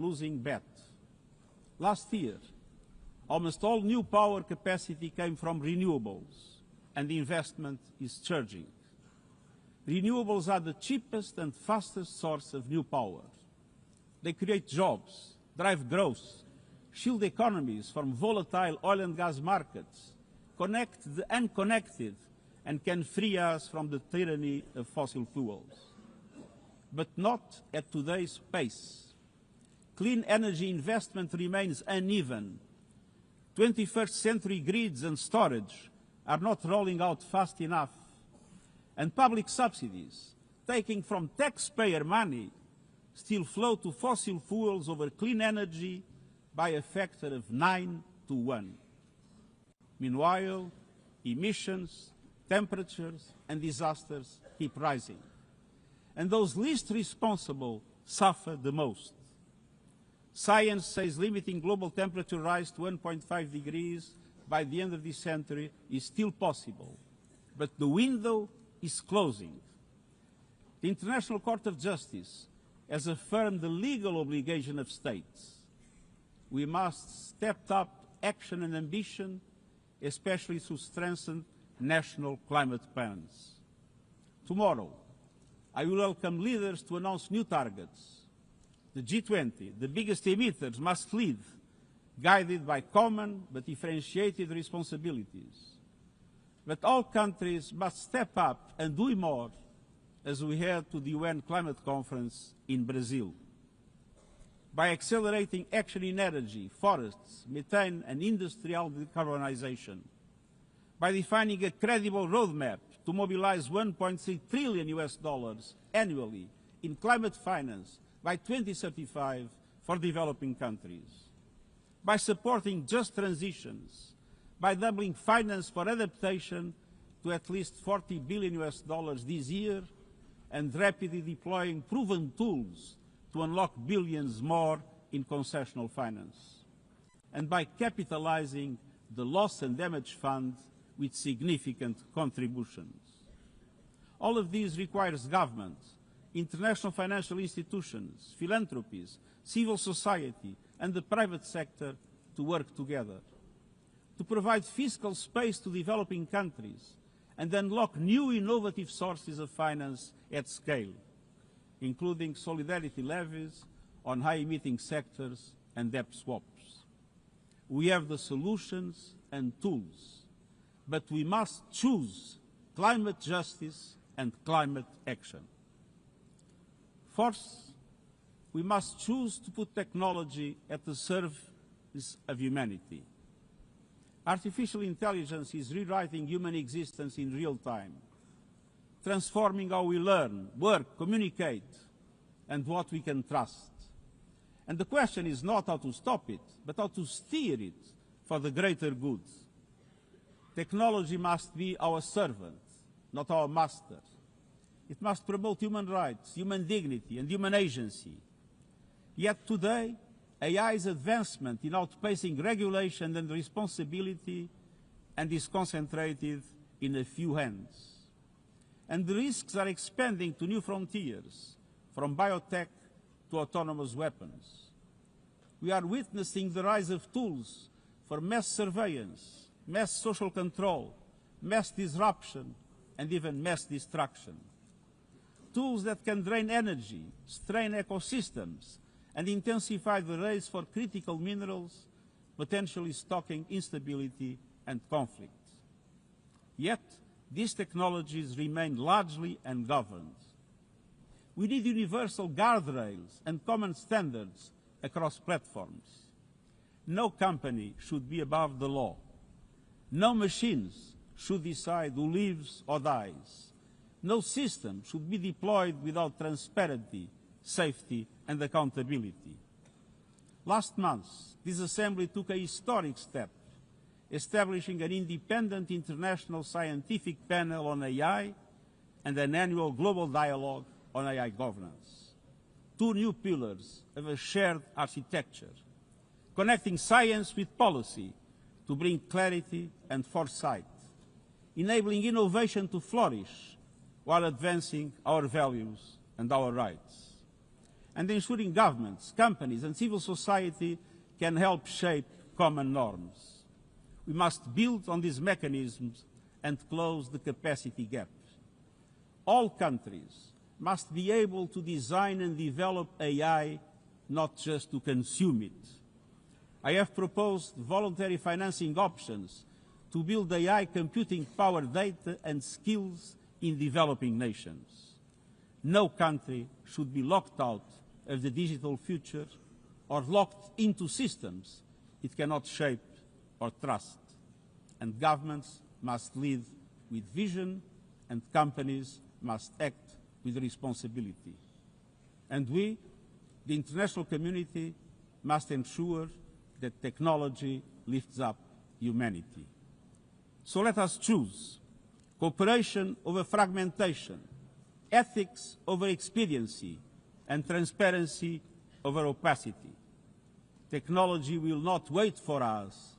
losing bet. Last year, almost all new power capacity came from renewables, and the investment is surging. Renewables are the cheapest and fastest source of new power. They create jobs, drive growth, shield economies from volatile oil and gas markets, connect the unconnected, and can free us from the tyranny of fossil fuels. But not at today's pace. Clean energy investment remains uneven. 21st century grids and storage are not rolling out fast enough. And public subsidies, taking from taxpayer money, still flow to fossil fuels over clean energy by a factor of 9 to 1. Meanwhile, emissions, temperatures, and disasters keep rising. And those least responsible suffer the most. Science says limiting global temperature rise to 1.5 degrees by the end of this century is still possible, but the window is closing. The International Court of Justice has affirmed the legal obligation of states. We must step up action and ambition, especially through strengthened national climate plans. Tomorrow, I will welcome leaders to announce new targets. The G20, the biggest emitters, must lead, guided by common but differentiated responsibilities. But all countries must step up and do more as we head to the UN Climate Conference in Brazil. By accelerating action in energy, forests, methane and industrial decarbonization. By defining a credible roadmap to mobilize $1.3 trillion annually in climate finance by 2035 for developing countries. By supporting just transitions, by doubling finance for adaptation to at least $40 billion this year, and rapidly deploying proven tools to unlock billions more in concessional finance. And by capitalizing the Loss and Damage Fund with significant contributions. All of these requires government, international financial institutions, philanthropies, civil society, and the private sector to work together, to provide fiscal space to developing countries and unlock new innovative sources of finance at scale, including solidarity levies on high-emitting sectors and debt swaps. We have the solutions and tools, but we must choose climate justice and climate action. Fourth, we must choose to put technology at the service of humanity. Artificial intelligence is rewriting human existence in real time, transforming how we learn, work, communicate, and what we can trust. And the question is not how to stop it, but how to steer it for the greater good. Technology must be our servant, not our master. It must promote human rights, human dignity, and human agency. Yet today, AI's advancement in outpacing regulation and responsibility and is concentrated in a few hands. And the risks are expanding to new frontiers, from biotech to autonomous weapons. We are witnessing the rise of tools for mass surveillance, mass social control, mass disruption, and even mass destruction. Tools that can drain energy, strain ecosystems, and intensify the race for critical minerals, potentially stoking instability and conflict. Yet, these technologies remain largely ungoverned. We need universal guardrails and common standards across platforms. No company should be above the law. No machines should decide who lives or dies. No system should be deployed without transparency, safety, and accountability. Last month, this Assembly took a historic step, establishing an independent international scientific panel on AI and an annual global dialogue on AI governance. Two new pillars of a shared architecture, connecting science with policy to bring clarity and foresight, enabling innovation to flourish while advancing our values and our rights. and ensuring governments, companies, and civil society can help shape common norms. We must build on these mechanisms and close the capacity gap. All countries must be able to design and develop AI, not just to consume it. I have proposed voluntary financing options to build AI computing power, data, and skills in developing nations. No country should be locked out of the digital future or locked into systems it cannot shape or trust. And governments must lead with vision, and companies must act with responsibility. And we, the international community, must ensure that technology lifts up humanity. So let us choose cooperation over fragmentation, ethics over expediency, and transparency over opacity. Technology will not wait for us,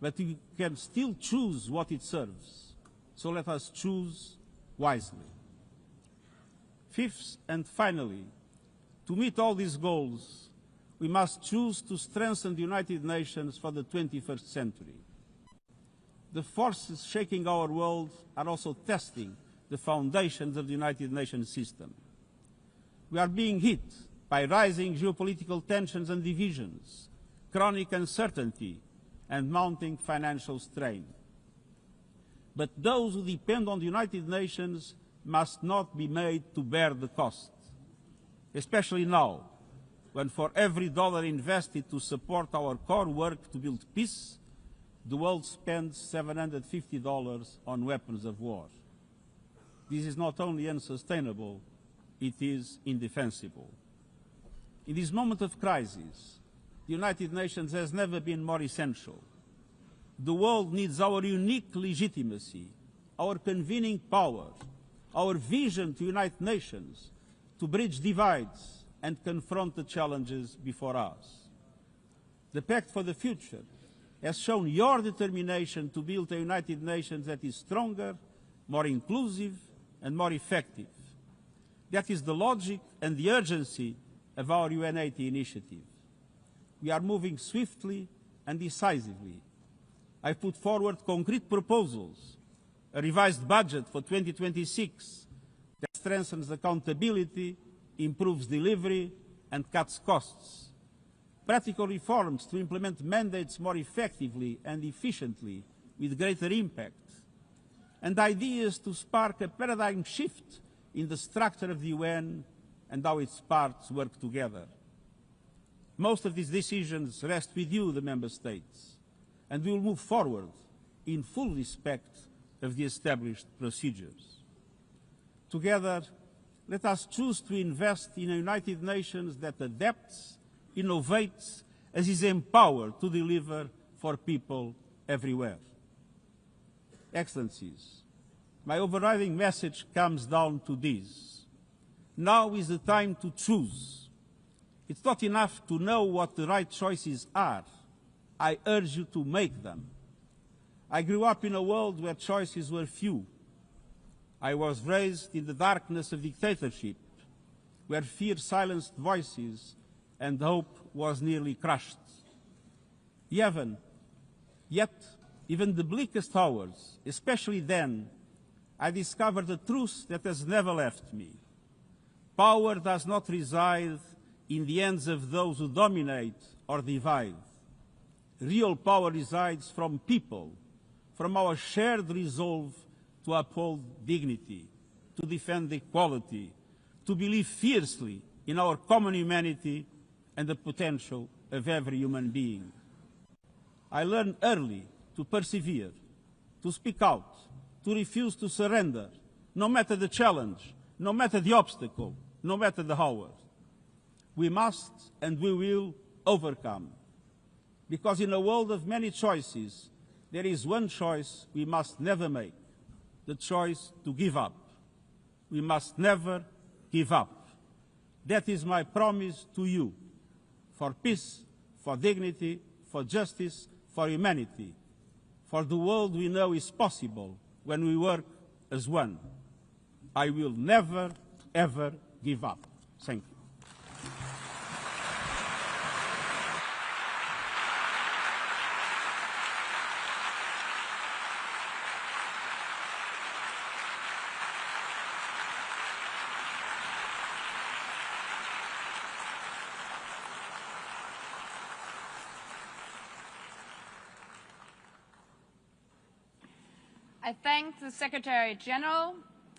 but we can still choose what it serves. So let us choose wisely. Fifth and finally, to meet all these goals, we must choose to strengthen the United Nations for the 21st century. The forces shaking our world are also testing the foundations of the United Nations system. We are being hit by rising geopolitical tensions and divisions, chronic uncertainty, and mounting financial strain. But those who depend on the United Nations must not be made to bear the cost, especially now, when for every dollar invested to support our core work to build peace, the world spends $750 on weapons of war. This is not only unsustainable, it is indefensible. In this moment of crisis, the United Nations has never been more essential. The world needs our unique legitimacy, our convening power, our vision to unite nations, to bridge divides and confront the challenges before us. The Pact for the Future has shown your determination to build a United Nations that is stronger, more inclusive, and more effective. That is the logic and the urgency of our UN80 initiative. We are moving swiftly and decisively. I put forward concrete proposals, a revised budget for 2026 that strengthens accountability, improves delivery, and cuts costs. Practical reforms to implement mandates more effectively and efficiently with greater impact. And ideas to spark a paradigm shift in the structure of the UN and how its parts work together. Most of these decisions rest with you, the Member States, and we will move forward in full respect of the established procedures. Together, let us choose to invest in a United Nations that adapts, innovates, and is empowered to deliver for people everywhere. Excellencies, my overriding message comes down to this. Now is the time to choose. It's not enough to know what the right choices are. I urge you to make them. I grew up in a world where choices were few. I was raised in the darkness of dictatorship, where fear silenced voices and hope was nearly crushed. Yet, even the bleakest hours, especially then, I discovered a truth that has never left me. Power does not reside in the hands of those who dominate or divide. Real power resides from people, from our shared resolve to uphold dignity, to defend equality, to believe fiercely in our common humanity and the potential of every human being. I learned early to persevere, to speak out, to refuse to surrender, no matter the challenge, no matter the obstacle, no matter the hour. We must and we will overcome. Because in a world of many choices, there is one choice we must never make, the choice to give up. We must never give up. That is my promise to you, for peace, for dignity, for justice, for humanity, for the world we know is possible when we work as one. I will never, ever give up. Thank you. I thank the Secretary General.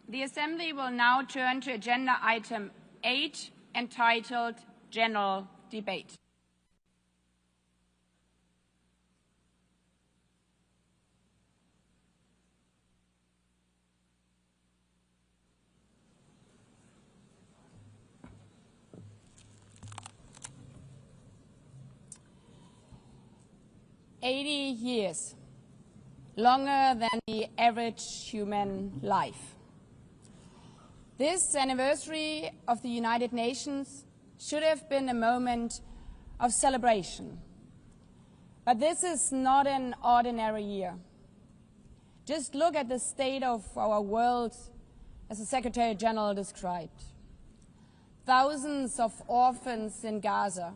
The Assembly will now turn to agenda item 8, entitled General Debate. "80 years, longer than the average human life. This anniversary of the United Nations should have been a moment of celebration. But this is not an ordinary year. Just look at the state of our world, as the Secretary General described. Thousands of orphans in Gaza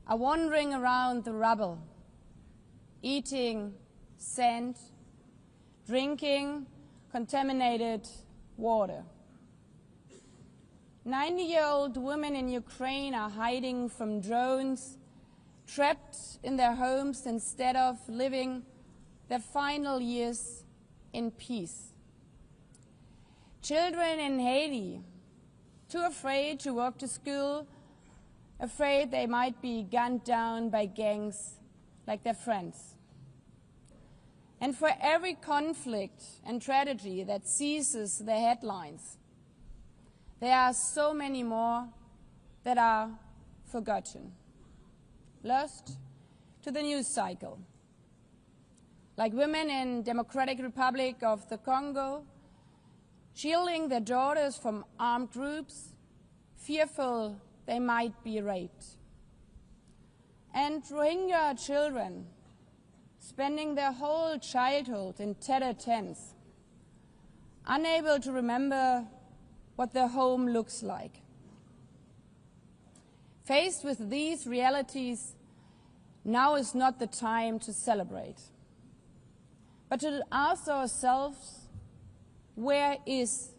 are wandering around the rubble, eating sand, drinking contaminated water. 90-year-old women in Ukraine are hiding from drones, trapped in their homes instead of living their final years in peace. Children in Haiti, too afraid to walk to school, afraid they might be gunned down by gangs like their friends. And for every conflict and tragedy that seizes the headlines, there are so many more that are forgotten, lost to the news cycle. Like women in Democratic Republic of the Congo, shielding their daughters from armed groups, fearful they might be raped. And Rohingya children spending their whole childhood in tattered tents, unable to remember what their home looks like. Faced with these realities, now is not the time to celebrate, but to ask ourselves, where is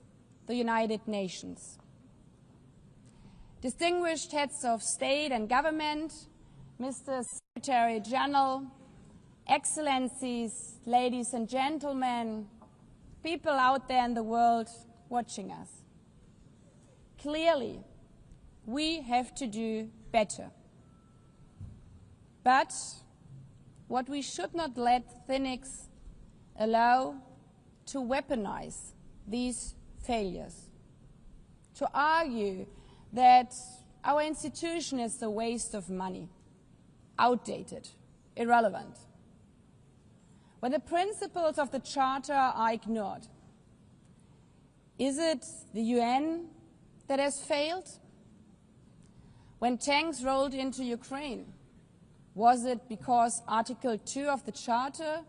the United Nations? Distinguished heads of state and government, Mr. Secretary General, Excellencies, ladies and gentlemen, people out there in the world watching us. Clearly, we have to do better. But what we should not let cynics allow to weaponize these failures, to argue that our institution is a waste of money, outdated, irrelevant. When the principles of the Charter are ignored, is it the UN that has failed? When tanks rolled into Ukraine, was it because Article 2 of the Charter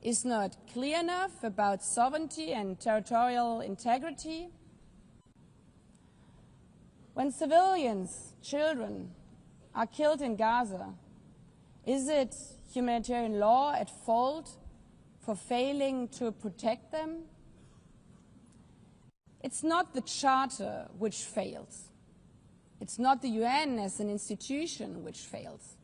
is not clear enough about sovereignty and territorial integrity? When civilians, children, are killed in Gaza, is it humanitarian law at fault for failing to protect them? It's not the Charter which fails. It's not the UN as an institution which fails.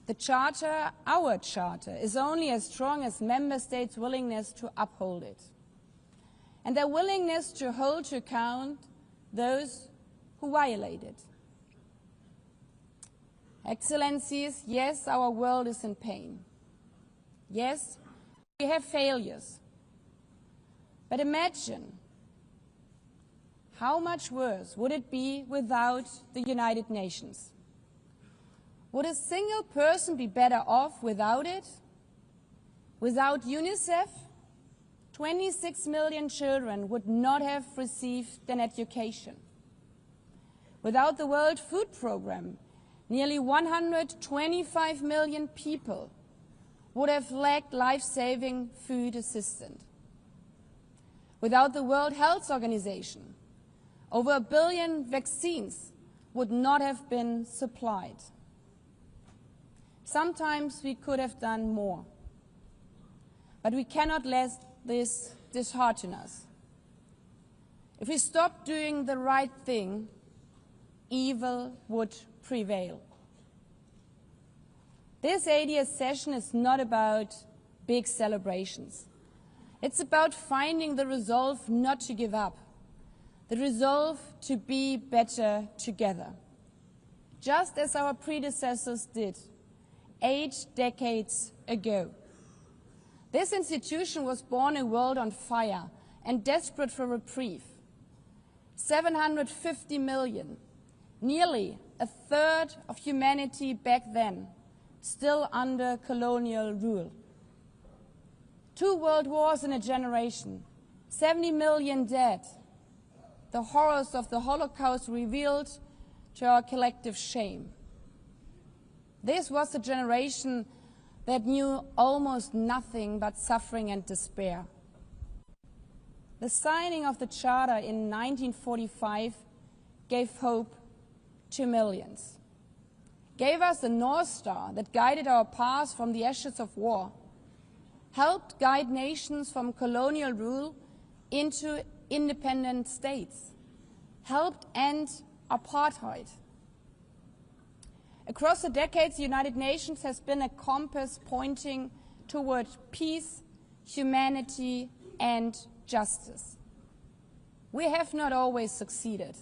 The Charter, our Charter, is only as strong as member states' willingness to uphold it, and their willingness to hold to account those who violate it. Excellencies, yes, our world is in pain. Yes, we have failures. But imagine how much worse would it be without the United Nations? Would a single person be better off without it? Without UNICEF, 26 million children would not have received an education. Without the World Food Programme, nearly 125 million people would have lacked life-saving food assistance. Without the World Health Organization, over 1 billion vaccines would not have been supplied. Sometimes we could have done more, but we cannot let this dishearten us. If we stop doing the right thing, evil would prevail. This 80th session is not about big celebrations. It's about finding the resolve not to give up, the resolve to be better together, just as our predecessors did 8 decades ago. This institution was born in a world on fire and desperate for reprieve. 750 million, nearly a third of humanity back then, still under colonial rule. 2 world wars in a generation, 70 million dead, the horrors of the Holocaust revealed to our collective shame. This was a generation that knew almost nothing but suffering and despair. The signing of the Charter in 1945 gave hope to millions, gave us a North Star that guided our path from the ashes of war, helped guide nations from colonial rule into independent states, helped end apartheid. Across the decades, the United Nations has been a compass pointing toward peace, humanity, and justice. We have not always succeeded,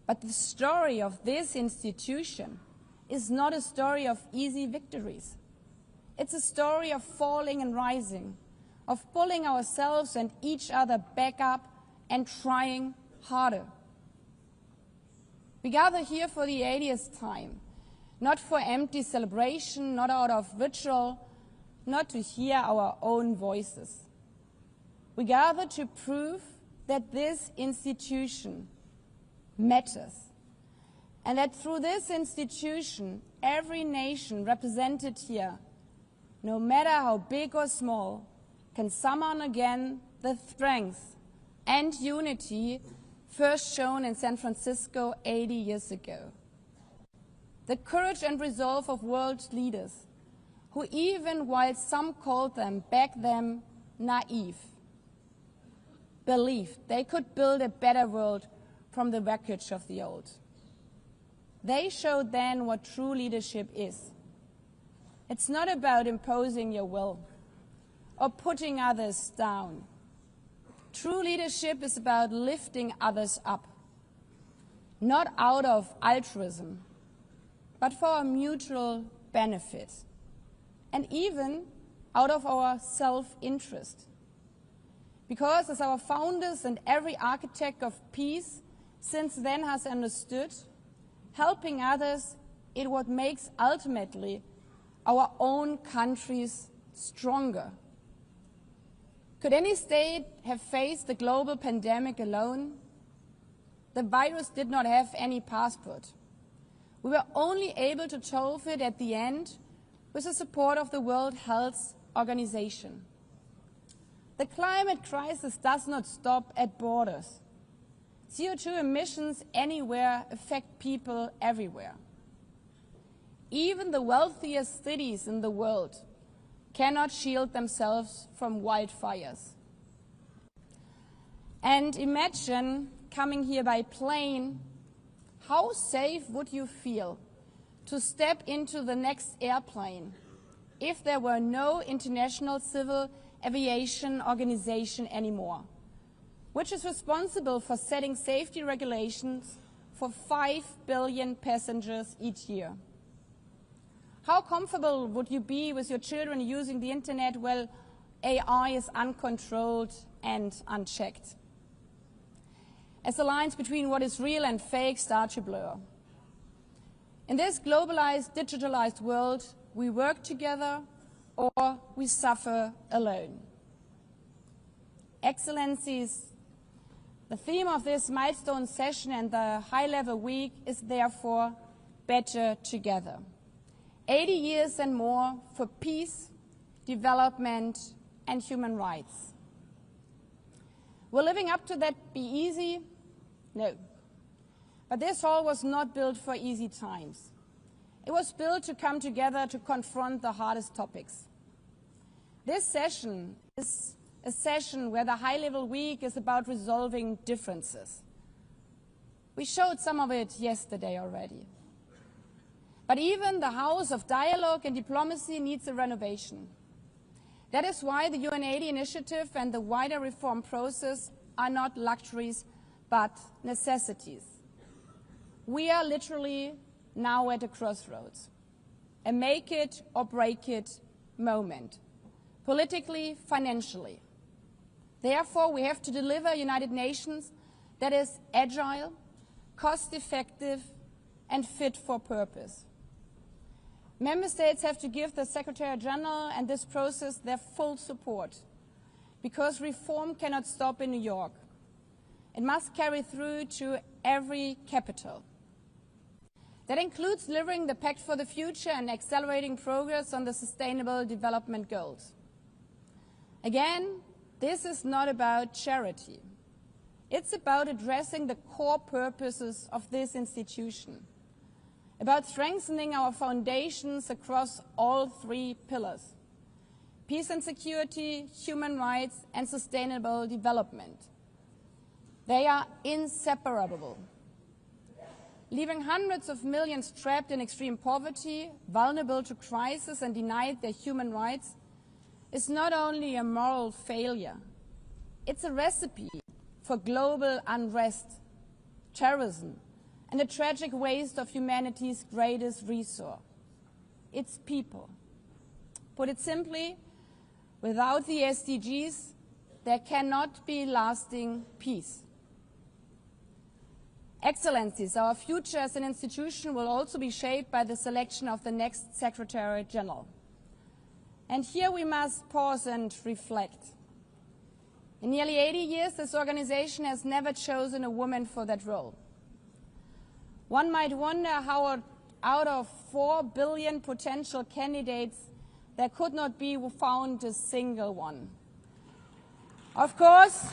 but the story of this institution is not a story of easy victories. It's a story of falling and rising, of pulling ourselves and each other back up and trying harder. We gather here for the 80th time, not for empty celebration, not out of ritual, not to hear our own voices. We gather to prove that this institution matters, and that through this institution, every nation represented here, no matter how big or small, can summon again the strength and unity first shown in San Francisco 80 years ago. The courage and resolve of world leaders, who even while some called them back then naive, believed they could build a better world from the wreckage of the old. They showed then what true leadership is. It's not about imposing your will or putting others down. True leadership is about lifting others up, not out of altruism, but for our mutual benefit, and even out of our self-interest. Because as our founders and every architect of peace since then has understood, helping others is what makes ultimately our own countries stronger. Could any state have faced the global pandemic alone? The virus did not have any passport. We were only able to solve it at the end with the support of the World Health Organization. The climate crisis does not stop at borders. CO2 emissions anywhere affect people everywhere. Even the wealthiest cities in the world cannot shield themselves from wildfires. And imagine coming here by plane, how safe would you feel to step into the next airplane if there were no International Civil Aviation Organization anymore, which is responsible for setting safety regulations for 5 billion passengers each year? How comfortable would you be with your children using the internet while AI is uncontrolled and unchecked, as the lines between what is real and fake start to blur? In this globalized, digitalized world, we work together or we suffer alone. Excellencies, the theme of this milestone session and the high-level week is therefore better together. 80 years and more for peace, development, and human rights. Will living up to that be easy? No. But this hall was not built for easy times. It was built to come together to confront the hardest topics. This session is a session where the high-level week is about resolving differences. We showed some of it yesterday already. But even the house of dialogue and diplomacy needs a renovation. That is why the UN80 initiative and the wider reform process are not luxuries, but necessities. We are literally now at a crossroads, a make it or break it moment, politically, financially. Therefore, we have to deliver a United Nations that is agile, cost-effective, and fit for purpose. Member States have to give the Secretary General and this process their full support, because reform cannot stop in New York. It must carry through to every capital. That includes delivering the Pact for the Future and accelerating progress on the Sustainable Development Goals. Again, this is not about charity. It's about addressing the core purposes of this institution, about strengthening our foundations across all three pillars: peace and security, human rights, and sustainable development. They are inseparable. Leaving hundreds of millions trapped in extreme poverty, vulnerable to crisis, and denied their human rights is not only a moral failure, it's a recipe for global unrest, terrorism, and a tragic waste of humanity's greatest resource, its people. Put it simply, without the SDGs, there cannot be lasting peace. Excellencies, our future as an institution will also be shaped by the selection of the next Secretary General. And here we must pause and reflect. In nearly 80 years, this organization has never chosen a woman for that role. One might wonder how out of 4 billion potential candidates, there could not be found a single one. Of course,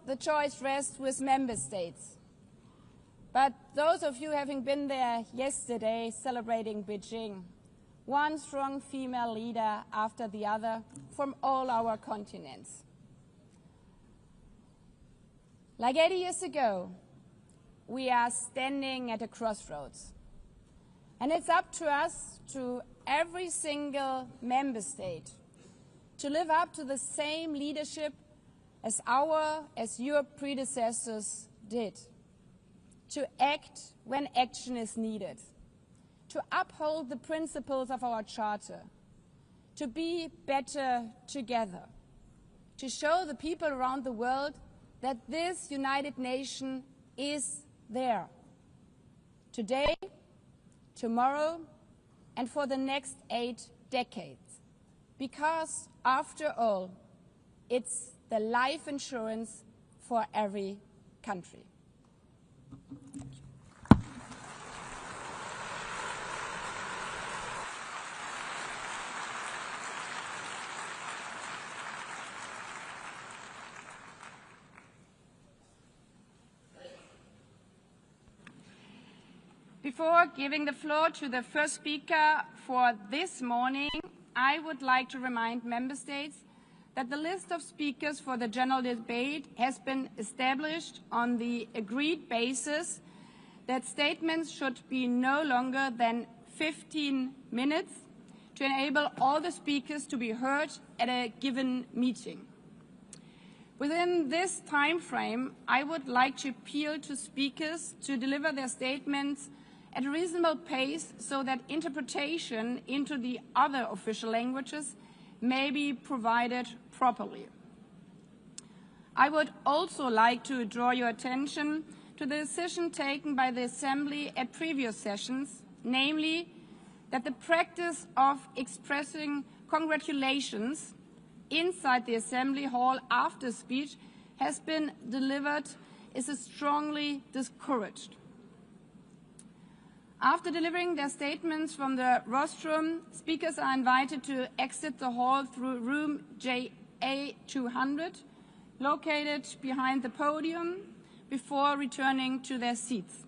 the choice rests with member states. But those of you having been there yesterday celebrating Beijing, one strong female leader after the other from all our continents. Like 80 years ago, we are standing at a crossroads. And it's up to us, to every single member state, to live up to the same leadership as your predecessors did, to act when action is needed, to uphold the principles of our Charter, to be better together, to show the people around the world that this United Nation is there, today, tomorrow, and for the next 8 decades. Because, after all, it's the life insurance for every country. Before giving the floor to the first speaker for this morning, I would like to remind member states that the list of speakers for the general debate has been established on the agreed basis that statements should be no longer than 15 minutes to enable all the speakers to be heard at a given meeting. Within this time frame, I would like to appeal to speakers to deliver their statements at a reasonable pace so that interpretation into the other official languages may be provided properly. I would also like to draw your attention to the decision taken by the Assembly at previous sessions, namely that the practice of expressing congratulations inside the Assembly Hall after speech has been delivered is strongly discouraged. After delivering their statements from the rostrum, speakers are invited to exit the hall through room JA200, located behind the podium, before returning to their seats.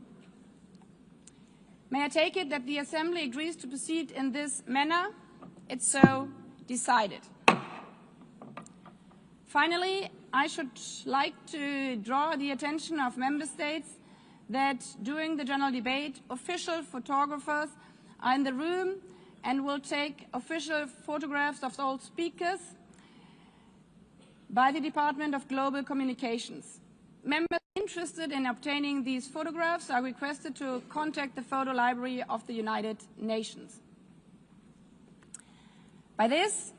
May I take it that the Assembly agrees to proceed in this manner? It's so decided. Finally, I should like to draw the attention of member states that during the general debate, official photographers are in the room and will take official photographs of all speakers by the Department of Global Communications. Members interested in obtaining these photographs are requested to contact the photo library of the United Nations. By this,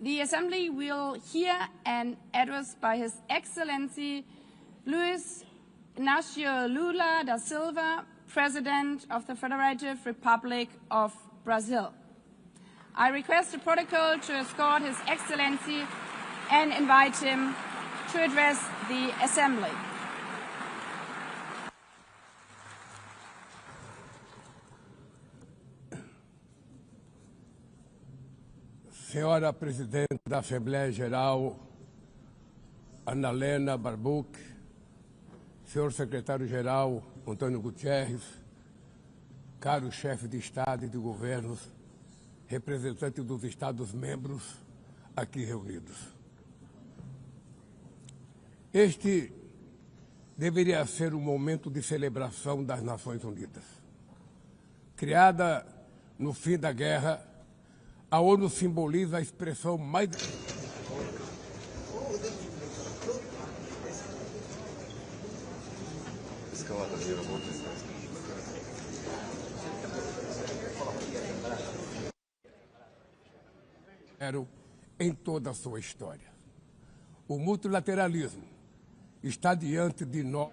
the Assembly will hear an address by His Excellency Luiz Inácio Lula da Silva, President of the Federative Republic of Brazil. I request the protocol to escort His Excellency and invite him to address the Assembly. Senhora Presidente da Assembleia General, Ana Helena Barbuch, Senhor Secretário-Geral Antônio Guterres, caros chefes de Estado e de governos, representantes dos Estados-membros aqui reunidos. Este deveria ser um momento de celebração das Nações Unidas. Criada no fim da guerra, a ONU simboliza a expressão mais... em toda a sua história. O multilateralismo está diante de nós.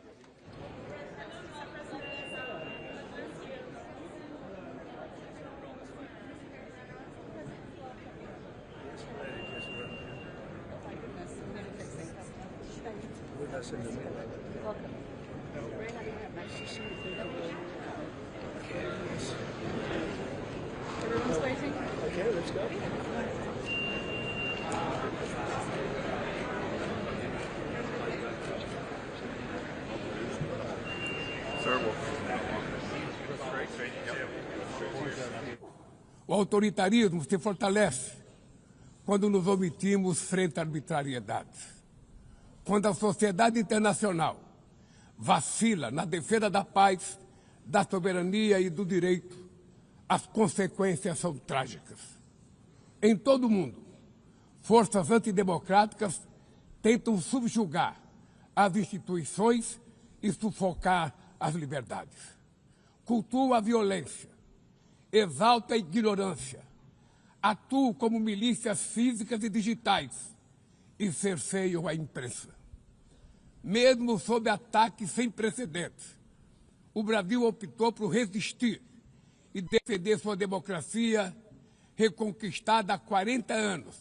Everyone's waiting. Okay, let's go. O autoritarismo se fortalece quando nos omitimos frente à arbitrariedade. Quando a sociedade internacional vacila na defesa da paz, da soberania e do direito, as consequências são trágicas. Em todo o mundo, forças antidemocráticas tentam subjugar as instituições e sufocar as liberdades. Cultua a violência, exalta a ignorância, atuam como milícias físicas e digitais e cerceiam a imprensa. Mesmo sob ataques sem precedentes, o Brasil optou por resistir e defender sua democracia, reconquistada há 40 anos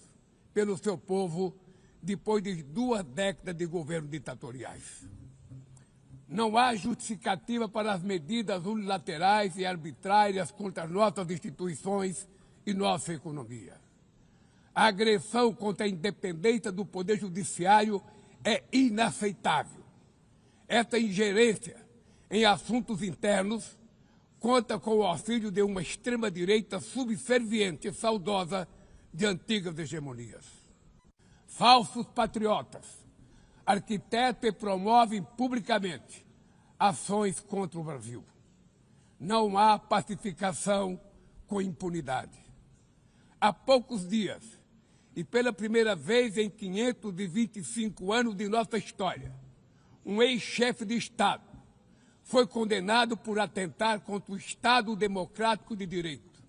pelo seu povo, depois de 2 décadas de governos ditatoriais. Não há justificativa para as medidas unilaterais e arbitrárias contra nossas instituições e nossa economia. A agressão contra a independência do Poder Judiciário é inaceitável. Essa ingerência em assuntos internos conta com o auxílio de uma extrema-direita subserviente e saudosa de antigas hegemonias. Falsos patriotas arquitetam e promovem publicamente ações contra o Brasil. Não há pacificação com impunidade. Há poucos dias, e pela primeira vez em 525 anos de nossa história, um ex-chefe de Estado foi condenado por atentar contra o Estado Democrático de Direito.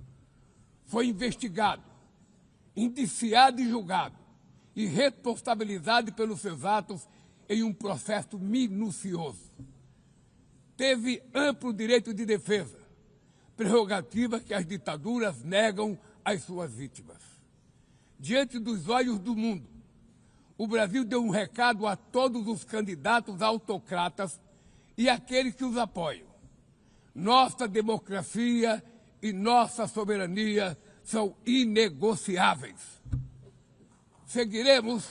Foi investigado, indiciado e julgado, e responsabilizado pelos seus atos em um processo minucioso. Teve amplo direito de defesa, prerrogativa que as ditaduras negam às suas vítimas. Diante dos olhos do mundo, o Brasil deu um recado a todos os candidatos autocratas e àqueles que os apoiam. Nossa democracia e nossa soberania são inegociáveis. Seguiremos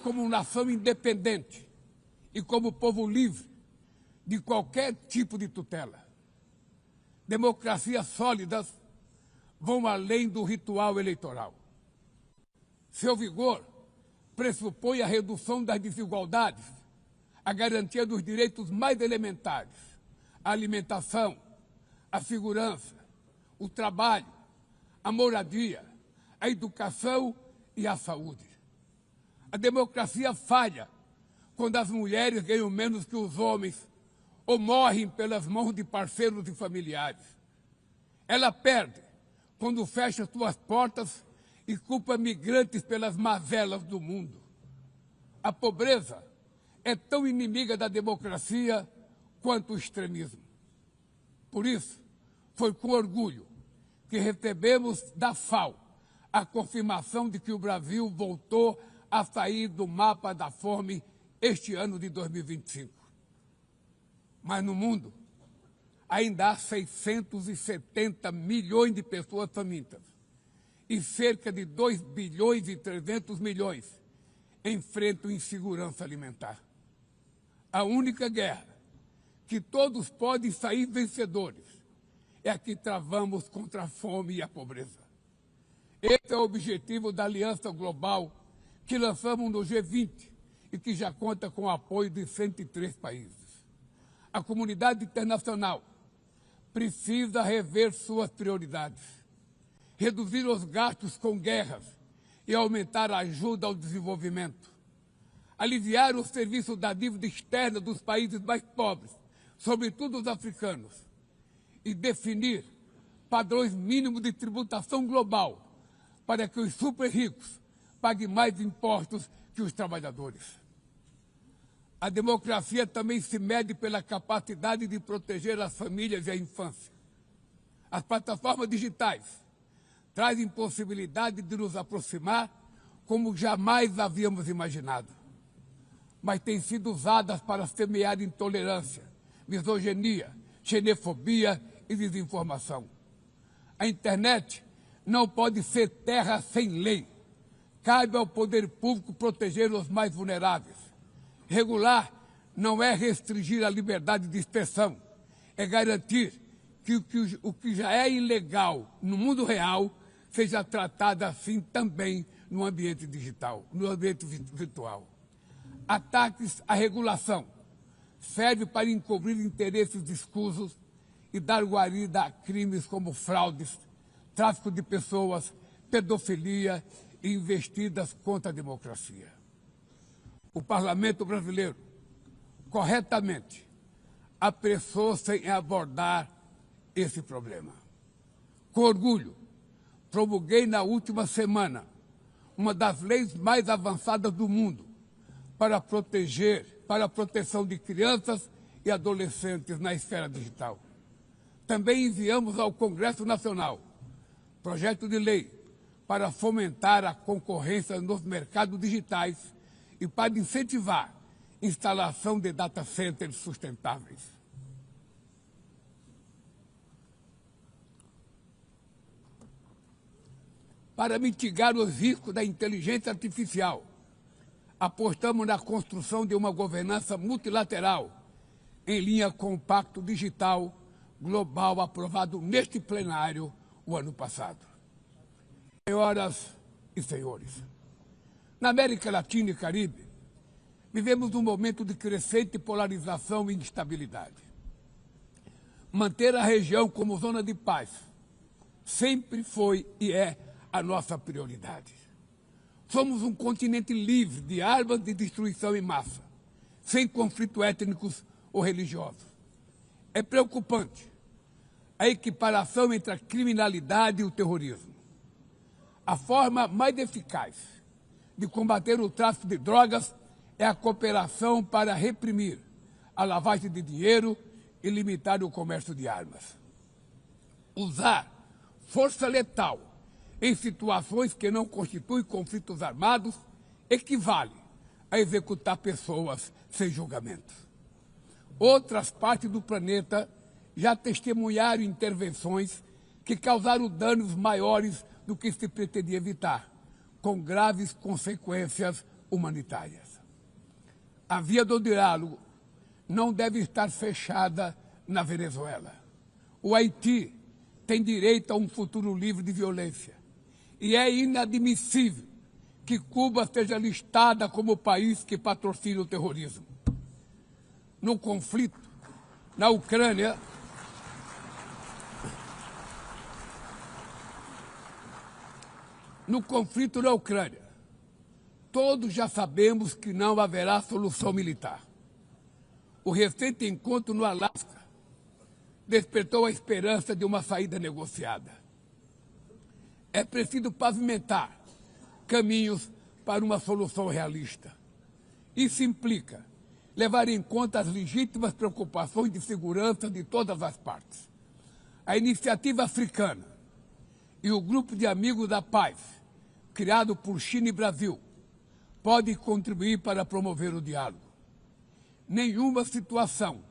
como nação independente e como povo livre de qualquer tipo de tutela. Democracias sólidas vão além do ritual eleitoral. Seu vigor pressupõe a redução das desigualdades, a garantia dos direitos mais elementares, a alimentação, a segurança, o trabalho, a moradia, a educação e a saúde. A democracia falha quando as mulheres ganham menos que os homens ou morrem pelas mãos de parceiros e familiares. Ela perde quando fecha suas portas e culpa migrantes pelas mazelas do mundo. A pobreza é tão inimiga da democracia quanto o extremismo. Por isso, foi com orgulho que recebemos da FAO a confirmação de que o Brasil voltou a sair do mapa da fome este ano de 2025. Mas no mundo, ainda há 670 milhões de pessoas famintas e cerca de 2 bilhões e 300 milhões enfrentam insegurança alimentar. A única guerra que todos podem sair vencedores é a que travamos contra a fome e a pobreza. Esse é o objetivo da Aliança Global que lançamos no G20 e que já conta com o apoio de 103 países. A comunidade internacional precisa rever suas prioridades, reduzir os gastos com guerras e aumentar a ajuda ao desenvolvimento, aliviar o serviço da dívida externa dos países mais pobres, sobretudo os africanos, e definir padrões mínimos de tributação global para que os super ricos paguem mais impostos que os trabalhadores. A democracia também se mede pela capacidade de proteger as famílias e a infância. As plataformas digitais trazem possibilidade de nos aproximar como jamais havíamos imaginado, mas têm sido usadas para semear intolerância, misoginia, xenofobia e desinformação. A internet não pode ser terra sem lei. Cabe ao poder público proteger os mais vulneráveis. Regular não é restringir a liberdade de expressão, é garantir que o que já é ilegal no mundo real seja tratado assim também no ambiente digital, no ambiente virtual. Ataques à regulação servem para encobrir interesses escusos e dar guarida a crimes como fraudes, tráfico de pessoas, pedofilia e investidas contra a democracia. O Parlamento brasileiro, corretamente, apressou-se em abordar esse problema. Com orgulho, promulguei na última semana uma das leis mais avançadas do mundo para a proteção de crianças e adolescentes na esfera digital. Também enviamos ao Congresso Nacional projeto de lei para fomentar a concorrência nos mercados digitais e para incentivar a instalação de data centers sustentáveis. Para mitigar os riscos da inteligência artificial, apostamos na construção de uma governança multilateral em linha com o Pacto Digital Global aprovado neste plenário o ano passado. Senhoras e senhores, na América Latina e Caribe, vivemos um momento de crescente polarização e instabilidade. Manter a região como zona de paz sempre foi e é a nossa prioridade. Somos um continente livre de armas de destruição em massa, sem conflitos étnicos ou religiosos. É preocupante a equiparação entre a criminalidade e o terrorismo. A forma mais eficaz de combater o tráfico de drogas é a cooperação para reprimir a lavagem de dinheiro e limitar o comércio de armas. Usar força letal em situações que não constituem conflitos armados equivale a executar pessoas sem julgamento. Outras partes do planeta já testemunharam intervenções que causaram danos maiores do que se pretendia evitar, com graves consequências humanitárias. A via do diálogo não deve estar fechada na Venezuela. O Haiti tem direito a um futuro livre de violência. E é inadmissível que Cuba seja listada como o país que patrocina o terrorismo. No conflito na Ucrânia, todos já sabemos que não haverá solução militar. O recente encontro no Alasca despertou a esperança de uma saída negociada. É preciso pavimentar caminhos para uma solução realista. Isso implica levar em conta as legítimas preocupações de segurança de todas as partes. A iniciativa africana e o grupo de amigos da paz, criado por China e Brasil, podem contribuir para promover o diálogo. Nenhuma situação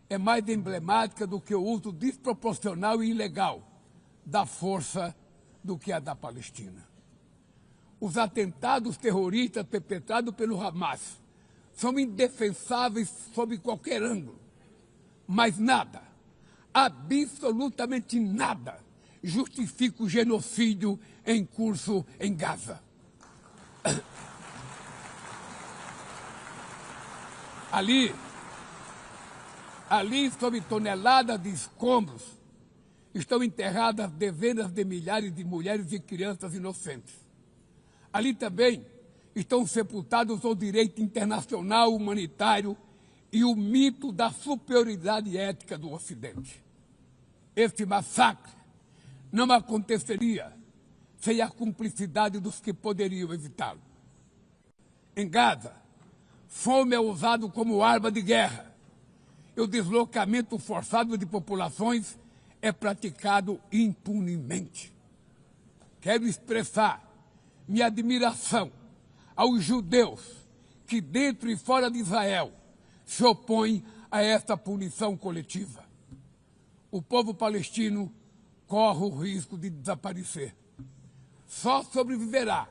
é mais emblemática do que o uso desproporcional e ilegal da força do que a da Palestina. Os atentados terroristas perpetrados pelo Hamas são indefensáveis sob qualquer ângulo, mas nada, absolutamente nada, justifica o genocídio em curso em Gaza. Ali, sob toneladas de escombros, estão enterradas dezenas de milhares de mulheres e crianças inocentes. Ali também estão sepultados o direito internacional humanitário e o mito da superioridade ética do Ocidente. Este massacre não aconteceria sem a cumplicidade dos que poderiam evitá-lo. Em Gaza, fome é usado como arma de guerra e o deslocamento forçado de populações é praticado impunemente. Quero expressar minha admiração aos judeus que, dentro e fora de Israel, se opõem a esta punição coletiva. O povo palestino corre o risco de desaparecer. Só sobreviverá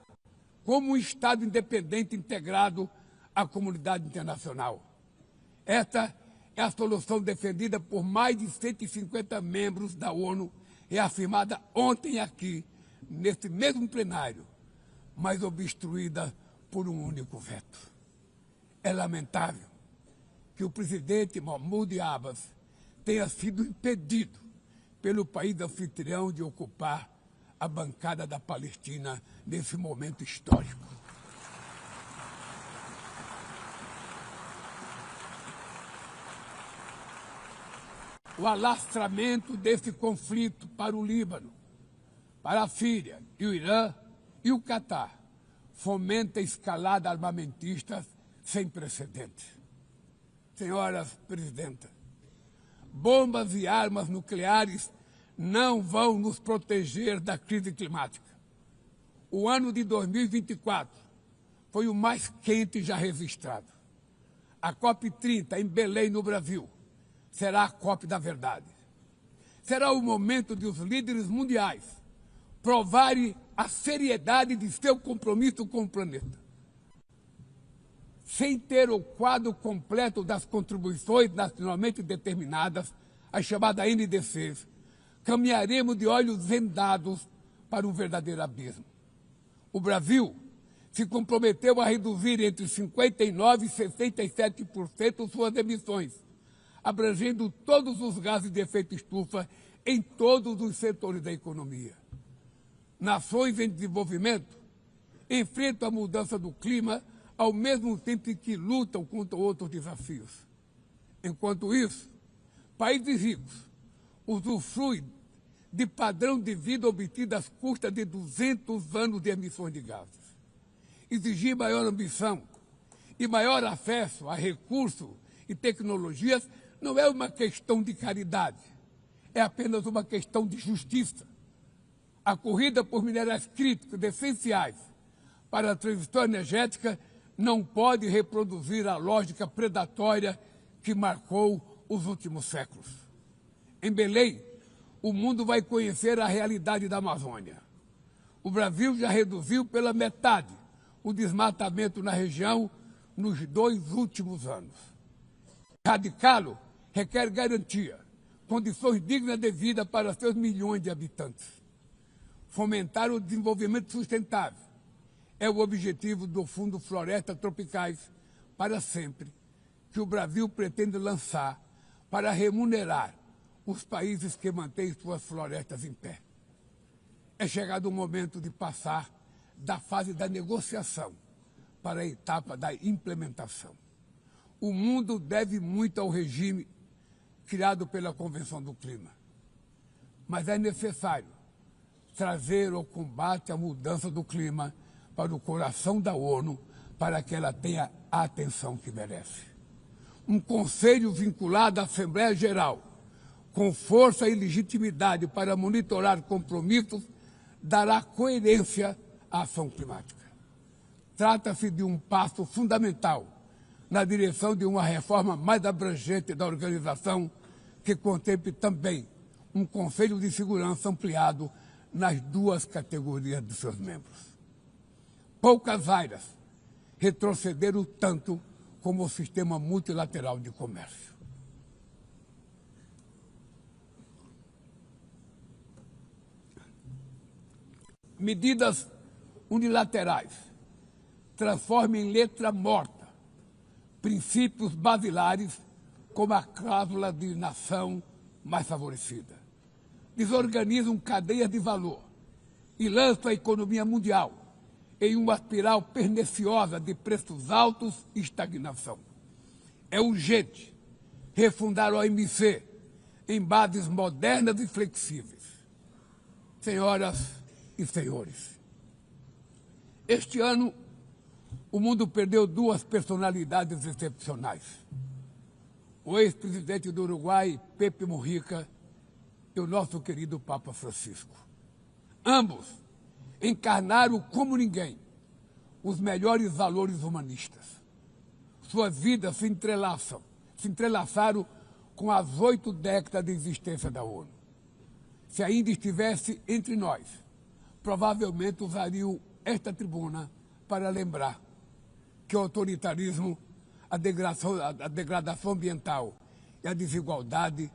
como um Estado independente integrado à comunidade internacional. Esta é a solução defendida por mais de 150 membros da ONU e afirmada ontem aqui, neste mesmo plenário, mas obstruída por um único veto. É lamentável que o presidente Mahmoud Abbas tenha sido impedido pelo país anfitrião de ocupar a bancada da Palestina nesse momento histórico. O alastramento desse conflito para o Líbano, para a Síria e o Irã e o Catar fomenta a escalada armamentista sem precedentes. Senhoras presidentas, bombas e armas nucleares não vão nos proteger da crise climática. O ano de 2024 foi o mais quente já registrado. A COP30 em Belém, no Brasil, será a COP da verdade. Será o momento de os líderes mundiais provarem a seriedade de seu compromisso com o planeta. Sem ter o quadro completo das contribuições nacionalmente determinadas, as chamadas NDCs, caminharemos de olhos vendados para um verdadeiro abismo. O Brasil se comprometeu a reduzir entre 59% e 67% suas emissões, abrangendo todos os gases de efeito estufa em todos os setores da economia. Nações em desenvolvimento enfrentam a mudança do clima ao mesmo tempo que lutam contra outros desafios. Enquanto isso, países ricos usufruem de padrão de vida obtido às custas de 200 anos de emissões de gases. Exigir maior ambição e maior acesso a recursos e tecnologias não é uma questão de caridade, é apenas uma questão de justiça. A corrida por minerais críticos essenciais para a transição energética não pode reproduzir a lógica predatória que marcou os últimos séculos. Em Belém, o mundo vai conhecer a realidade da Amazônia. O Brasil já reduziu pela metade o desmatamento na região nos 2 últimos anos. Erradicá-lo requer garantia, condições dignas de vida para seus milhões de habitantes. Fomentar o desenvolvimento sustentável é o objetivo do Fundo Florestas Tropicais para Sempre, que o Brasil pretende lançar para remunerar os países que mantêm suas florestas em pé. É chegado o momento de passar da fase da negociação para a etapa da implementação. O mundo deve muito ao regime criado pela Convenção do Clima, mas é necessário trazer o combate à mudança do clima para o coração da ONU, para que ela tenha a atenção que merece. Um conselho vinculado à Asamblea General, com força e legitimidade para monitorar compromissos, dará coerência à ação climática. Trata-se de um passo fundamental na direção de uma reforma mais abrangente da organização, que contemple também um Conselho de Segurança ampliado nas duas categorias de seus membros. Poucas áreas retrocederam tanto como o sistema multilateral de comércio. Medidas unilaterais transformam em letra morta princípios basilares como a cláusula de nação mais favorecida. Desorganizam cadeias de valor e lançam a economia mundial em uma espiral perniciosa de preços altos e estagnação. É urgente refundar a OMC em bases modernas e flexíveis. Senhoras e senhores, este ano o mundo perdeu duas personalidades excepcionais. O ex-presidente do Uruguai, Pepe Mujica, e o nosso querido Papa Francisco. Ambos encarnaram como ninguém os melhores valores humanistas. Suas vidas se entrelaçaram com as 8 décadas de existência da ONU. Se ainda estivesse entre nós, provavelmente usariam esta tribuna para lembrar que o autoritarismo, a degradação ambiental e a desigualdade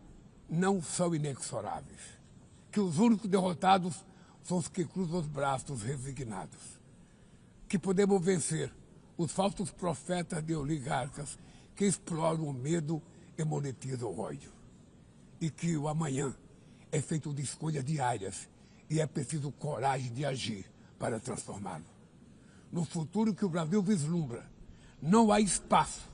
não são inexoráveis. Que os únicos derrotados são os que cruzam os braços resignados. Que podemos vencer os falsos profetas de oligarcas que exploram o medo e monetizam o ódio. E que o amanhã é feito de escolhas diárias e é preciso coragem de agir para transformá-lo. No futuro que o Brasil vislumbra, não há espaço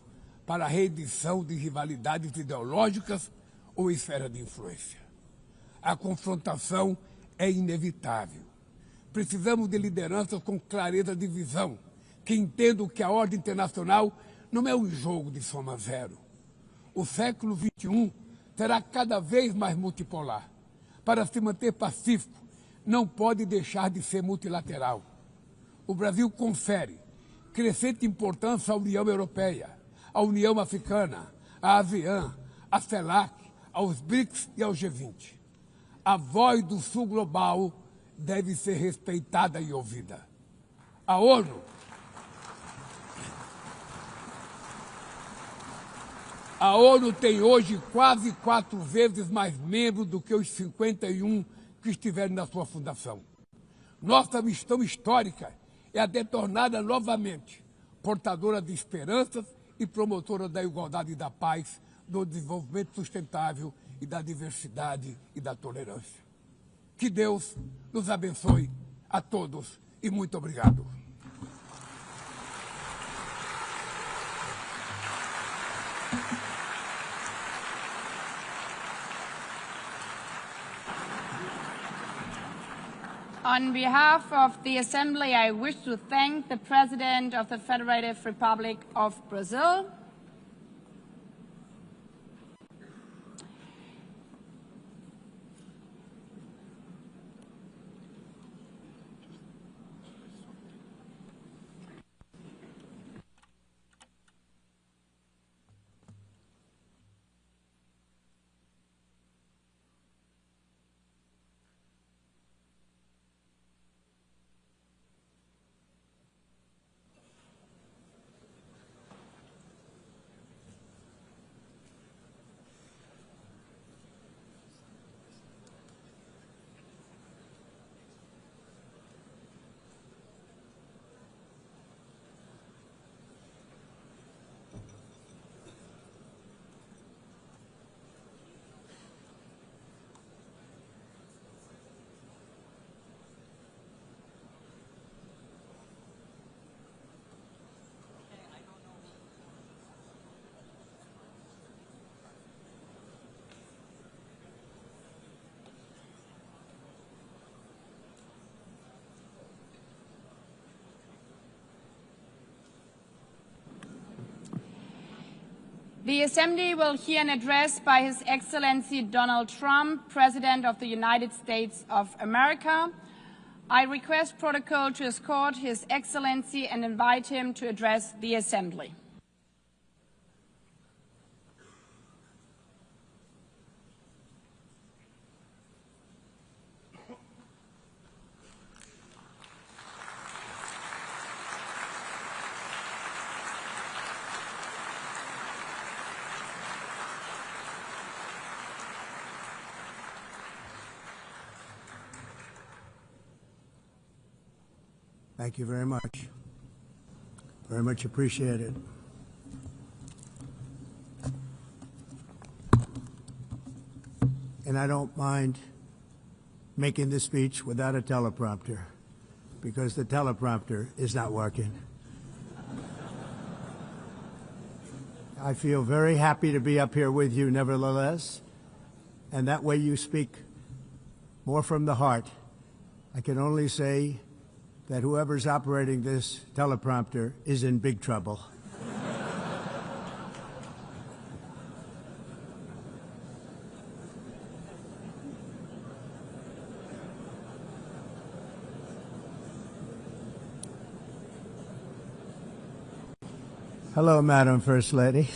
para a reedição de rivalidades ideológicas ou esfera de influência. A confrontação é inevitável. Precisamos de lideranças com clareza de visão, que entendam que a ordem internacional não é um jogo de soma zero. O século XXI será cada vez mais multipolar. Para se manter pacífico, não pode deixar de ser multilateral. O Brasil confere crescente importância à União Europeia, à União Africana, à ASEAN, à CELAC, aos BRICS e ao G20. A voz do Sul global deve ser respeitada e ouvida. A ONU tem hoje quase 4 vezes mais membros do que os 51 que estiveram na sua fundação. Nossa missão histórica é a de torná-la novamente portadora de esperanças e promotora da igualdade e da paz, do desenvolvimento sustentável e da diversidade e da tolerância. Que Deus nos abençoe a todos e muito obrigado. On behalf of the Assembly, I wish to thank the President of the Federative Republic of Brazil, The Assembly will hear an address by His Excellency Donald Trump, President of the United States of America. I request protocol to escort His Excellency and invite him to address the Assembly. Thank you very much. Very much appreciated. And I don't mind making this speech without a teleprompter, because the teleprompter is not working. I feel very happy to be up here with you nevertheless, and that way you speak more from the heart. I can only say that whoever's operating this teleprompter is in big trouble. Hello, Madam First Lady.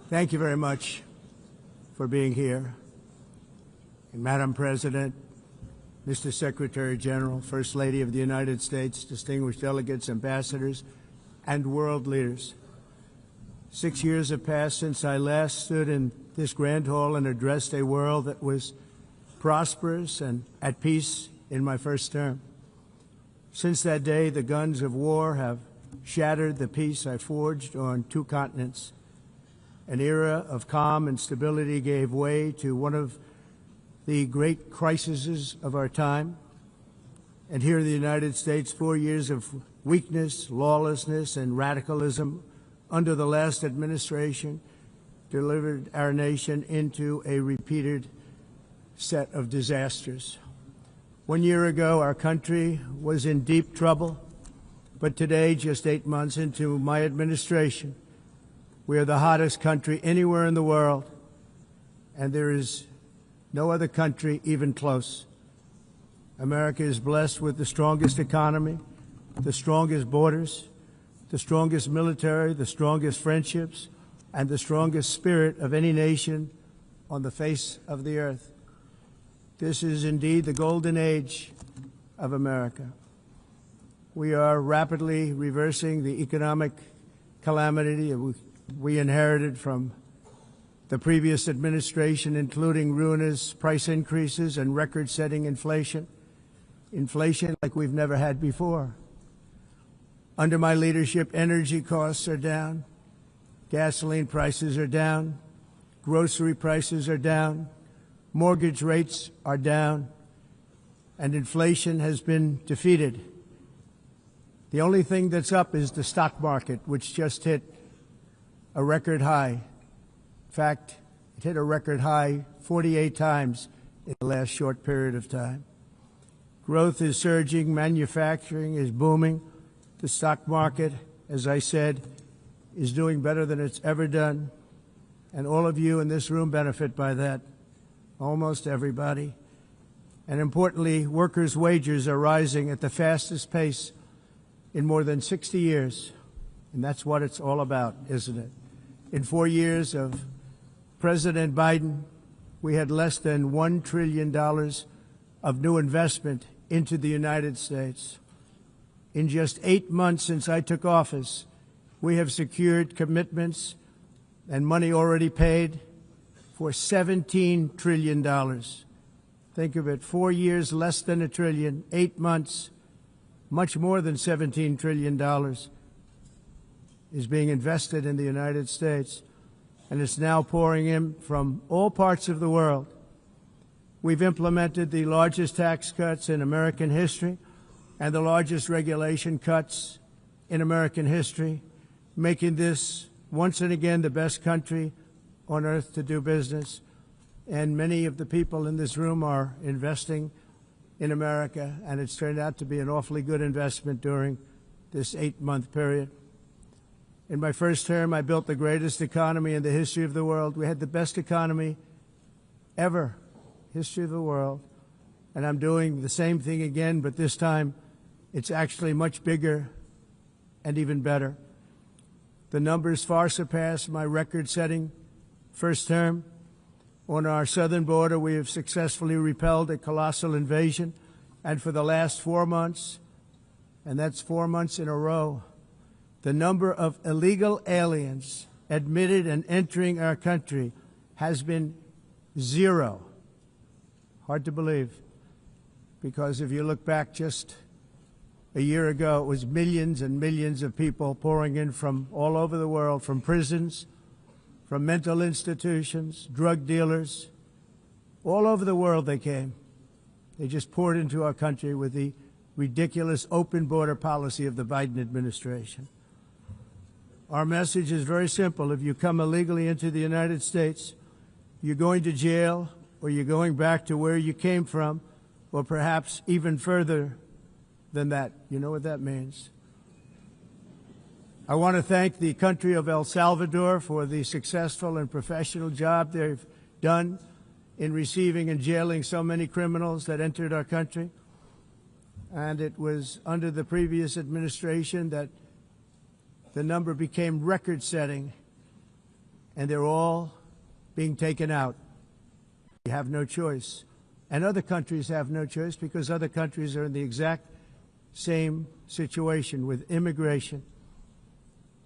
Thank you very much for being here. And Madam President, Mr. Secretary General, First Lady of the United States, distinguished delegates, ambassadors, and world leaders. 6 years have passed since I last stood in this grand hall and addressed a world that was prosperous and at peace in my first term. Since that day, the guns of war have shattered the peace I forged on 2 continents. An era of calm and stability gave way to one of the great crises of our time. And here in the United States, 4 years of weakness, lawlessness, and radicalism under the last administration delivered our nation into a repeated set of disasters. 1 year ago, our country was in deep trouble, but today, just 8 months into my administration, we are the hottest country anywhere in the world, and there is no other country even close. America is blessed with the strongest economy, the strongest borders, the strongest military, the strongest friendships, and the strongest spirit of any nation on the face of the earth. This is indeed the golden age of America. We are rapidly reversing the economic calamity we inherited from the previous administration, including ruinous price increases and record-setting inflation like we've never had before. Under my leadership, energy costs are down, gasoline prices are down, grocery prices are down, mortgage rates are down, and inflation has been defeated. The only thing that's up is the stock market, which just hit a record high. In fact, it hit a record high 48 times in the last short period of time. Growth is surging, manufacturing is booming. The stock market, as I said, is doing better than it's ever done. And all of you in this room benefit by that, almost everybody. And importantly, workers' wages are rising at the fastest pace in more than 60 years. And that's what it's all about, isn't it? In 4 years of President Biden, we had less than $1 trillion of new investment into the United States. In just 8 months since I took office, we have secured commitments and money already paid for $17 trillion. Think of it, 4 years, less than $1 trillion, 8 months, much more than $17 trillion is being invested in the United States, and it's now pouring in from all parts of the world. We've implemented the largest tax cuts in American history and the largest regulation cuts in American history, making this once and again the best country on earth to do business. And many of the people in this room are investing in America, and it's turned out to be an awfully good investment during this 8-month period. In my first term, I built the greatest economy in the history of the world. We had the best economy ever, history of the world. And I'm doing the same thing again, but this time it's actually much bigger and even better. The numbers far surpass my record-setting first term. On our southern border, we have successfully repelled a colossal invasion, and for the last 4 months, and that's 4 months in a row, the number of illegal aliens admitted and entering our country has been 0. Hard to believe, because if you look back just a year ago, it was millions and millions of people pouring in from all over the world, from prisons, from mental institutions, drug dealers. All over the world they came. They just poured into our country with the ridiculous open border policy of the Biden administration. Our message is very simple. If you come illegally into the United States, you're going to jail, or you're going back to where you came from, or perhaps even further than that. You know what that means. I want to thank the country of El Salvador for the successful and professional job they've done in receiving and jailing so many criminals that entered our country. And it was under the previous administration that the number became record-setting, and they're all being taken out. We have no choice. And other countries have no choice, because other countries are in the exact same situation with immigration.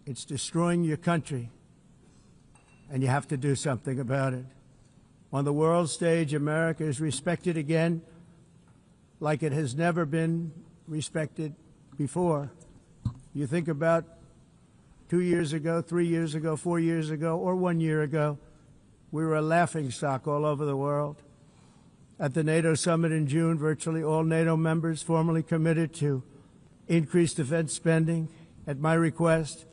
It's destroying your country, and you have to do something about it. On the world stage, America is respected again like it has never been respected before. You think about 2 years ago, 3 years ago, 4 years ago, or 1 year ago, we were a laughingstock all over the world. At the NATO summit in June, virtually all NATO members formally committed to increase defense spending at my request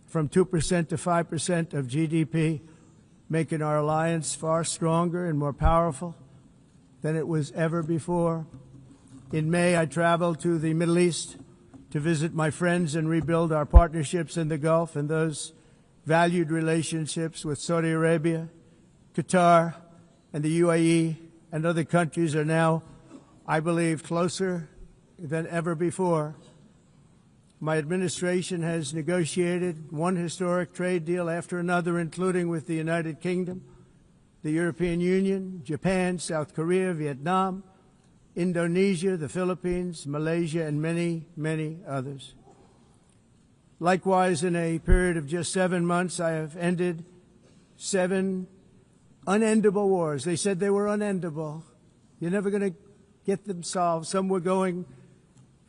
from 2% to 5% of GDP, making our alliance far stronger and more powerful than it was ever before. In May, I traveled to the Middle East to visit my friends and rebuild our partnerships in the Gulf and those valued relationships with Saudi Arabia, Qatar, and the UAE, and other countries are now, I believe, closer than ever before. My administration has negotiated one historic trade deal after another, including with the United Kingdom, the European Union, Japan, South Korea, Vietnam, Indonesia, the Philippines, Malaysia, and many, many others. Likewise, in a period of just 7 months, I have ended 7 unendable wars. They said they were unendable. You're never going to get them solved. Some were going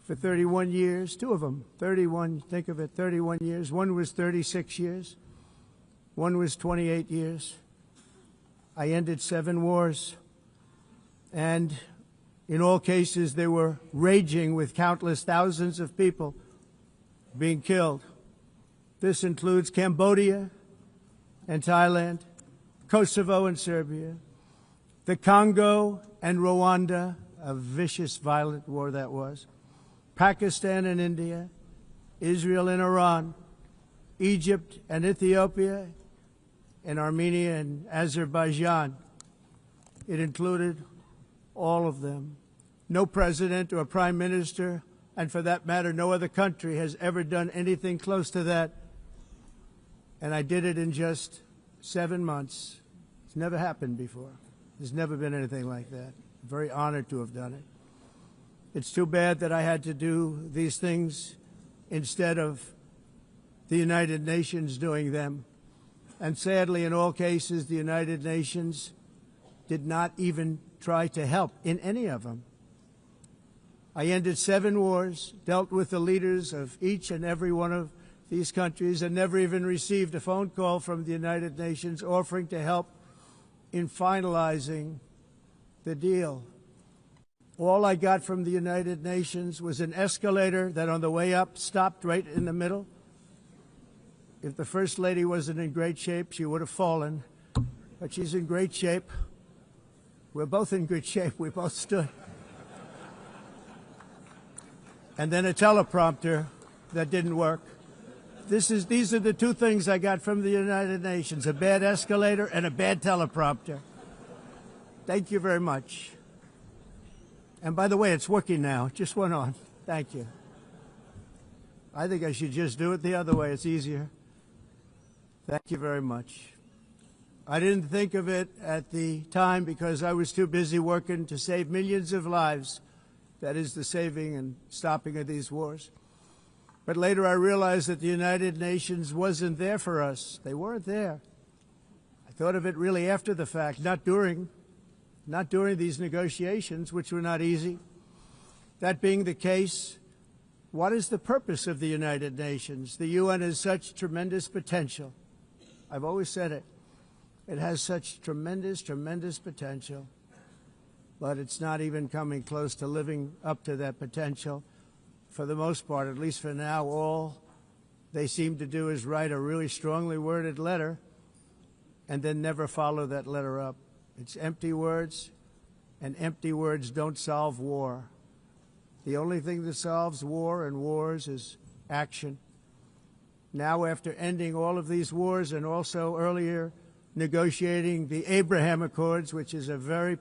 for 31 years, 2 of them, 31, think of it, 31 years. One was 36 years. One was 28 years. I ended 7 wars. And in all cases, they were raging with countless thousands of people being killed. This includes Cambodia and Thailand, Kosovo and Serbia, the Congo and Rwanda, a vicious, violent war that was, Pakistan and India, Israel and Iran, Egypt and Ethiopia, and Armenia and Azerbaijan. It included all of them. No president or prime minister, and for that matter, no other country has ever done anything close to that. And I did it in just 7 months. It's never happened before. There's never been anything like that. I'm very honored to have done it. It's too bad that I had to do these things instead of the United Nations doing them. And sadly, in all cases, the United Nations did not even try to help in any of them. I ended 7 wars, dealt with the leaders of each and every one of these countries, and never even received a phone call from the United Nations offering to help in finalizing the deal. All I got from the United Nations was an escalator that on the way up stopped right in the middle. If the First Lady wasn't in great shape, she would have fallen, but she's in great shape. We're both in good shape. We both stood. And then a teleprompter that didn't work. These are the two things I got from the United Nations, a bad escalator and a bad teleprompter. Thank you very much. And by the way, it's working now. It just went on. Thank you. I think I should just do it the other way. It's easier. Thank you very much. I didn't think of it at the time because I was too busy working to save millions of lives. That is the saving and stopping of these wars. But later I realized that the United Nations wasn't there for us. They weren't there. I thought of it really after the fact, not during these negotiations, which were not easy. That being the case, what is the purpose of the United Nations? The UN has such tremendous potential. I've always said it. It has such tremendous, tremendous potential, but it's not even coming close to living up to that potential. For the most part, at least for now, all they seem to do is write a really strongly worded letter and then never follow that letter up. It's empty words, and empty words don't solve war. The only thing that solves war and wars is action. Now, after ending all of these wars and also earlier negotiating the Abraham Accords, which is a very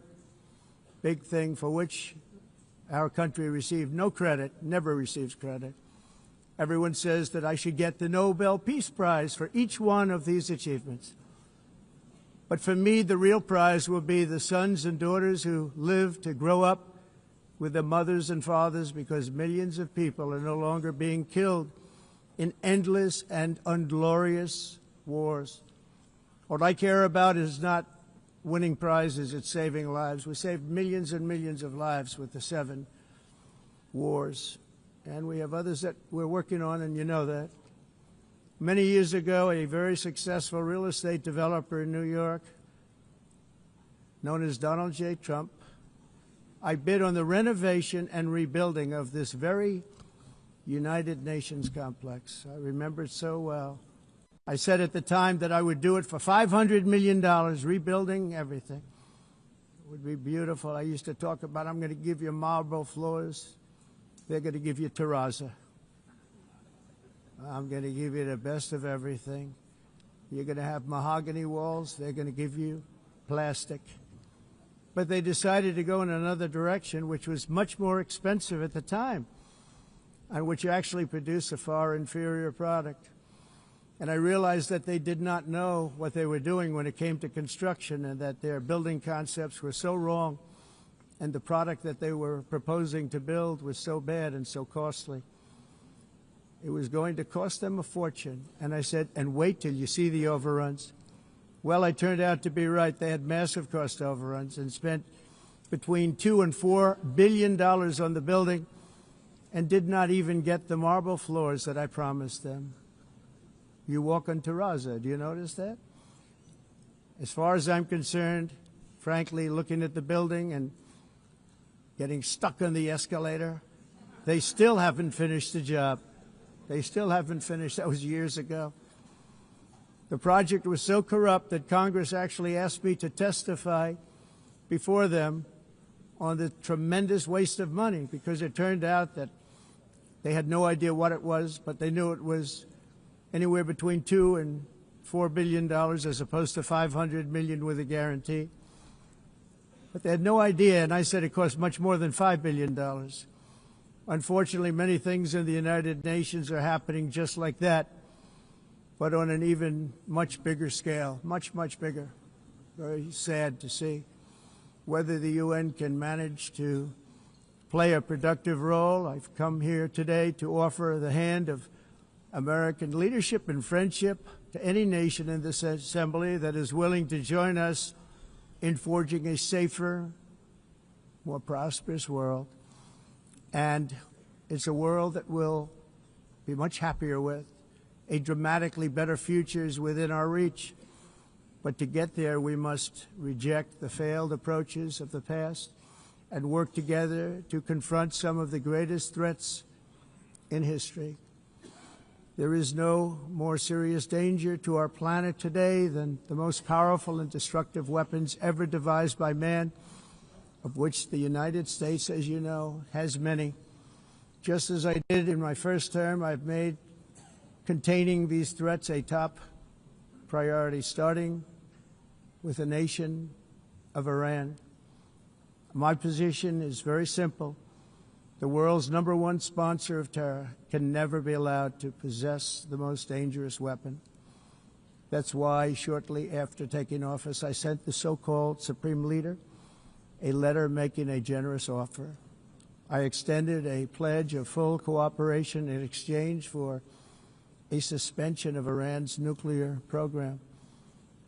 big thing for which our country received no credit, never receives credit. Everyone says that I should get the Nobel Peace Prize for each one of these achievements. But for me, the real prize will be the sons and daughters who live to grow up with their mothers and fathers, because millions of people are no longer being killed in endless and unglorious wars. What I care about is not winning prizes, it's saving lives. We saved millions and millions of lives with the 7 wars. And we have others that we're working on, and you know that. Many years ago, a very successful real estate developer in New York, known as Donald J. Trump, I bid on the renovation and rebuilding of this very United Nations complex. I remember it so well. I said at the time that I would do it for $500 million, rebuilding everything. It would be beautiful. I used to talk about, I'm going to give you marble floors. They're going to give you terrazzo. I'm going to give you the best of everything. You're going to have mahogany walls. They're going to give you plastic. But they decided to go in another direction, which was much more expensive at the time, and which actually produced a far inferior product. And I realized that they did not know what they were doing when it came to construction, and that their building concepts were so wrong, and the product that they were proposing to build was so bad and so costly. It was going to cost them a fortune. And I said, and wait till you see the overruns. Well, I turned out to be right. They had massive cost overruns and spent between $2 and $4 billion on the building and did not even get the marble floors that I promised them. You walk on terrazzo. Do you notice that? As far as I'm concerned, frankly, looking at the building and getting stuck on the escalator, they still haven't finished the job. They still haven't finished. That was years ago. The project was so corrupt that Congress actually asked me to testify before them on the tremendous waste of money, because it turned out that they had no idea what it was, but they knew it was anywhere between $2 and $4 billion as opposed to $500 million with a guarantee. But they had no idea, and I said it cost much more than $5 billion. Unfortunately, many things in the United Nations are happening just like that, but on an even much bigger scale, much, much bigger. Very sad to see. Whether the UN can manage to play a productive role, I've come here today to offer the hand of American leadership and friendship to any nation in this assembly that is willing to join us in forging a safer, more prosperous world. And it's a world that we'll be much happier with. A dramatically better future is within our reach. But to get there, we must reject the failed approaches of the past and work together to confront some of the greatest threats in history. There is no more serious danger to our planet today than the most powerful and destructive weapons ever devised by man, of which the United States, as you know, has many. Just as I did in my first term, I've made containing these threats a top priority, starting with the nation of Iran. My position is very simple. The world's #1 sponsor of terror can never be allowed to possess the most dangerous weapon. That's why, shortly after taking office, I sent the so-called Supreme Leader a letter making a generous offer. I extended a pledge of full cooperation in exchange for a suspension of Iran's nuclear program.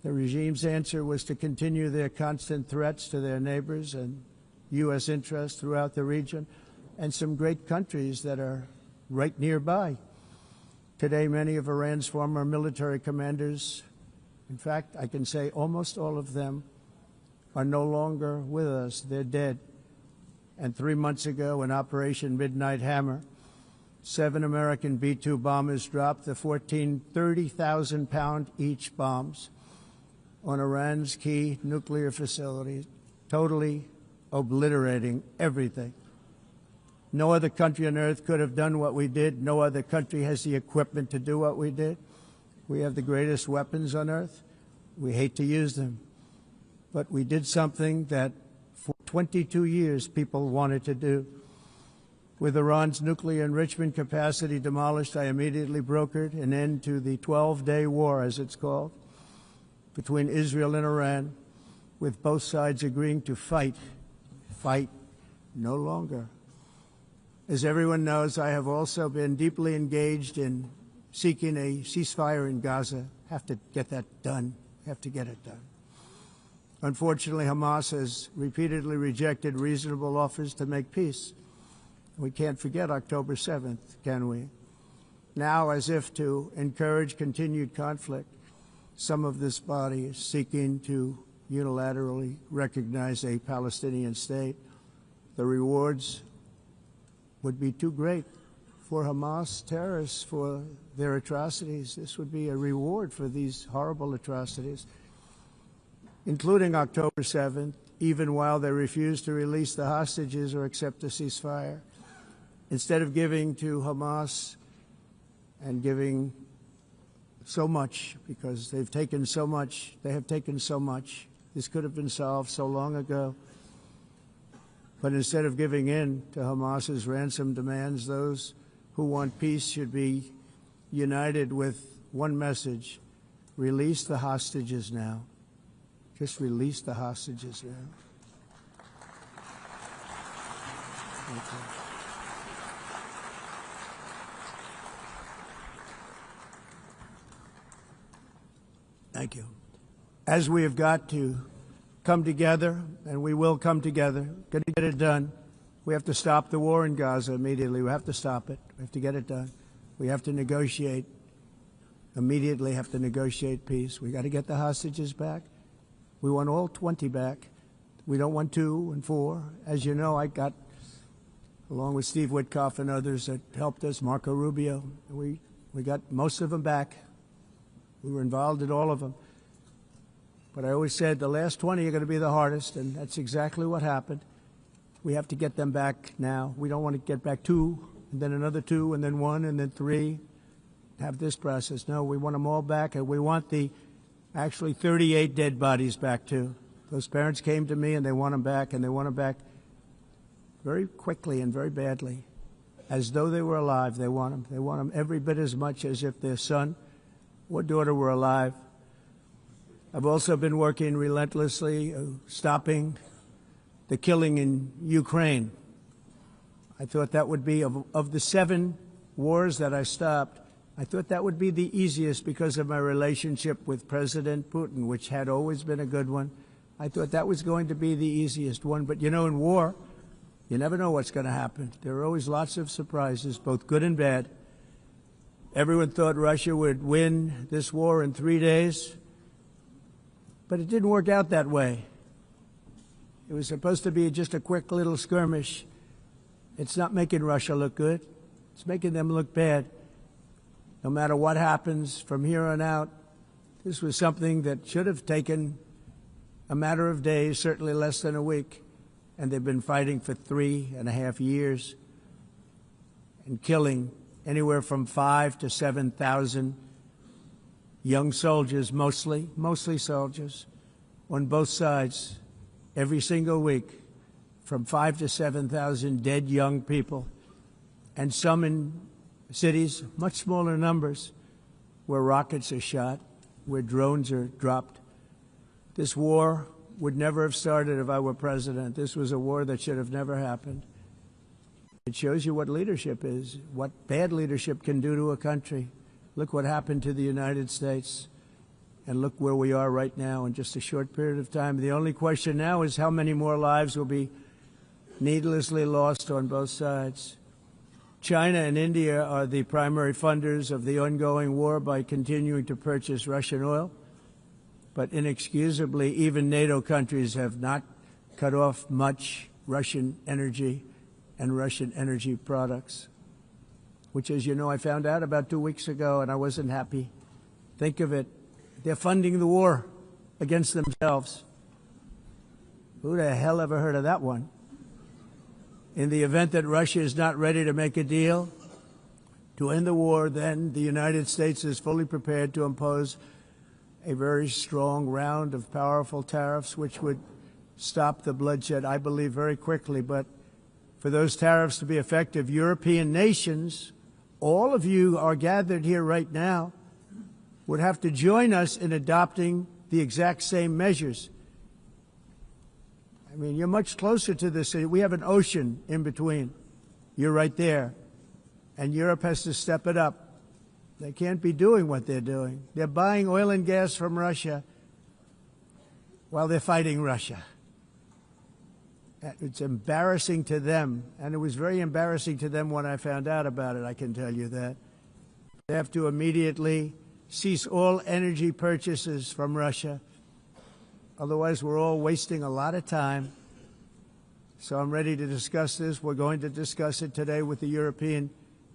The regime's answer was to continue their constant threats to their neighbors and U.S. interests throughout the region and some great countries that are right nearby. Today, many of Iran's former military commanders, in fact, I can say almost all of them, are no longer with us. They're dead. And 3 months ago, in Operation Midnight Hammer, 7 American B-2 bombers dropped the 14 30,000-pound each bombs on Iran's key nuclear facilities, totally obliterating everything. No other country on earth could have done what we did. No other country has the equipment to do what we did. We have the greatest weapons on earth. We hate to use them. But we did something that for 22 years people wanted to do. With Iran's nuclear enrichment capacity demolished, I immediately brokered an end to the 12-day war, as it's called, between Israel and Iran, with both sides agreeing to fight no longer. As everyone knows, I have also been deeply engaged in seeking a ceasefire in Gaza. Have to get that done. Have to get it done. Unfortunately, Hamas has repeatedly rejected reasonable offers to make peace. We can't forget October 7th, can we? Now, as if to encourage continued conflict, some of this body is seeking to unilaterally recognize a Palestinian state. The rewards would be too great for Hamas terrorists for their atrocities. This would be a reward for these horrible atrocities, including October 7th, even while they refuse to release the hostages or accept a ceasefire. Instead of giving to Hamas and giving so much, because they've taken so much, they have taken so much. This could have been solved so long ago. But instead of giving in to Hamas's ransom demands, those who want peace should be united with one message: release the hostages now. Just release the hostages now. Thank you. Thank you. As we have got to come together, and we will come together, going to get it done. We have to stop the war in Gaza immediately. We have to stop it. We have to get it done. We have to negotiate, immediately have to negotiate peace. We got to get the hostages back. We want all 20 back. We don't want 2 and 4. As you know, I got, along with Steve Witkoff and others that helped us, Marco Rubio, we got most of them back. We were involved in all of them. But I always said the last 20 are going to be the hardest, and that's exactly what happened. We have to get them back now. We don't want to get back 2, and then another 2, and then 1, and then 3, have this process. No, we want them all back, and we want the actually 38 dead bodies back, too. Those parents came to me, and they want them back, and they want them back very quickly and very badly. As though they were alive, they want them. They want them every bit as much as if their son or daughter were alive. I've also been working relentlessly, stopping the killing in Ukraine. I thought that would be, of the 7 wars that I stopped, I thought that would be the easiest because of my relationship with President Putin, which had always been a good one. I thought that was going to be the easiest one. But, you know, in war, you never know what's going to happen. There are always lots of surprises, both good and bad. Everyone thought Russia would win this war in 3 days, but it didn't work out that way. It was supposed to be just a quick little skirmish. It's not making Russia look good. It's making them look bad. No matter what happens from here on out, this was something that should have taken a matter of days, certainly less than a week, and they've been fighting for 3.5 years and killing anywhere from 5,000 to 7,000 young soldiers, mostly soldiers, on both sides, every single week, from 5,000 to 7,000 dead young people, and some in cities, much smaller numbers, where rockets are shot, where drones are dropped. This war would never have started if I were president. This was a war that should have never happened. It shows you what leadership is, what bad leadership can do to a country. Look what happened to the United States, and look where we are right now in just a short period of time. The only question now is how many more lives will be needlessly lost on both sides. China and India are the primary funders of the ongoing war by continuing to purchase Russian oil. But inexcusably, even NATO countries have not cut off much Russian energy and Russian energy products, which, as you know, I found out about 2 weeks ago, and I wasn't happy. Think of it. They're funding the war against themselves. Who the hell ever heard of that one? In the event that Russia is not ready to make a deal to end the war, then the United States is fully prepared to impose a very strong round of powerful tariffs, which would stop the bloodshed, I believe, very quickly. But for those tariffs to be effective, European nations, all of you are gathered here right now, would have to join us in adopting the exact same measures. I mean, you're much closer to this. We have an ocean in between. You're right there. And Europe has to step it up. They can't be doing what they're doing. They're buying oil and gas from Russia while they're fighting Russia. It's embarrassing to them, and it was very embarrassing to them when I found out about it, I can tell you that. They have to immediately cease all energy purchases from Russia. Otherwise, we're all wasting a lot of time. So I'm ready to discuss this. We're going to discuss it today with the European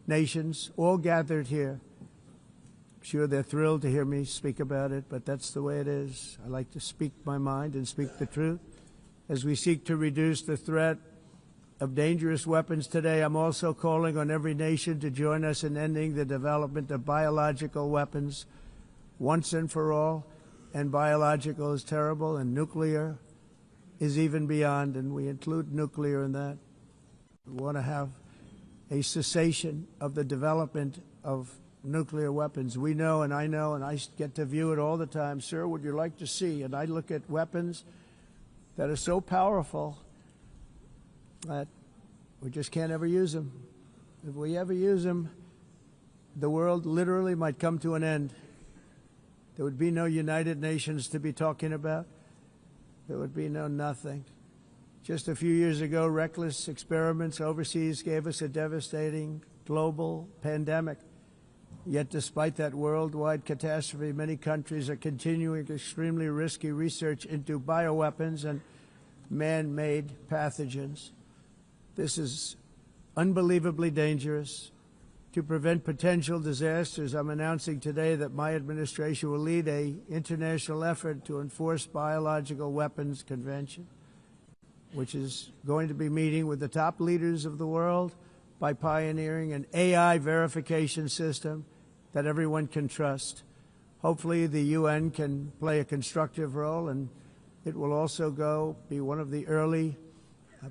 nations, all gathered here. I'm sure they're thrilled to hear me speak about it, but that's the way it is. I like to speak my mind and speak the truth. As we seek to reduce the threat of dangerous weapons today, I'm also calling on every nation to join us in ending the development of biological weapons once and for all. And biological is terrible, and nuclear is even beyond, and we include nuclear in that. We want to have a cessation of the development of nuclear weapons. We know, and I get to view it all the time. Sir, would you like to see? And I look at weapons that are so powerful that we just can't ever use them. If we ever use them, the world literally might come to an end. There would be no United Nations to be talking about. There would be no nothing. Just a few years ago, reckless experiments overseas gave us a devastating global pandemic. Yet despite that worldwide catastrophe, many countries are continuing extremely risky research into bioweapons and man-made pathogens. This is unbelievably dangerous. To prevent potential disasters, I'm announcing today that my administration will lead an international effort to enforce biological weapons convention, which is going to be meeting with the top leaders of the world by pioneering an AI verification system that everyone can trust. Hopefully the UN can play a constructive role, and it will also be one of the early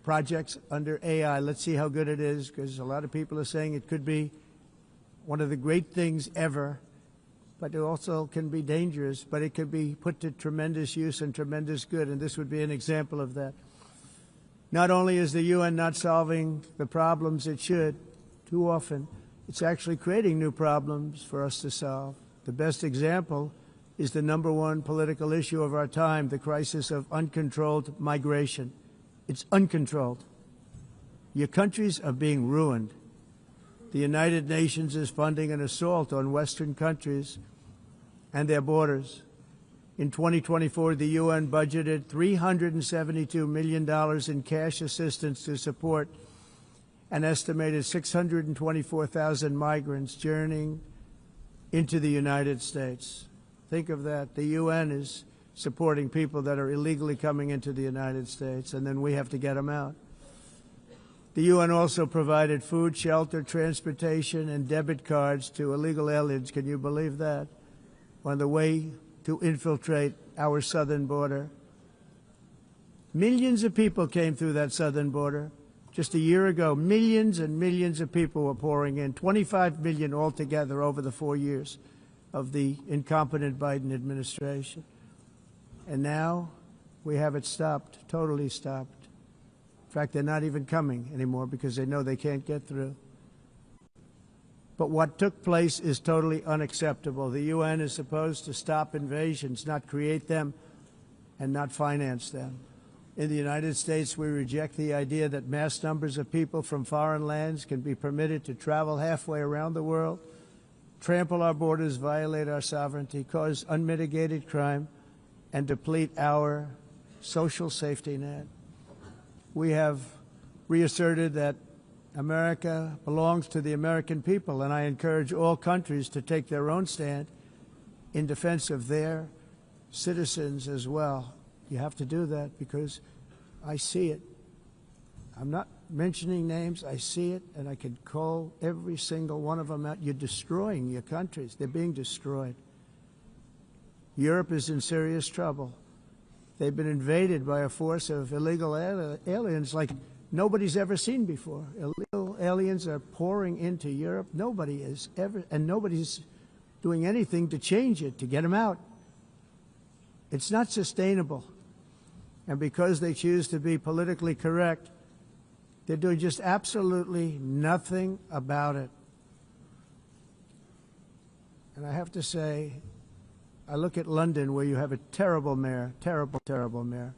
projects under AI. Let's see how good it is, because a lot of people are saying it could be one of the great things ever, but it also can be dangerous, but it could be put to tremendous use and tremendous good, and this would be an example of that. Not only is the UN not solving the problems it should, too often, it's actually creating new problems for us to solve. The best example is the #1 political issue of our time, the crisis of uncontrolled migration. It's uncontrolled. Your countries are being ruined. The United Nations is funding an assault on Western countries and their borders. In 2024, the UN budgeted $372 million in cash assistance to support an estimated 624,000 migrants journeying into the United States. Think of that. The UN is supporting people that are illegally coming into the United States, and then we have to get them out. The UN also provided food, shelter, transportation, and debit cards to illegal aliens. Can you believe that? On the way to infiltrate our southern border. Millions of people came through that southern border. Just a year ago, millions and millions of people were pouring in, 25 million altogether over the 4 years of the incompetent Biden administration. And now we have it stopped, totally stopped. In fact, they're not even coming anymore because they know they can't get through. But what took place is totally unacceptable. The UN is supposed to stop invasions, not create them and not finance them. In the United States, we reject the idea that mass numbers of people from foreign lands can be permitted to travel halfway around the world, trample our borders, violate our sovereignty, cause unmitigated crime, and deplete our social safety net. We have reasserted that America belongs to the American people, and I encourage all countries to take their own stand in defense of their citizens as well. You have to do that because I see it. I'm not mentioning names. I see it, and I can call every single one of them out. You're destroying your countries. They're being destroyed. Europe is in serious trouble. They've been invaded by a force of illegal aliens like nobody's ever seen before. Illegal aliens are pouring into Europe. Nobody is ever, and nobody's doing anything to change it, to get them out. It's not sustainable. And because they choose to be politically correct, they're doing just absolutely nothing about it. And I have to say, I look at London where you have a terrible mayor, terrible, terrible mayor.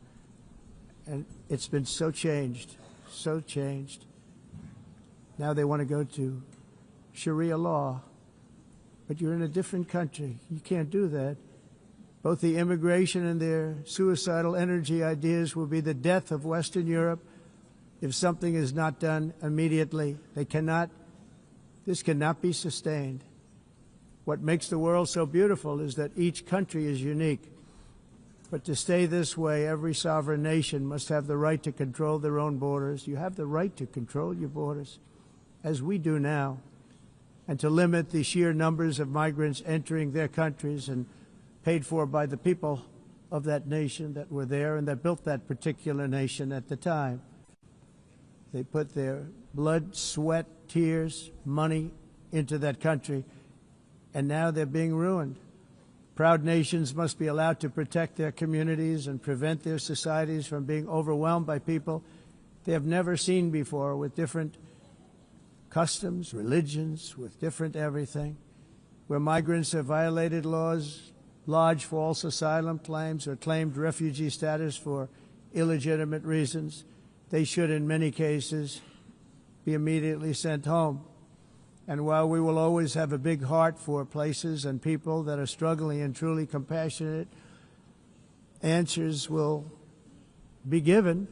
And it's been so changed, so changed. Now they want to go to Sharia law. But you're in a different country. You can't do that. Both the immigration and their suicidal energy ideas will be the death of Western Europe if something is not done immediately. This cannot be sustained. What makes the world so beautiful is that each country is unique. But to stay this way, every sovereign nation must have the right to control their own borders. You have the right to control your borders, as we do now, and to limit the sheer numbers of migrants entering their countries and paid for by the people of that nation that were there and that built that particular nation at the time. They put their blood, sweat, tears, money into that country, and now they're being ruined. Proud nations must be allowed to protect their communities and prevent their societies from being overwhelmed by people they have never seen before, with different customs, religions, with different everything. Where migrants have violated laws, lodged false asylum claims, or claimed refugee status for illegitimate reasons, they should, in many cases, be immediately sent home. And while we will always have a big heart for places and people that are struggling and truly compassionate, answers will be given.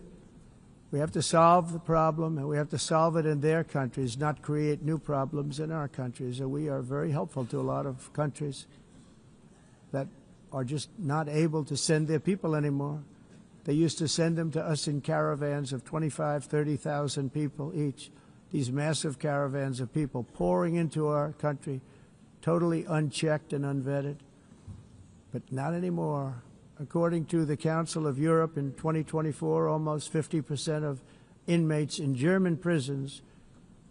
We have to solve the problem, and we have to solve it in their countries, not create new problems in our countries. And we are very helpful to a lot of countries that are just not able to send their people anymore. They used to send them to us in caravans of 25,000, 30,000 people each. These massive caravans of people pouring into our country, totally unchecked and unvetted. But not anymore. According to the Council of Europe, in 2024, almost 50% of inmates in German prisons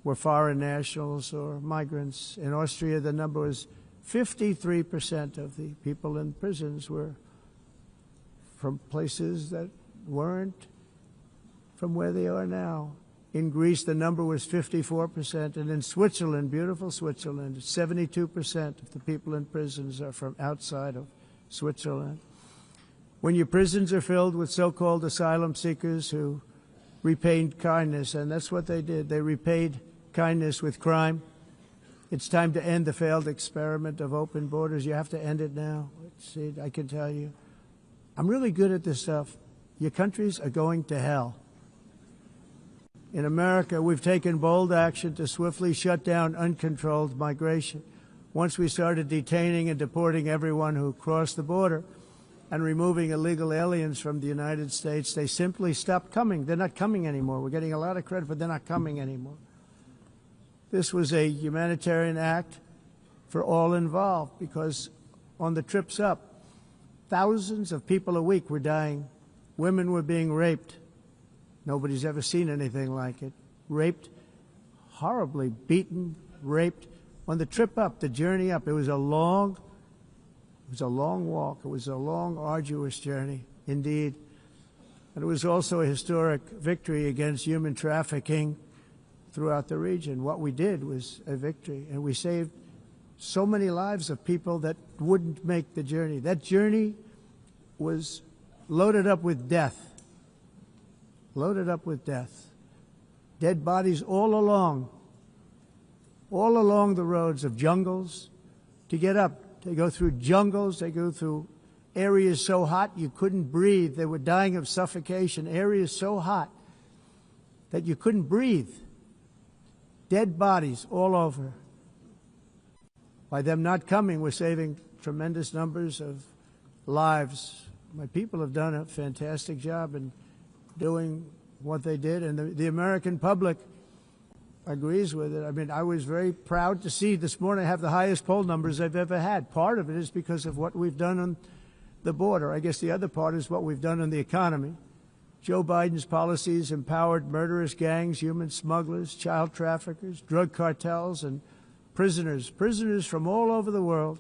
were foreign nationals or migrants. In Austria, the number was 53% of the people in prisons were from places that weren't from where they are now. In Greece, the number was 54%, and in Switzerland, beautiful Switzerland, 72% of the people in prisons are from outside of Switzerland. When your prisons are filled with so-called asylum seekers who repaid kindness, and that's what they did, they repaid kindness with crime. It's time to end the failed experiment of open borders. You have to end it now. See, I can tell you. I'm really good at this stuff. Your countries are going to hell. In America, we've taken bold action to swiftly shut down uncontrolled migration. Once we started detaining and deporting everyone who crossed the border, and removing illegal aliens from the United States, they simply stopped coming. They're not coming anymore. We're getting a lot of credit, but they're not coming anymore. This was a humanitarian act for all involved, because on the trips up, thousands of people a week were dying. Women were being raped. Nobody's ever seen anything like it. Raped, horribly beaten, raped. On the trip up, the journey up, it was a long walk. It was a long, arduous journey, indeed. And it was also a historic victory against human trafficking throughout the region. What we did was a victory, and we saved so many lives of people that wouldn't make the journey. That journey was loaded up with death. Loaded up with death. Dead bodies all along the roads of jungles to get up. They go through jungles, they go through areas so hot you couldn't breathe. They were dying of suffocation, areas so hot that you couldn't breathe. Dead bodies all over. By them not coming, we're saving tremendous numbers of lives. My people have done a fantastic job in doing what they did, and the American public agrees with it. I mean, I was very proud to see this morning I have the highest poll numbers I've ever had. Part of it is because of what we've done on the border. I guess the other part is what we've done on the economy. Joe Biden's policies empowered murderous gangs, human smugglers, child traffickers, drug cartels, and prisoners from all over the world.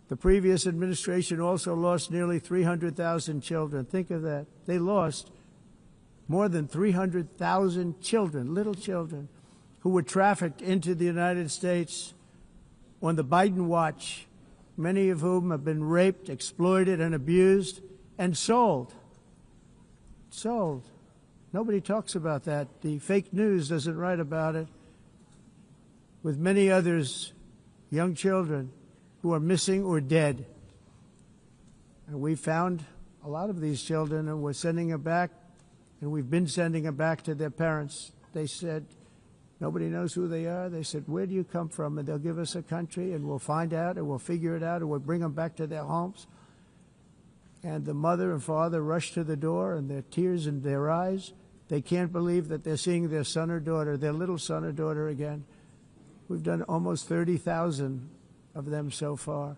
The previous administration also lost nearly 300,000 children. Think of that. They lost more than 300,000 children, little children, who were trafficked into the United States on the Biden watch, many of whom have been raped, exploited, and abused, and sold. Sold. Nobody talks about that. The fake news doesn't write about it. With many others, young children who are missing or dead. And we found a lot of these children, and we're sending them back. And we've been sending them back to their parents. They said, nobody knows who they are. They said, where do you come from? And they'll give us a country, and we'll find out, and we'll figure it out, and we'll bring them back to their homes. And the mother and father rush to the door, and their tears in their eyes. They can't believe that they're seeing their son or daughter, their little son or daughter again. We've done almost 30,000 of them so far.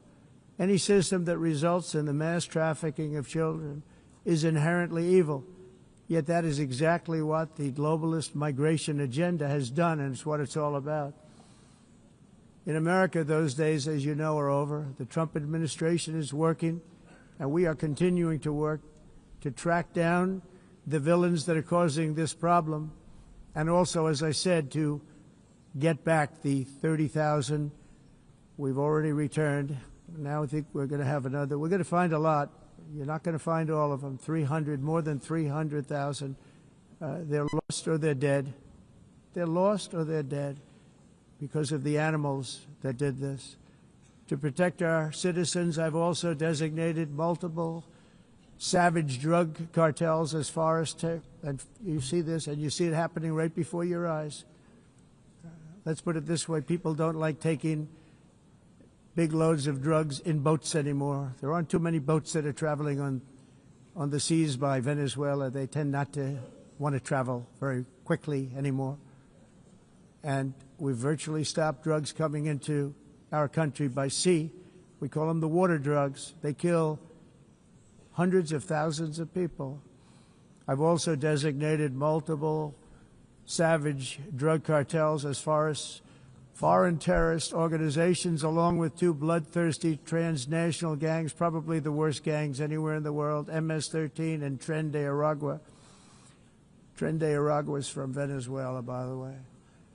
Any system that results in the mass trafficking of children is inherently evil. Yet that is exactly what the globalist migration agenda has done, and it's what it's all about. In America, those days, as you know, are over. The Trump administration is working, and we are continuing to work to track down the villains that are causing this problem, and also, as I said, to get back the 30,000 we've already returned. Now I think we're going to have another. We're going to find a lot. You're not going to find all of them. 300, more than 300,000. They're lost or they're dead. They're lost or they're dead because of the animals that did this. To protect our citizens, I've also designated multiple savage drug cartels as far as and you see this, and you see it happening right before your eyes. Let's put it this way. People don't like taking big loads of drugs in boats anymore. There aren't too many boats that are traveling on the seas by Venezuela. They tend not to want to travel very quickly anymore. And we've virtually stopped drugs coming into our country by sea. We call them the water drugs. They kill hundreds of thousands of people. I've also designated multiple savage drug cartels as far as foreign terrorist organizations, along with two bloodthirsty transnational gangs, probably the worst gangs anywhere in the world, MS-13 and Tren de Aragua. Tren de Aragua is from Venezuela, by the way.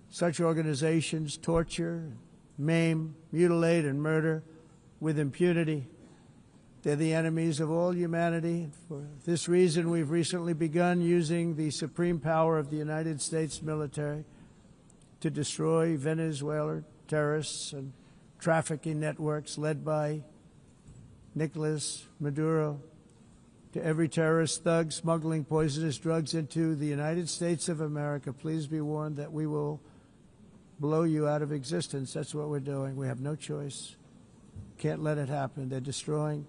Such organizations torture, maim, mutilate, and murder with impunity. They're the enemies of all humanity. For this reason, we've recently begun using the supreme power of the United States military to destroy Venezuelan terrorists and trafficking networks led by Nicolas Maduro, to every terrorist thug smuggling poisonous drugs into the United States of America. Please be warned that we will blow you out of existence. That's what we're doing. We have no choice. Can't let it happen. They're destroying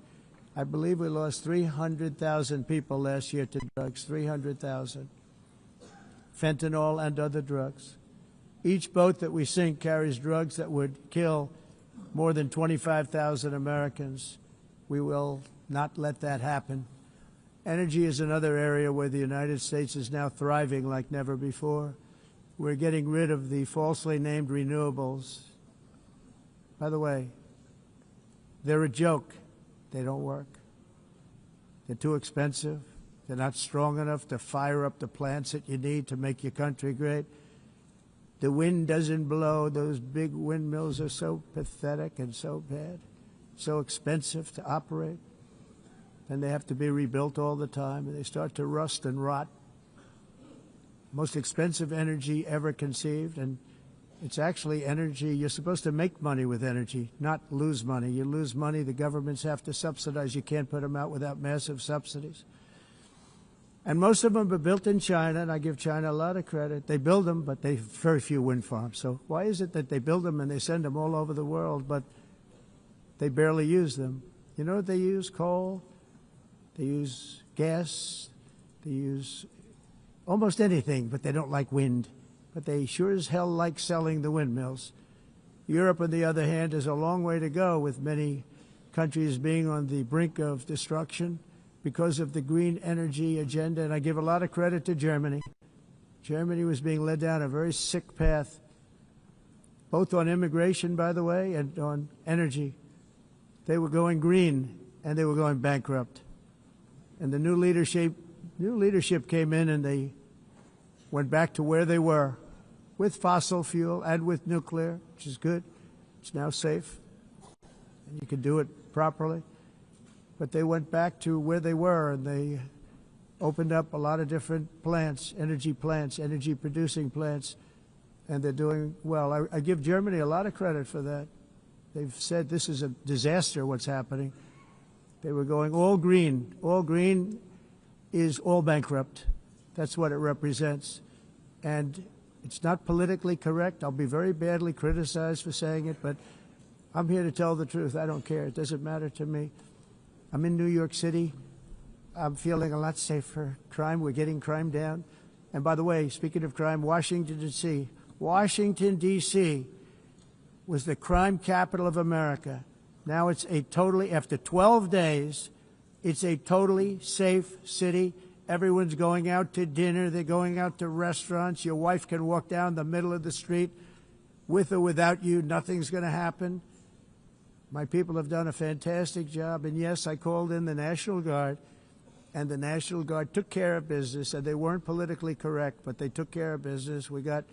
I believe we lost 300,000 people last year to drugs, 300,000. Fentanyl and other drugs. Each boat that we sink carries drugs that would kill more than 25,000 Americans. We will not let that happen. Energy is another area where the United States is now thriving like never before. We're getting rid of the falsely named renewables. By the way, they're a joke. They don't work. They're too expensive. They're not strong enough to fire up the plants that you need to make your country great. The wind doesn't blow. Those big windmills are so pathetic and so bad, so expensive to operate. And they have to be rebuilt all the time, and they start to rust and rot. Most expensive energy ever conceived, and it's actually energy. You're supposed to make money with energy, not lose money. You lose money, the governments have to subsidize. You can't put them out without massive subsidies. And most of them are built in China, and I give China a lot of credit. They build them, but they have very few wind farms. So why is it that they build them and they send them all over the world, but they barely use them? You know what they use? Coal. They use gas. They use almost anything, but they don't like wind. But they sure as hell like selling the windmills. Europe, on the other hand, has a long way to go, with many countries being on the brink of destruction because of the green energy agenda. And I give a lot of credit to Germany. Germany was being led down a very sick path, both on immigration, by the way, and on energy. They were going green, and they were going bankrupt. And the new leadership came in, and they went back to where they were, with fossil fuel and with nuclear, which is good. It's now safe, and you can do it properly. But they went back to where they were, and they opened up a lot of different plants, energy-producing plants, and they're doing well. I give Germany a lot of credit for that. They've said this is a disaster, what's happening. They were going all green. All green is all bankrupt. That's what it represents. And it's not politically correct. I'll be very badly criticized for saying it, but I'm here to tell the truth. I don't care. It doesn't matter to me. I'm in New York City. I'm feeling a lot safer. Crime, we're getting crime down. And by the way, speaking of crime, Washington, D.C. Washington, D.C. was the crime capital of America. Now it's a totally, after 12 days, it's a totally safe city. Everyone's going out to dinner. They're going out to restaurants. Your wife can walk down the middle of the street with or without you. Nothing's going to happen. My people have done a fantastic job. And yes, I called in the National Guard, and the National Guard took care of business, and they weren't politically correct, but they took care of business. We got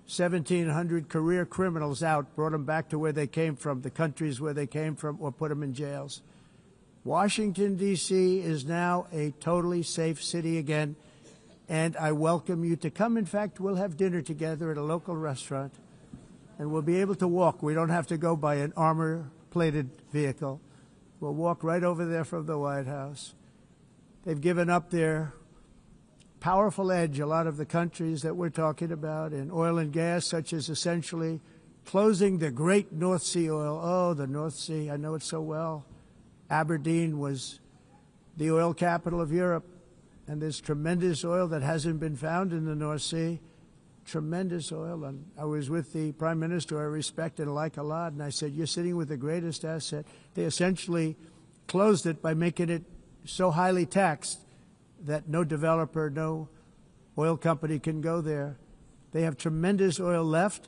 1,700 career criminals out, brought them back to where they came from, the countries where they came from, or put them in jails. Washington, D.C. is now a totally safe city again, and I welcome you to come. In fact, we'll have dinner together at a local restaurant, and we'll be able to walk. We don't have to go by an armor-plated vehicle. We'll walk right over there from the White House. They've given up their powerful edge, a lot of the countries that we're talking about, in oil and gas, such as essentially closing the great North Sea oil. Oh, the North Sea, I know it so well. Aberdeen was the oil capital of Europe, and there's tremendous oil that hasn't been found in the North Sea, tremendous oil. And I was with the Prime Minister I respect and like a lot, and I said, you're sitting with the greatest asset. They essentially closed it by making it so highly taxed that no developer, no oil company can go there. They have tremendous oil left,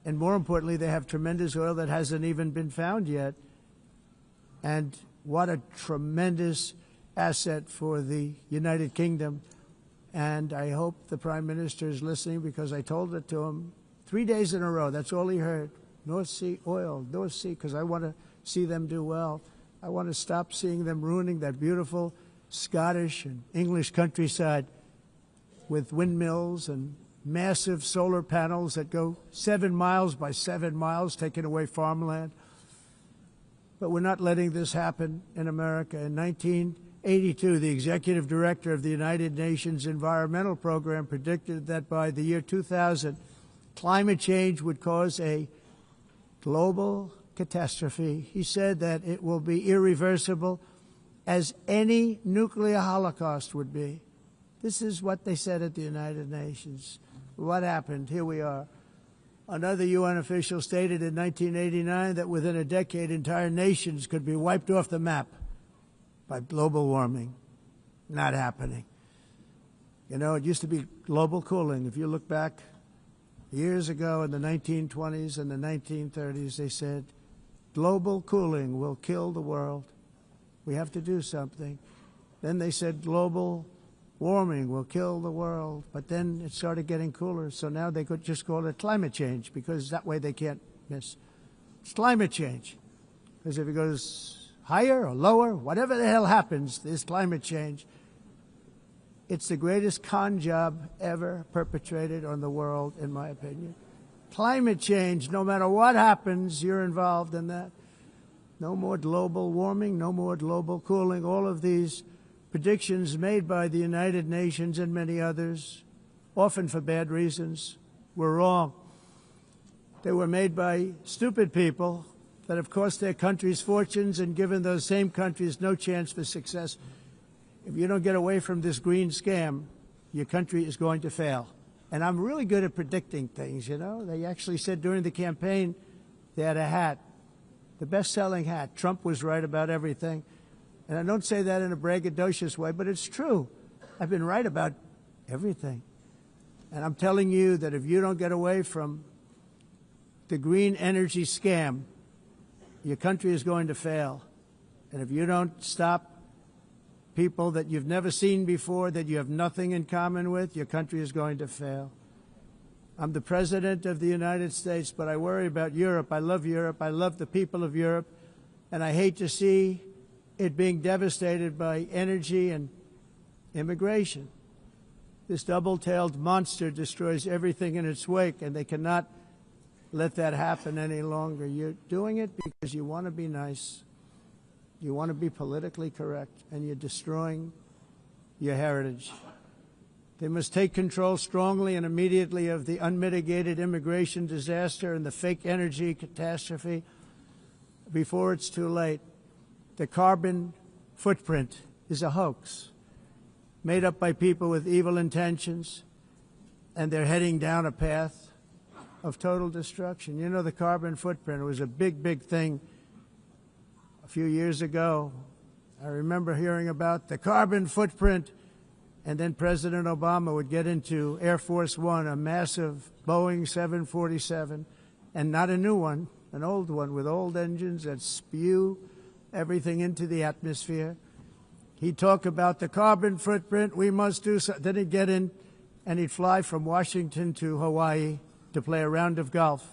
and more importantly, they have tremendous oil that hasn't even been found yet. And what a tremendous asset for the United Kingdom. And I hope the Prime Minister is listening, because I told it to him 3 days in a row. That's all he heard. North Sea oil, North Sea, because I want to see them do well. I want to stop seeing them ruining that beautiful Scottish and English countryside with windmills and massive solar panels that go 7 miles by 7 miles, taking away farmland. But we're not letting this happen in America. In 1982, the executive director of the United Nations Environmental Program predicted that by the year 2000, climate change would cause a global catastrophe. He said that it will be irreversible. as any nuclear holocaust would be. This is what they said at the United Nations. What happened? Here we are. Another UN official stated in 1989 that within a decade, entire nations could be wiped off the map by global warming. Not happening. You know, it used to be global cooling. If you look back years ago in the 1920s and the 1930s, they said, global cooling will kill the world. We have to do something. Then they said global warming will kill the world. But then it started getting cooler, so now they could just call it climate change, because that way they can't miss. It's climate change. Because if it goes higher or lower, whatever the hell happens, there's climate change. It's the greatest con job ever perpetrated on the world, in my opinion. Climate change, no matter what happens, you're involved in that. No more global warming, no more global cooling. All of these predictions made by the United Nations and many others, often for bad reasons, were wrong. They were made by stupid people that have cost their countries fortunes and given those same countries no chance for success. If you don't get away from this green scam, your country is going to fail. And I'm really good at predicting things, you know. They actually said during the campaign they had a hat, the best-selling hat. Trump was right about everything. And I don't say that in a braggadocious way, but it's true. I've been right about everything. And I'm telling you that if you don't get away from the green energy scam, your country is going to fail. And if you don't stop people that you've never seen before, that you have nothing in common with, your country is going to fail. I'm the President of the United States, but I worry about Europe. I love Europe. I love the people of Europe. And I hate to see it being devastated by energy and immigration. This double-tailed monster destroys everything in its wake, and they cannot let that happen any longer. You're doing it because you want to be nice. You want to be politically correct, and you're destroying your heritage. They must take control strongly and immediately of the unmitigated immigration disaster and the fake energy catastrophe before it's too late. The carbon footprint is a hoax made up by people with evil intentions, and they're heading down a path of total destruction. You know, the carbon footprint, it was a big, big thing a few years ago. I remember hearing about the carbon footprint, and then President Obama would get into Air Force One, a massive Boeing 747, and not a new one, an old one with old engines that spew everything into the atmosphere. He'd talk about the carbon footprint, we must do so. Then he'd get in and he'd fly from Washington to Hawaii to play a round of golf.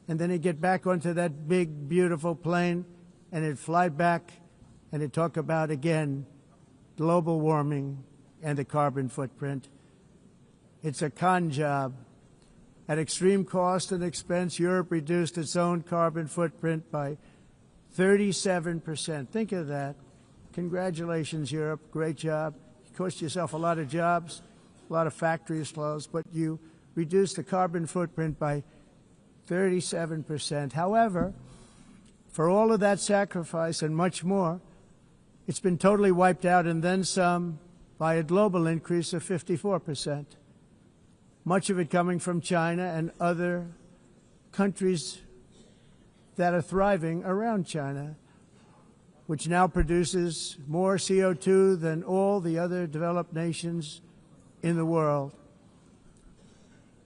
And then he'd get back onto that big, beautiful plane and he'd fly back and he'd talk about, again, global warming and the carbon footprint. It's a con job. At extreme cost and expense, Europe reduced its own carbon footprint by 37%. Think of that. Congratulations, Europe. Great job. You cost yourself a lot of jobs, a lot of factories closed, but you reduced the carbon footprint by 37%. However, for all of that sacrifice and much more, it's been totally wiped out and then some by a global increase of 54%. Much of it coming from China and other countries that are thriving around China, which now produces more CO2 than all the other developed nations in the world.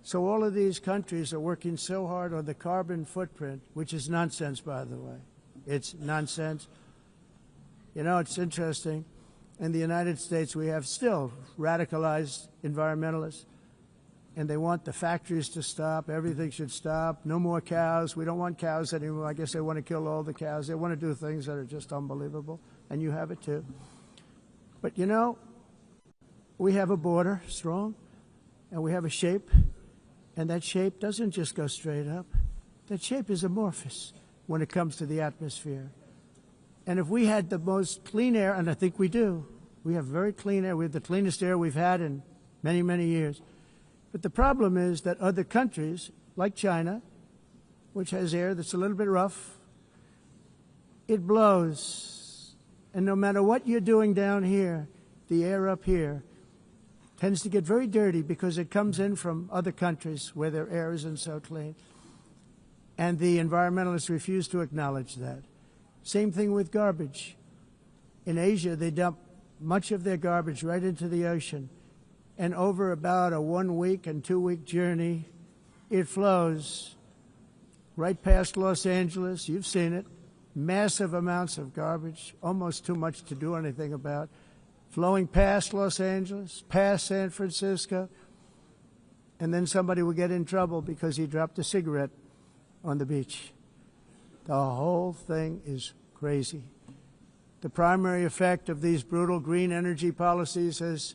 So all of these countries are working so hard on the carbon footprint, which is nonsense, by the way. It's nonsense. You know, it's interesting. In the United States, we have still radicalized environmentalists, and they want the factories to stop. Everything should stop. No more cows. We don't want cows anymore. I guess they want to kill all the cows. They want to do things that are just unbelievable, and you have it too. But, you know, we have a border, strong, and we have a shape, and that shape doesn't just go straight up. That shape is amorphous when it comes to the atmosphere. And if we had the most clean air, and I think we do, we have very clean air. We have the cleanest air we've had in many, many years. But the problem is that other countries, like China, which has air that's a little bit rough, it blows And no matter what you're doing down here, the air up here tends to get very dirty because it comes in from other countries where their air isn't so clean. And the environmentalists refuse to acknowledge that. Same thing with garbage. In Asia, they dump much of their garbage right into the ocean. And over about a 1 week and 2 week journey, it flows right past Los Angeles. You've seen it. Massive amounts of garbage, almost too much to do anything about, flowing past Los Angeles, past San Francisco, and then somebody will get in trouble because he dropped a cigarette on the beach. The whole thing is crazy. The primary effect of these brutal green energy policies has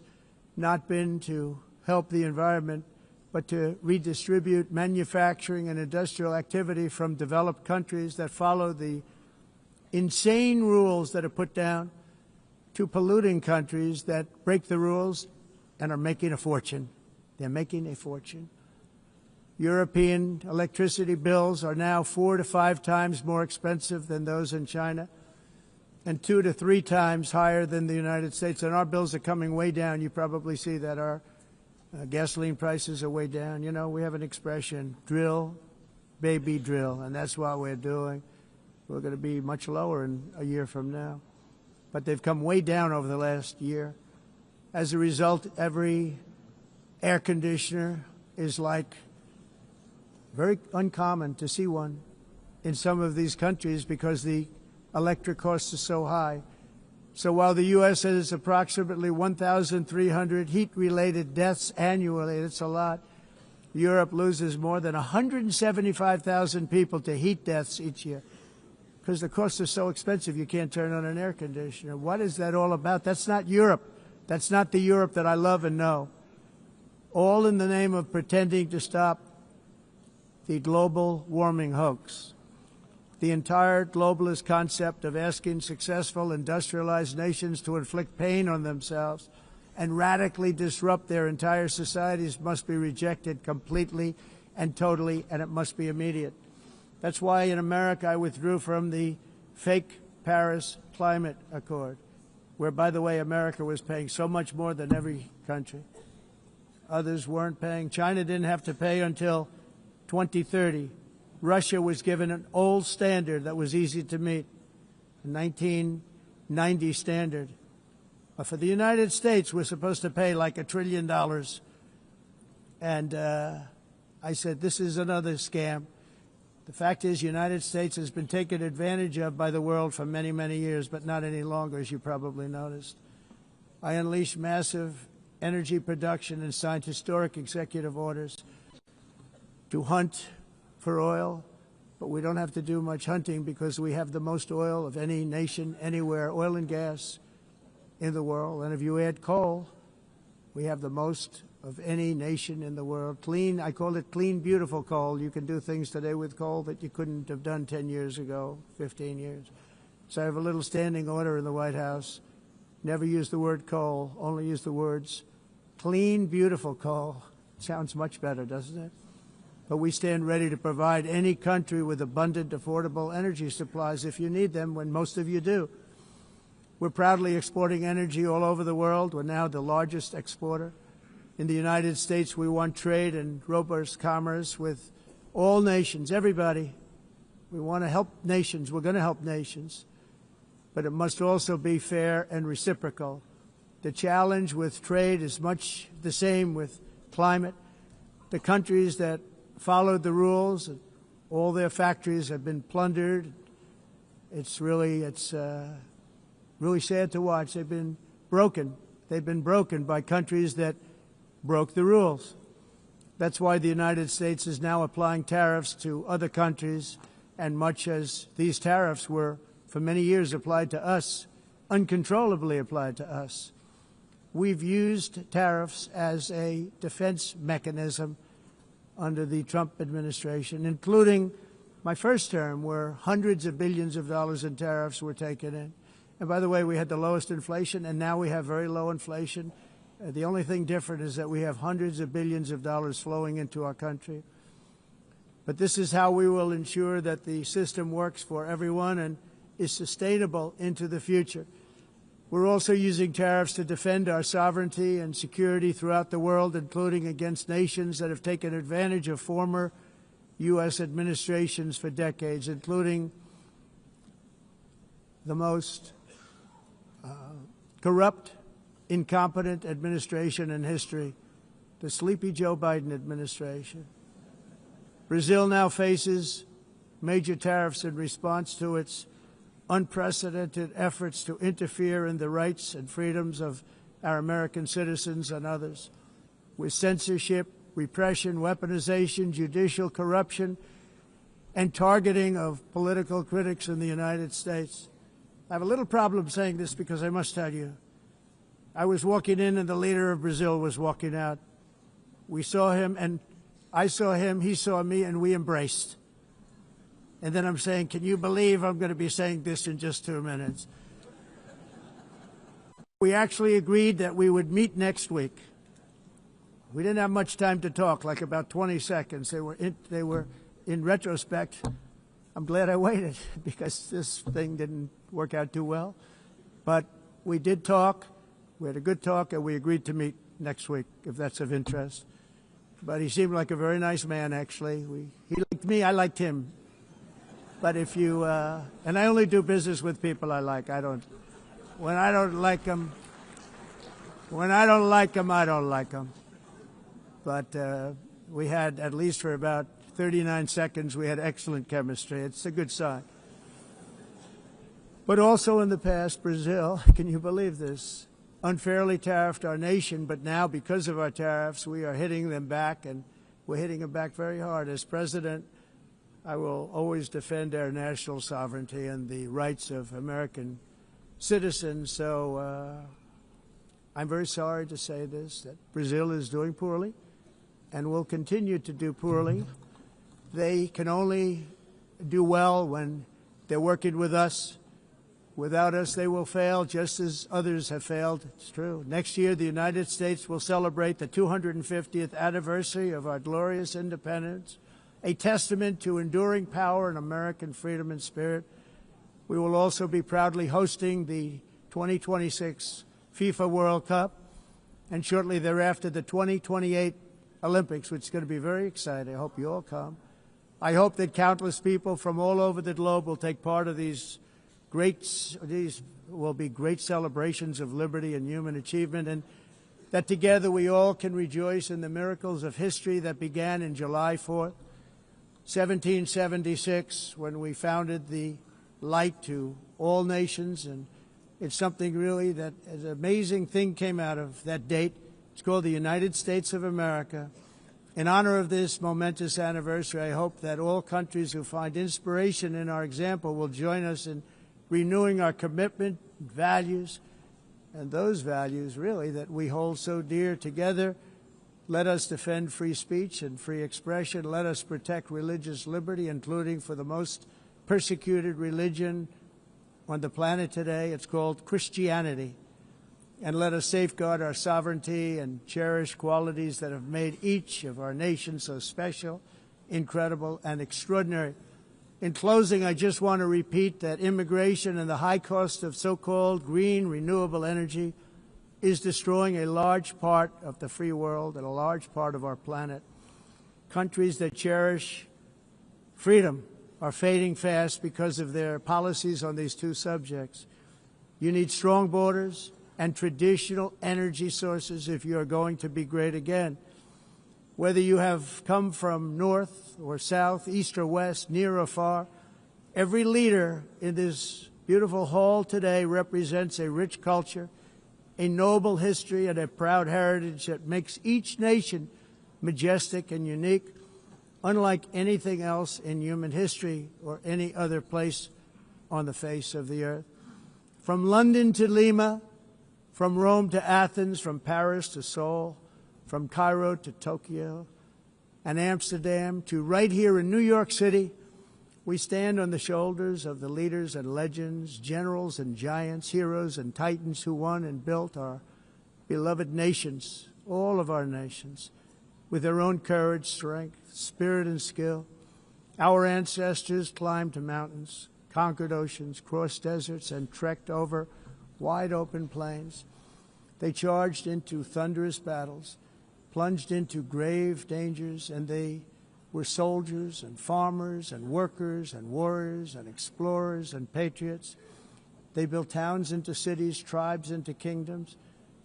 not been to help the environment, but to redistribute manufacturing and industrial activity from developed countries that follow the insane rules that are put down to polluting countries that break the rules and are making a fortune. They're making a fortune. European electricity bills are now 4 to 5 times more expensive than those in China and 2 to 3 times higher than the United States. And our bills are coming way down. You probably see that our gasoline prices are way down. You know, we have an expression, drill, baby, drill, and that's what we're doing. We're going to be much lower in a year from now. But they've come way down over the last year. As a result, every air conditioner is like very uncommon to see one in some of these countries because the electric cost is so high. So while the U.S. has approximately 1,300 heat-related deaths annually, that's a lot, Europe loses more than 175,000 people to heat deaths each year because the costs are so expensive you can't turn on an air conditioner. What is that all about? That's not Europe. That's not the Europe that I love and know. All in the name of pretending to stop the global warming hoax. The entire globalist concept of asking successful industrialized nations to inflict pain on themselves and radically disrupt their entire societies must be rejected completely and totally, and it must be immediate. That's why in America I withdrew from the fake Paris Climate Accord, where, by the way, America was paying so much more than every country. Others weren't paying. China didn't have to pay until 2030. Russia was given an old standard that was easy to meet, a 1990 standard. But for the United States, we're supposed to pay like $1 trillion. And I said, this is another scam. The fact is, the United States has been taken advantage of by the world for many, many years, but not any longer, as you probably noticed. I unleashed massive energy production and signed historic executive orders to hunt for oil, but we don't have to do much hunting because we have the most oil of any nation anywhere, oil and gas in the world. And if you add coal, we have the most of any nation in the world. Clean, I call it clean, beautiful coal. You can do things today with coal that you couldn't have done 10 years ago, 15 years. So I have a little standing order in the White House. Never use the word coal, only use the words clean, beautiful coal. Sounds much better, doesn't it? But we stand ready to provide any country with abundant, affordable energy supplies if you need them, when most of you do. We're proudly exporting energy all over the world. We're now the largest exporter. In the United States, we want trade and robust commerce with all nations, everybody. We want to help nations. We're going to help nations. But it must also be fair and reciprocal. The challenge with trade is much the same with climate. The countries that followed the rules, all their factories have been plundered. It's really sad to watch. They've been broken. They've been broken by countries that broke the rules. That's why the United States is now applying tariffs to other countries, and much as these tariffs were for many years applied to us, uncontrollably applied to us. We've used tariffs as a defense mechanism under the Trump administration, including my first term, where hundreds of billions of dollars in tariffs were taken in. And by the way, we had the lowest inflation, and now we have very low inflation. The only thing different is that we have hundreds of billions of dollars flowing into our country. But this is how we will ensure that the system works for everyone and is sustainable into the future. We're also using tariffs to defend our sovereignty and security throughout the world, including against nations that have taken advantage of former U.S. administrations for decades, including the most corrupt, incompetent administration in history, the sleepy Joe Biden administration. Brazil now faces major tariffs in response to its unprecedented efforts to interfere in the rights and freedoms of our American citizens and others, with censorship, repression, weaponization, judicial corruption, and targeting of political critics in the United States. I have a little problem saying this because I must tell you, I was walking in and the leader of Brazil was walking out. We saw him and I saw him, he saw me, and we embraced. And then I'm saying, can you believe I'm going to be saying this in just 2 minutes? We actually agreed that we would meet next week. We didn't have much time to talk, like about 20 seconds. They were in retrospect, I'm glad I waited because this thing didn't work out too well. But we did talk. We had a good talk, and we agreed to meet next week, if that's of interest. But he seemed like a very nice man, actually. He liked me, I liked him. But if you, and I only do business with people I like. When I don't like them, I don't like them. But we had, at least for about 39 seconds, we had excellent chemistry. It's a good sign. But also in the past, Brazil, can you believe this, unfairly tariffed our nation, but now because of our tariffs, we are hitting them back, and we're hitting them back very hard. As president, I will always defend our national sovereignty and the rights of American citizens. So I'm very sorry to say this, that Brazil is doing poorly and will continue to do poorly. They can only do well when they're working with us. Without us, they will fail, just as others have failed. It's true. Next year, the United States will celebrate the 250th anniversary of our glorious independence, a testament to enduring power and American freedom and spirit. We will also be proudly hosting the 2026 FIFA World Cup, and shortly thereafter the 2028 Olympics, which is going to be very exciting. I hope you all come. I hope that countless people from all over the globe will take part of these will be great celebrations of liberty and human achievement, and that together we all can rejoice in the miracles of history that began in July 4th, 1776, when we founded the light to all nations. And it's something really that an amazing thing came out of that date. It's called the United States of America. In honor of this momentous anniversary, I hope that all countries who find inspiration in our example will join us in renewing our commitment, values, and those values, really, that we hold so dear together. Let us defend free speech and free expression. Let us protect religious liberty, including for the most persecuted religion on the planet today. It's called Christianity. And let us safeguard our sovereignty and cherish qualities that have made each of our nations so special, incredible, and extraordinary. In closing, I just want to repeat that immigration and the high cost of so-called green renewable energy is destroying a large part of the free world and a large part of our planet. Countries that cherish freedom are fading fast because of their policies on these two subjects. You need strong borders and traditional energy sources if you are going to be great again. Whether you have come from north or south, east or west, near or far, every leader in this beautiful hall today represents a rich culture, a noble history, and a proud heritage that makes each nation majestic and unique, unlike anything else in human history or any other place on the face of the earth. From London to Lima, from Rome to Athens, from Paris to Seoul, from Cairo to Tokyo and Amsterdam to right here in New York City, we stand on the shoulders of the leaders and legends, generals and giants, heroes and titans who won and built our beloved nations, all of our nations, with their own courage, strength, spirit, and skill. Our ancestors climbed mountains, conquered oceans, crossed deserts, and trekked over wide open plains. They charged into thunderous battles, plunged into grave dangers, and they were soldiers and farmers and workers and warriors and explorers and patriots. They built towns into cities, tribes into kingdoms,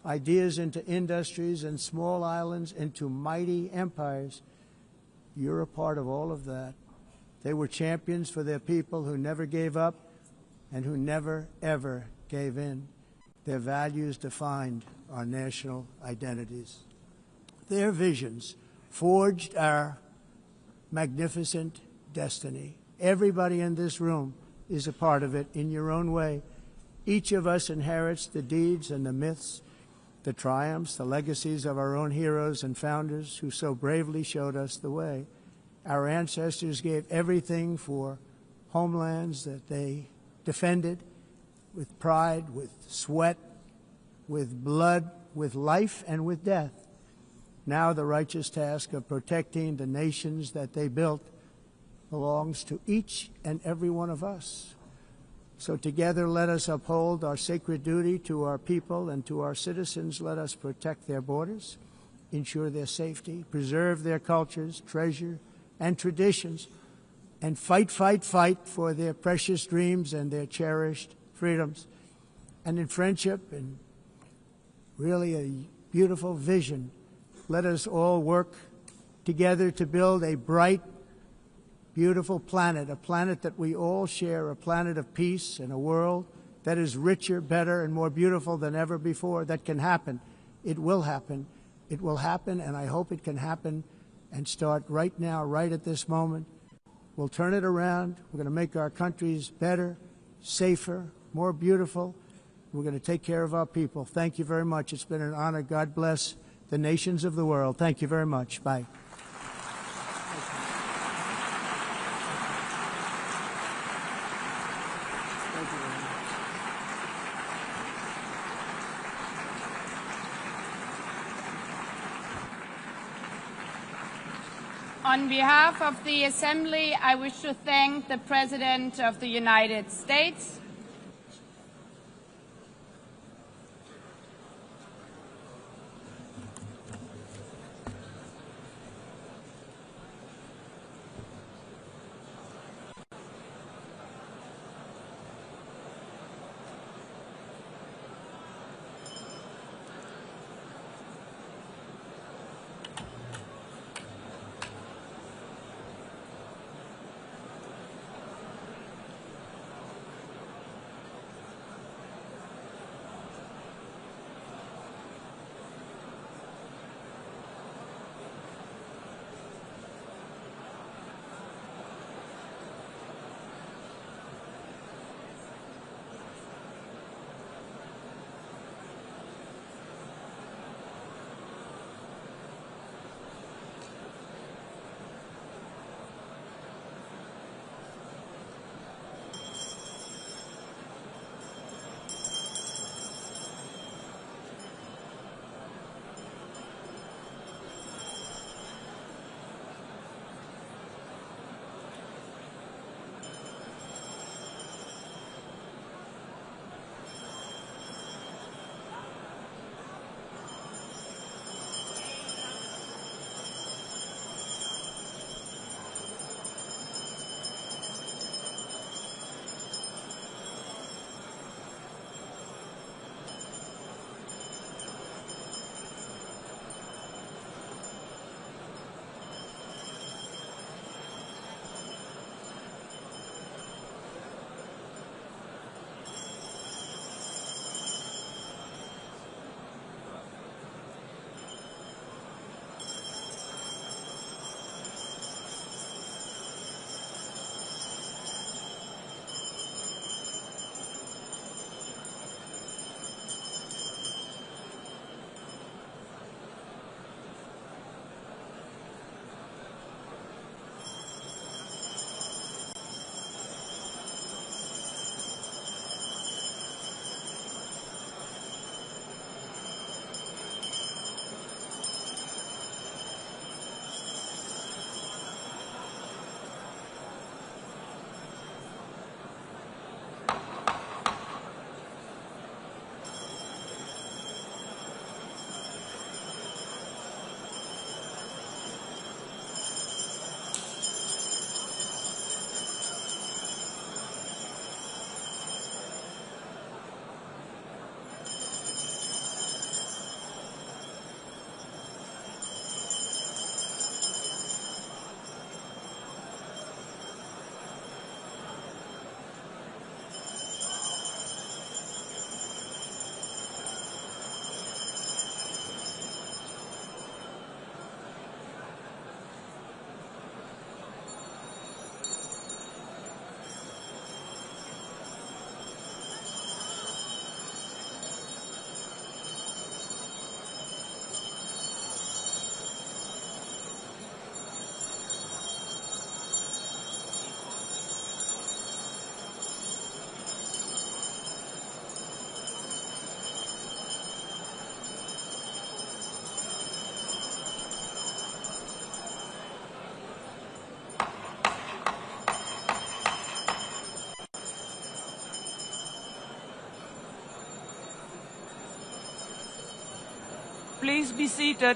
ideas into industries, and small islands into mighty empires. You're a part of all of that. They were champions for their people who never gave up and who never, ever gave in. Their values defined our national identities. Their visions forged our magnificent destiny. Everybody in this room is a part of it in your own way. Each of us inherits the deeds and the myths, the triumphs, the legacies of our own heroes and founders who so bravely showed us the way. Our ancestors gave everything for homelands that they defended with pride, with sweat, with blood, with life, and with death. Now the righteous task of protecting the nations that they built belongs to each and every one of us. So together let us uphold our sacred duty to our people and to our citizens. Let us protect their borders, ensure their safety, preserve their cultures, treasure, and traditions, and fight, fight, fight for their precious dreams and their cherished freedoms. And in friendship and really a beautiful vision, let us all work together to build a bright, beautiful planet, a planet that we all share, a planet of peace and a world that is richer, better, and more beautiful than ever before. That can happen. It will happen. It will happen, and I hope it can happen and start right now, right at this moment. We'll turn it around. We're going to make our countries better, safer, more beautiful. We're going to take care of our people. Thank you very much. It's been an honor. God bless the nations of the world. Thank you very much. Bye. On behalf of the Assembly, I wish to thank the President of the United States, please be seated?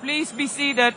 Please be seated.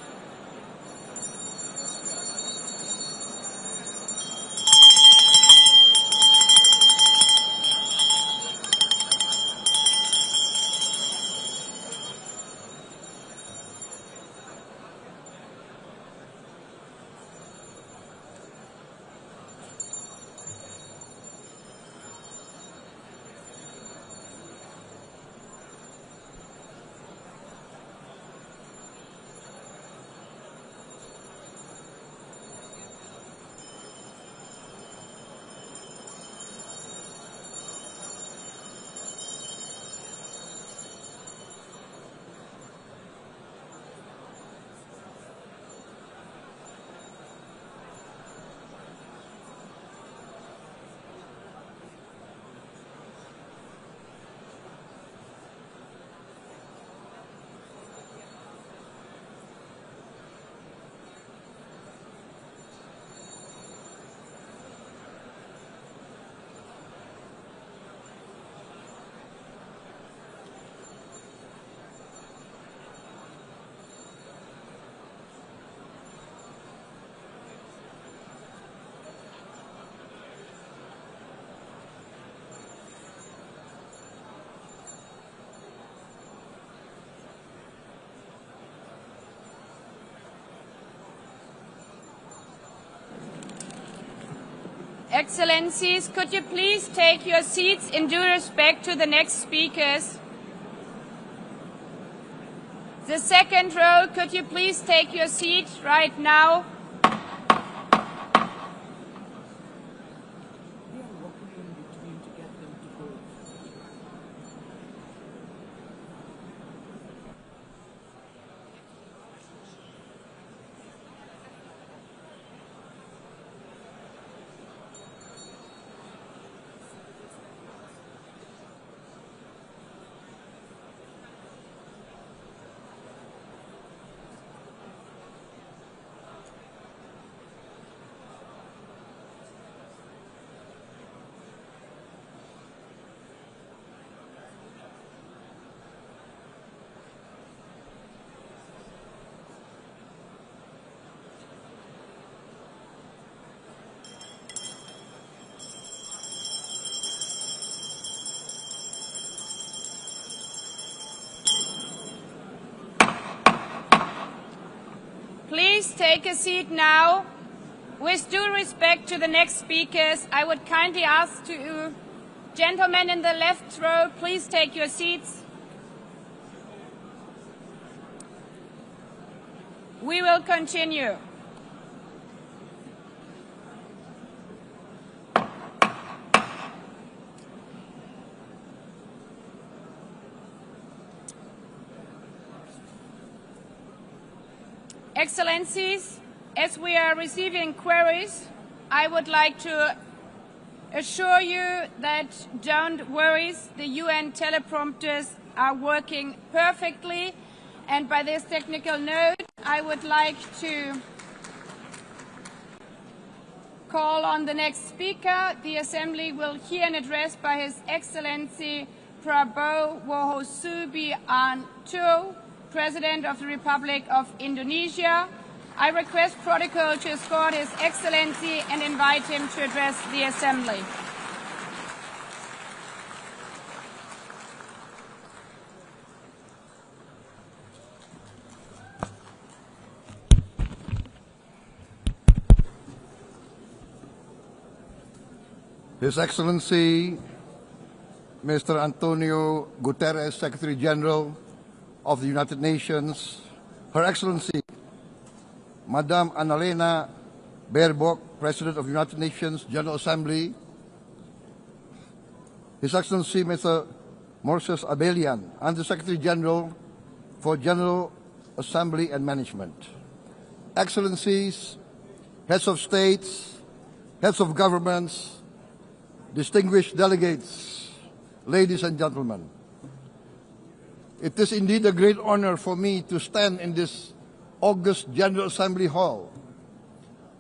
Excellencies, could you please take your seats in due respect to the next speakers? The second row, could you please take your seat right now? Please take a seat now. With due respect to the next speakers, I would kindly ask you, gentlemen in the left row, please take your seats. We will continue. Excellencies, as we are receiving queries, I would like to assure you that don't worry, the UN teleprompters are working perfectly. And by this technical note, I would like to call on the next speaker. The Assembly will hear an address by His Excellency Prabowo Subianto, President of the Republic of Indonesia. I request protocol to escort His Excellency and invite him to address the Assembly. His Excellency Mr. Antonio Guterres, Secretary General of the United Nations, Her Excellency Madame Annalena Baerbock, President of the United Nations General Assembly, His Excellency Mr. Moses Abelian, Under Secretary General for General Assembly and Management, Excellencies, Heads of States, Heads of Governments, distinguished delegates, ladies and gentlemen. It is indeed a great honor for me to stand in this August General Assembly Hall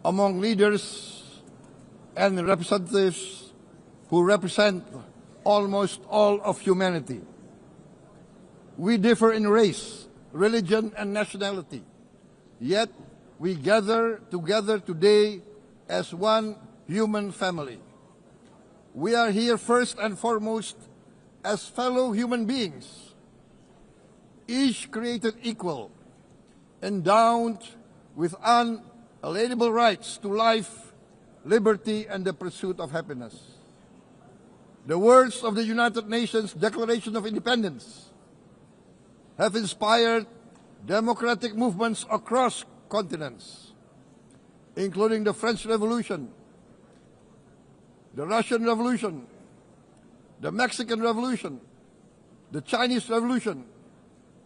among leaders and representatives who represent almost all of humanity. We differ in race, religion, and nationality, yet we gather together today as one human family. We are here first and foremost as fellow human beings, each created equal, endowed with unalienable rights to life, liberty, and the pursuit of happiness. The words of the United Nations Declaration of Independence have inspired democratic movements across continents, including the French Revolution, the Russian Revolution, the Mexican Revolution, the Chinese Revolution,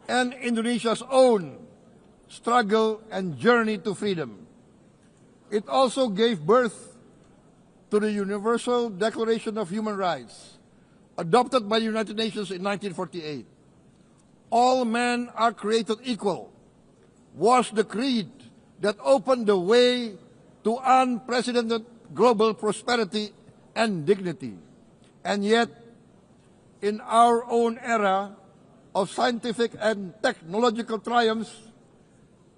and Indonesia's own struggle and journey to freedom. It also gave birth to the Universal Declaration of Human Rights, adopted by the United Nations in 1948. All men are created equal was the creed that opened the way to unprecedented global prosperity and dignity. And yet, in our own era of scientific and technological triumphs,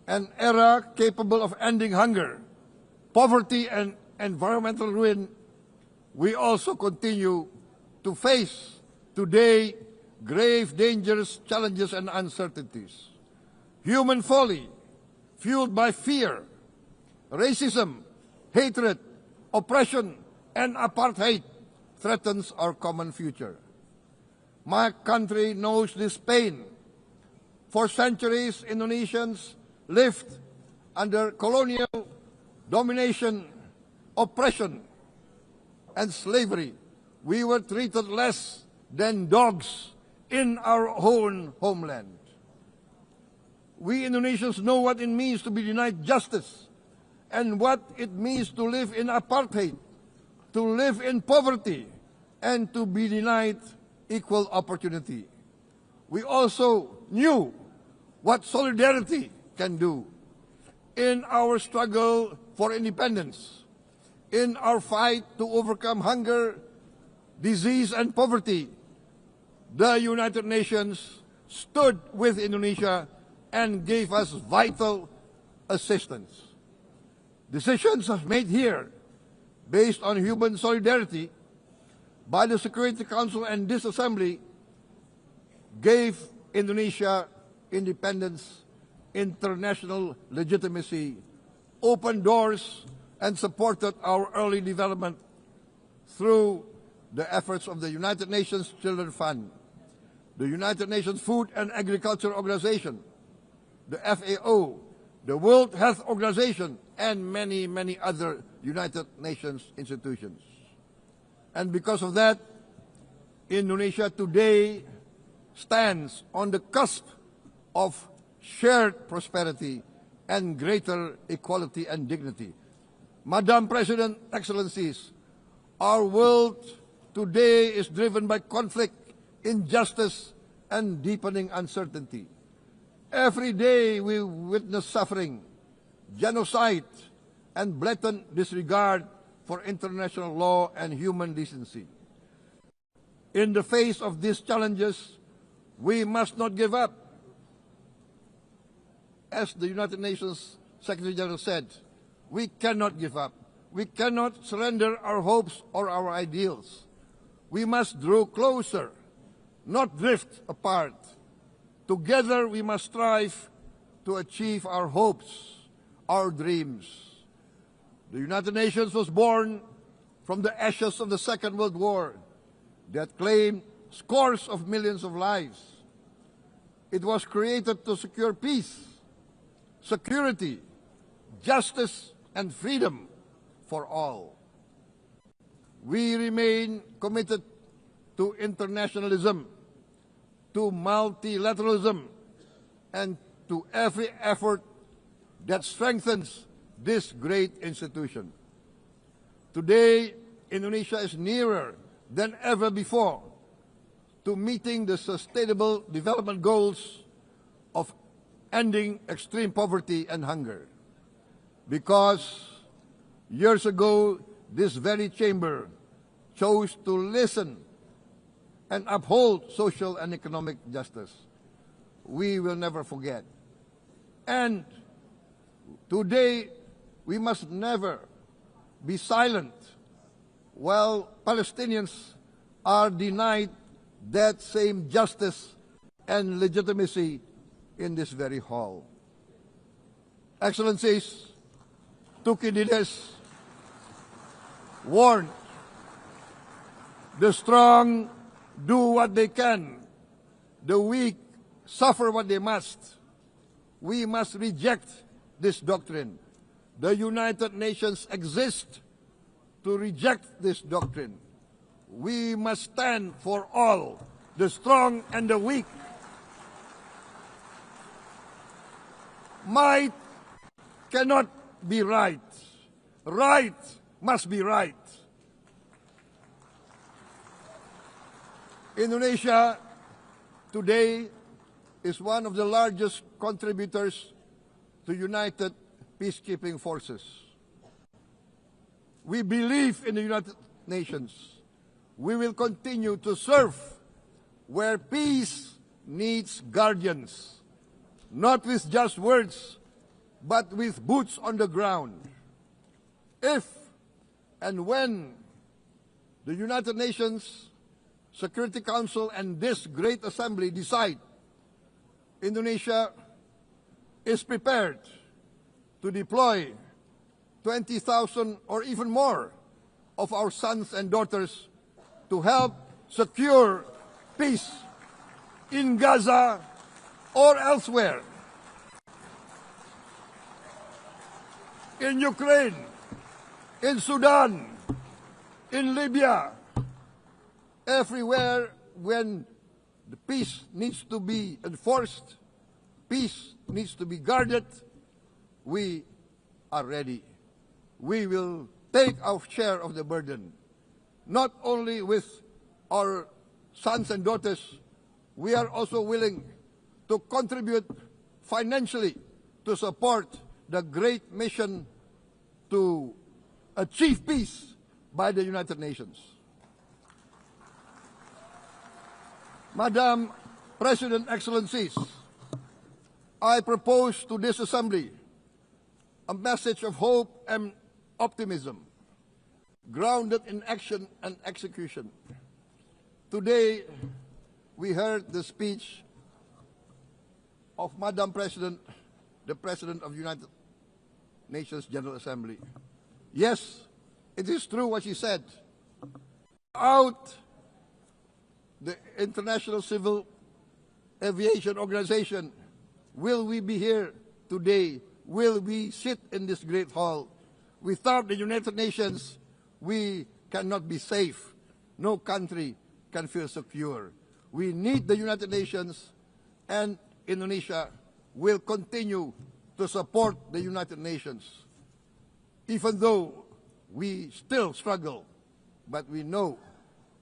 an era capable of ending hunger, poverty, and environmental ruin, we also continue to face today grave dangers, challenges, and uncertainties. Human folly, fueled by fear, racism, hatred, oppression, and apartheid, threatens our common future. My country knows this pain. For centuries, Indonesians lived under colonial domination, oppression, and slavery. We were treated less than dogs in our own homeland. We Indonesians know what it means to be denied justice and what it means to live in apartheid, to live in poverty, and to be denied equal opportunity. We also knew what solidarity can do in our struggle for independence, in our fight to overcome hunger, disease, and poverty. The United Nations stood with Indonesia and gave us vital assistance. Decisions made here based on human solidarity by the Security Council and this Assembly gave Indonesia independence, international legitimacy, opened doors, and supported our early development through the efforts of the United Nations Children Fund, the United Nations Food and Agriculture Organization, the FAO, the World Health Organization, and many, many other United Nations institutions. And because of that, Indonesia today stands on the cusp of shared prosperity and greater equality and dignity. Madam President, Excellencies, our world today is driven by conflict, injustice, and deepening uncertainty. Every day we witness suffering, genocide, and blatant disregard for international law and human decency. In the face of these challenges, we must not give up. As the United Nations Secretary General said, we cannot give up. We cannot surrender our hopes or our ideals. We must draw closer, not drift apart. Together we must strive to achieve our hopes, our dreams. The United Nations was born from the ashes of the Second World War that claimed scores of millions of lives. It was created to secure peace, security, justice, and freedom for all. We remain committed to internationalism, to multilateralism, and to every effort that strengthens this great institution. Today, Indonesia is nearer than ever before to meeting the Sustainable Development Goals of ending extreme poverty and hunger. Because years ago, this very chamber chose to listen and uphold social and economic justice, we will never forget. And today, we must never be silent while Palestinians are denied that same justice and legitimacy in this very hall. Excellencies, Thucydides warned, the strong do what they can, the weak suffer what they must. We must reject this doctrine. The United Nations exist to reject this doctrine. We must stand for all, the strong and the weak. Might cannot be right. Right must be right. Indonesia today is one of the largest contributors to United Peacekeeping Forces. We believe in the United Nations. We will continue to serve where peace needs guardians, not with just words, but with boots on the ground. If and when the United Nations Security Council and this great assembly decide Indonesia is prepared to deploy 20,000 or even more of our sons and daughters to help secure peace in Gaza or elsewhere, in Ukraine, in Sudan, in Libya, everywhere when the peace needs to be enforced, peace needs to be guarded, we are ready. We will take our share of the burden, not only with our sons and daughters, we are also willing to contribute financially to support the great mission to achieve peace by the United Nations. Madam President, Excellencies, I propose to this Assembly a message of hope and optimism, grounded in action and execution. Today, we heard the speech of Madam President, the President of the United Nations General Assembly. Yes, it is true what she said. Without the International Civil Aviation Organization, will we be here today? Will we sit in this great hall? Without the United Nations, we cannot be safe. No country can feel secure. We need the United Nations, and Indonesia will continue to support the United Nations, even though we still struggle, but we know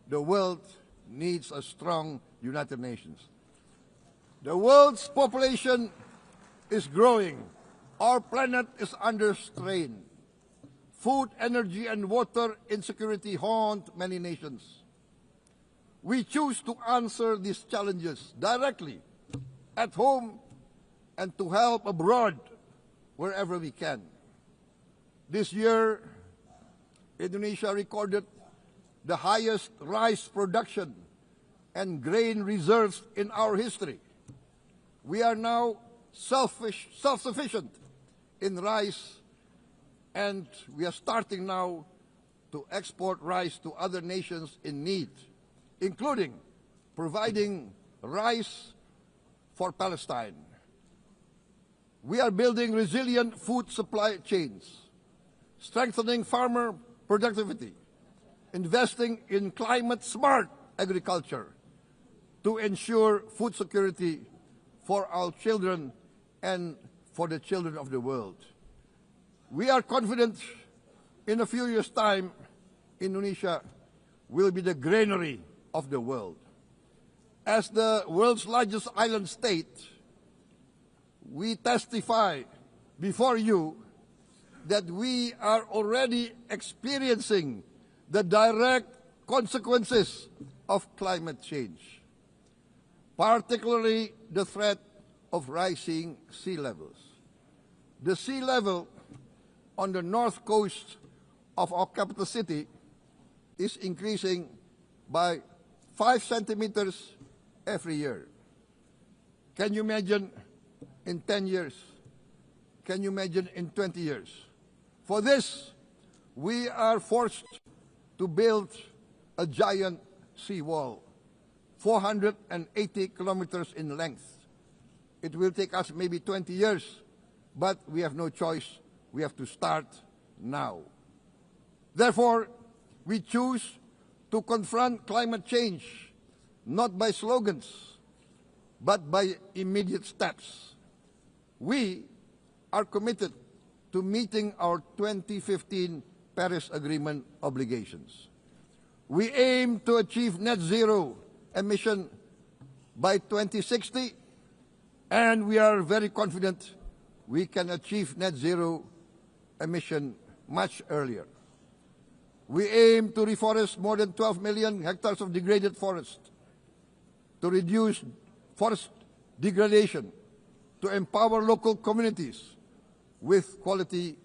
the world needs a strong United Nations. The world's population is growing. Our planet is under strain. Food, energy, and water insecurity haunt many nations. We choose to answer these challenges directly at home and to help abroad wherever we can. This year, Indonesia recorded the highest rice production and grain reserves in our history. We are now self-sufficient in rice, and we are starting now to export rice to other nations in need, including providing rice for Palestine. We are building resilient food supply chains, strengthening farmer productivity, investing in climate-smart agriculture to ensure food security for our children and for the children of the world. We are confident in a few years' time, Indonesia will be the granary of the world. As the world's largest island state, we testify before you that we are already experiencing the direct consequences of climate change, particularly the threat of rising sea levels. The sea level on the north coast of our capital city is increasing by 5 centimeters every year. Can you imagine in 10 years? Can you imagine in 20 years? For this, we are forced to build a giant seawall, 480 kilometers in length. It will take us maybe 20 years, but we have no choice. We have to start now. Therefore, we choose to confront climate change not by slogans, but by immediate steps. We are committed to meeting our 2015 Paris Agreement obligations. We aim to achieve net zero emission by 2060, and we are very confident we can achieve net zero emission much earlier. We aim to reforest more than 12 million hectares of degraded forest, to reduce forest degradation, to empower local communities with quality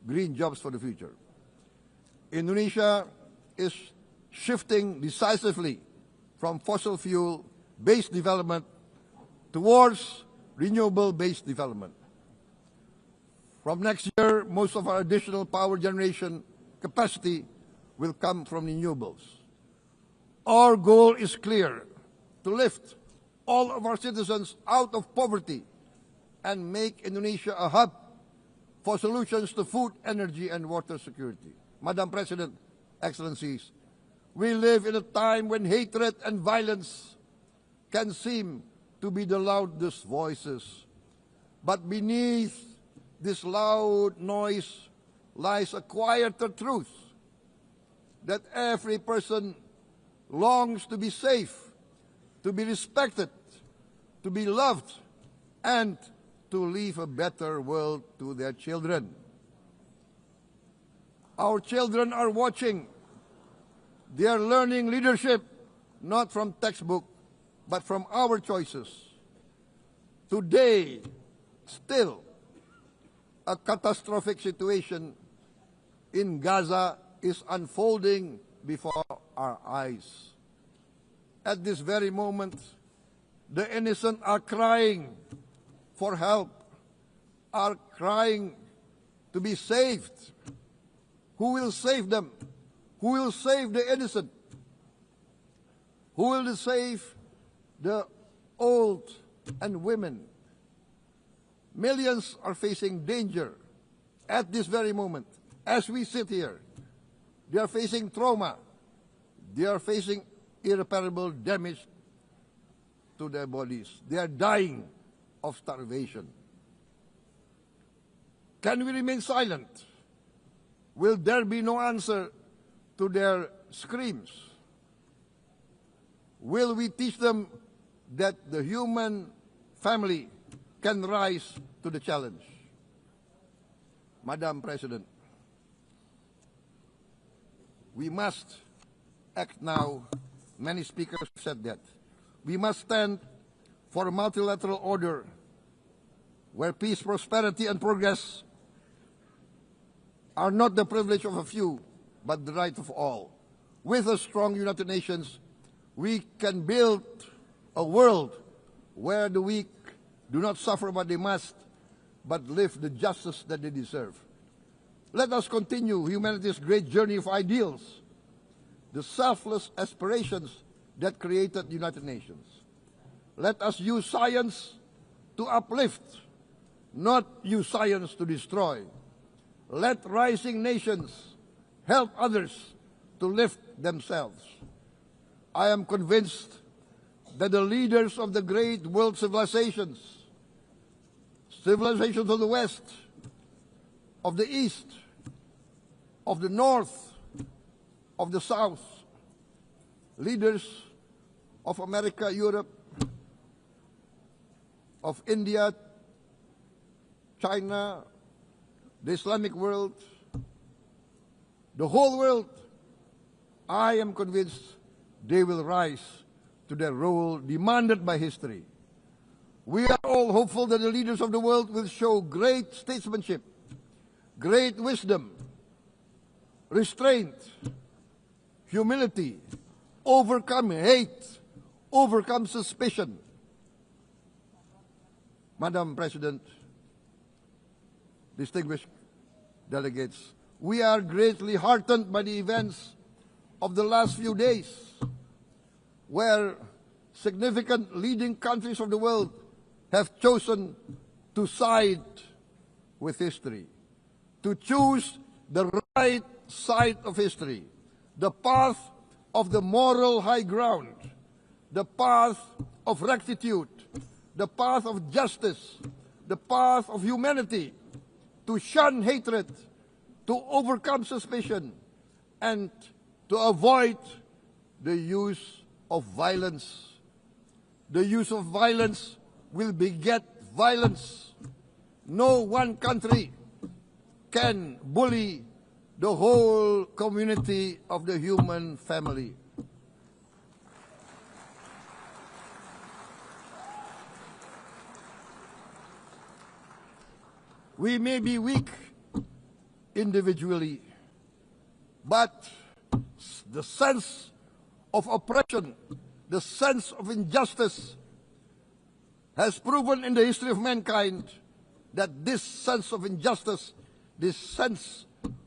green jobs for the future. Indonesia is shifting decisively from fossil fuel-based development towards renewable-based development. From next year, most of our additional power generation capacity will come from renewables. Our goal is clear: to lift all of our citizens out of poverty and make Indonesia a hub for solutions to food, energy, and water security. Madam President, Excellencies, we live in a time when hatred and violence can seem to be the loudest voices. But beneath this loud noise lies a quieter truth, that every person longs to be safe, to be respected, to be loved, and to leave a better world to their children. Our children are watching. They are learning leadership, not from textbook, but from our choices. Today, still, a catastrophic situation in Gaza is unfolding before our eyes. At this very moment, the innocent are crying for help, are crying to be saved. Who will save them? Who will save the innocent? Who will save the old and women? Millions are facing danger at this very moment. As we sit here, they are facing trauma. They are facing irreparable damage to their bodies. They are dying of starvation. Can we remain silent? Will there be no answer to their screams? Will we teach them that the human family can rise to the challenge? Madam President, we must act now. Many speakers said that. We must stand for a multilateral order where peace, prosperity, and progress are not the privilege of a few, but the right of all. With a strong United Nations, we can build a world where the weak do not suffer what they must, but live the justice that they deserve. Let us continue humanity's great journey of ideals, the selfless aspirations that created the United Nations. Let us use science to uplift, not use science to destroy. Let rising nations help others to lift themselves. I am convinced that the leaders of the great world civilizations of the West, of the East, of the North, of the South, leaders of America, Europe, of India, China, the Islamic world, the whole world, I am convinced they will rise to their role demanded by history. We are all hopeful that the leaders of the world will show great statesmanship, great wisdom, restraint, humility, overcome hate, overcome suspicion. Madam President, distinguished delegates, we are greatly heartened by the events of the last few days, where significant leading countries of the world have chosen to side with history, to choose the right side of history, the path of the moral high ground, the path of rectitude, the path of justice, the path of humanity, to shun hatred, to overcome suspicion, and to avoid the use of violence. The use of violence will beget violence. No one country can bully the whole community of the human family. We may be weak individually, but the sense of oppression, the sense of injustice has proven in the history of mankind that this sense of injustice, this sense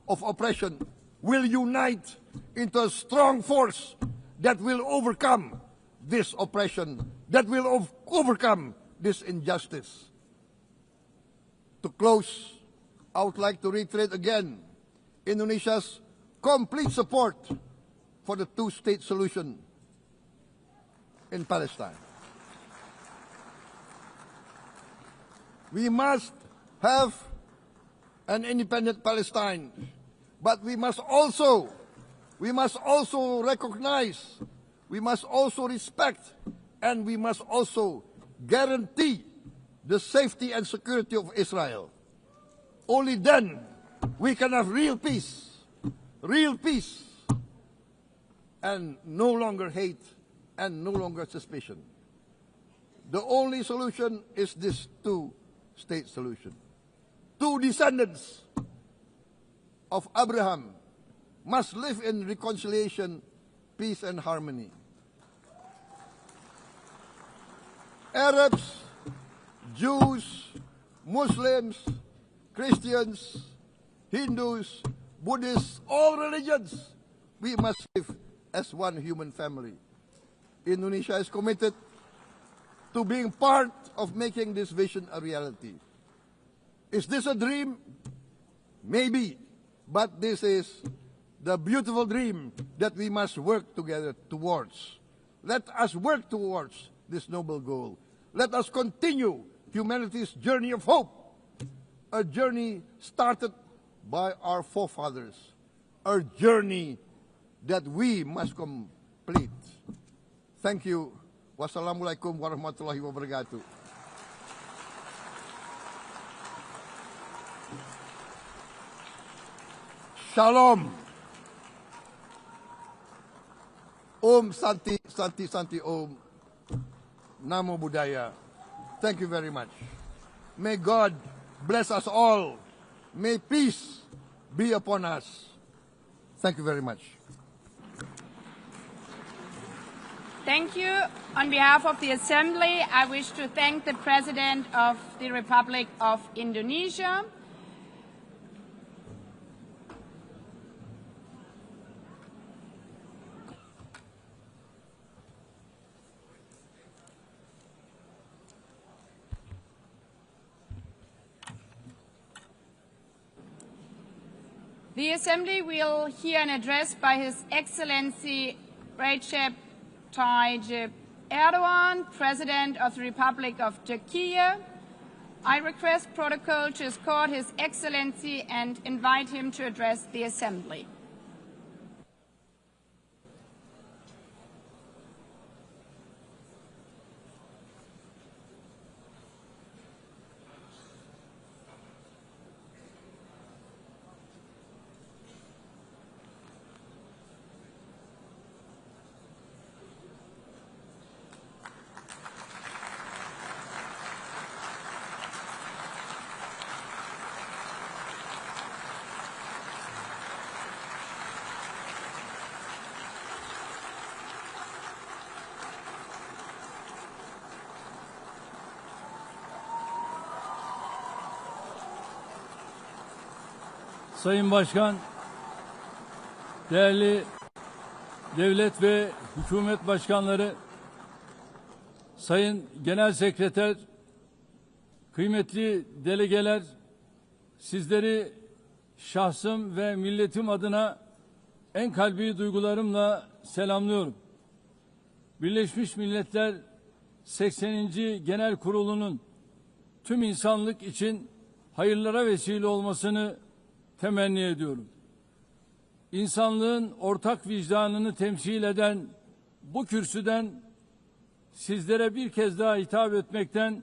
of oppression will unite into a strong force that will overcome this oppression, that will overcome this injustice. To close, I would like to reiterate again Indonesia's complete support for the two-state solution in Palestine. We must have an independent Palestine, but we must also recognize, we must also respect, and we must also guarantee the safety and security of Israel. Only then we can have real peace, and no longer hate and no longer suspicion. The only solution is this two-state solution. Two descendants of Abraham must live in reconciliation, peace, and harmony. Arabs, Jews, Muslims, Christians, Hindus, Buddhists, all religions, we must live as one human family. Indonesia is committed to being part of making this vision a reality. Is this a dream? Maybe, but this is the beautiful dream that we must work together towards. Let us work towards this noble goal. Let us continue humanity's journey of hope, a journey started by our forefathers, a journey that we must complete. Thank you. Wassalamualaikum warahmatullahi wabarakatuh. Shalom. Om Santi, Santi, Santi Om. Namo Buddhaya. Thank you very much. May God bless us all. May peace be upon us. Thank you very much. Thank you. On behalf of the Assembly, I wish to thank the President of the Republic of Indonesia. The Assembly will hear an address by His Excellency Recep Tayyip Erdogan, President of the Republic of Turkey. I request protocol to escort His Excellency and invite him to address the Assembly. Sayın Başkan, değerli devlet ve hükümet başkanları, Sayın Genel Sekreter, kıymetli delegeler, sizleri şahsım ve milletim adına en kalbi duygularımla selamlıyorum. Birleşmiş Milletler 80. Genel Kurulu'nun tüm insanlık için hayırlara vesile olmasını temenni ediyorum. İnsanlığın ortak vicdanını temsil eden bu kürsüden sizlere bir kez daha hitap etmekten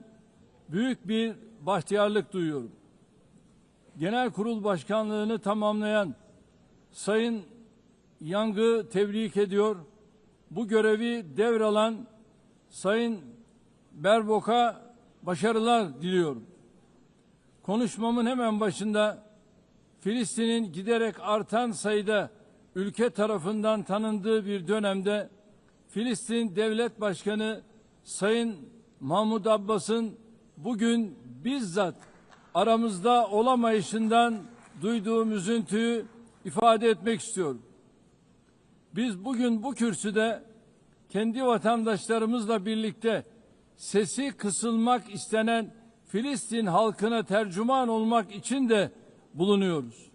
büyük bir bahtiyarlık duyuyorum. Genel Kurul Başkanlığını tamamlayan Sayın Yang'ı tebrik ediyor. Bu görevi devralan Sayın Berbok'a başarılar diliyorum. Konuşmamın hemen başında Filistin'in giderek artan sayıda ülke tarafından tanındığı bir dönemde Filistin Devlet Başkanı Sayın Mahmud Abbas'ın bugün bizzat aramızda olamayışından duyduğum üzüntüyü ifade etmek istiyorum. Biz bugün bu kürsüde kendi vatandaşlarımızla birlikte sesi kısılmak istenen Filistin halkına tercüman olmak için de bulunuyoruz.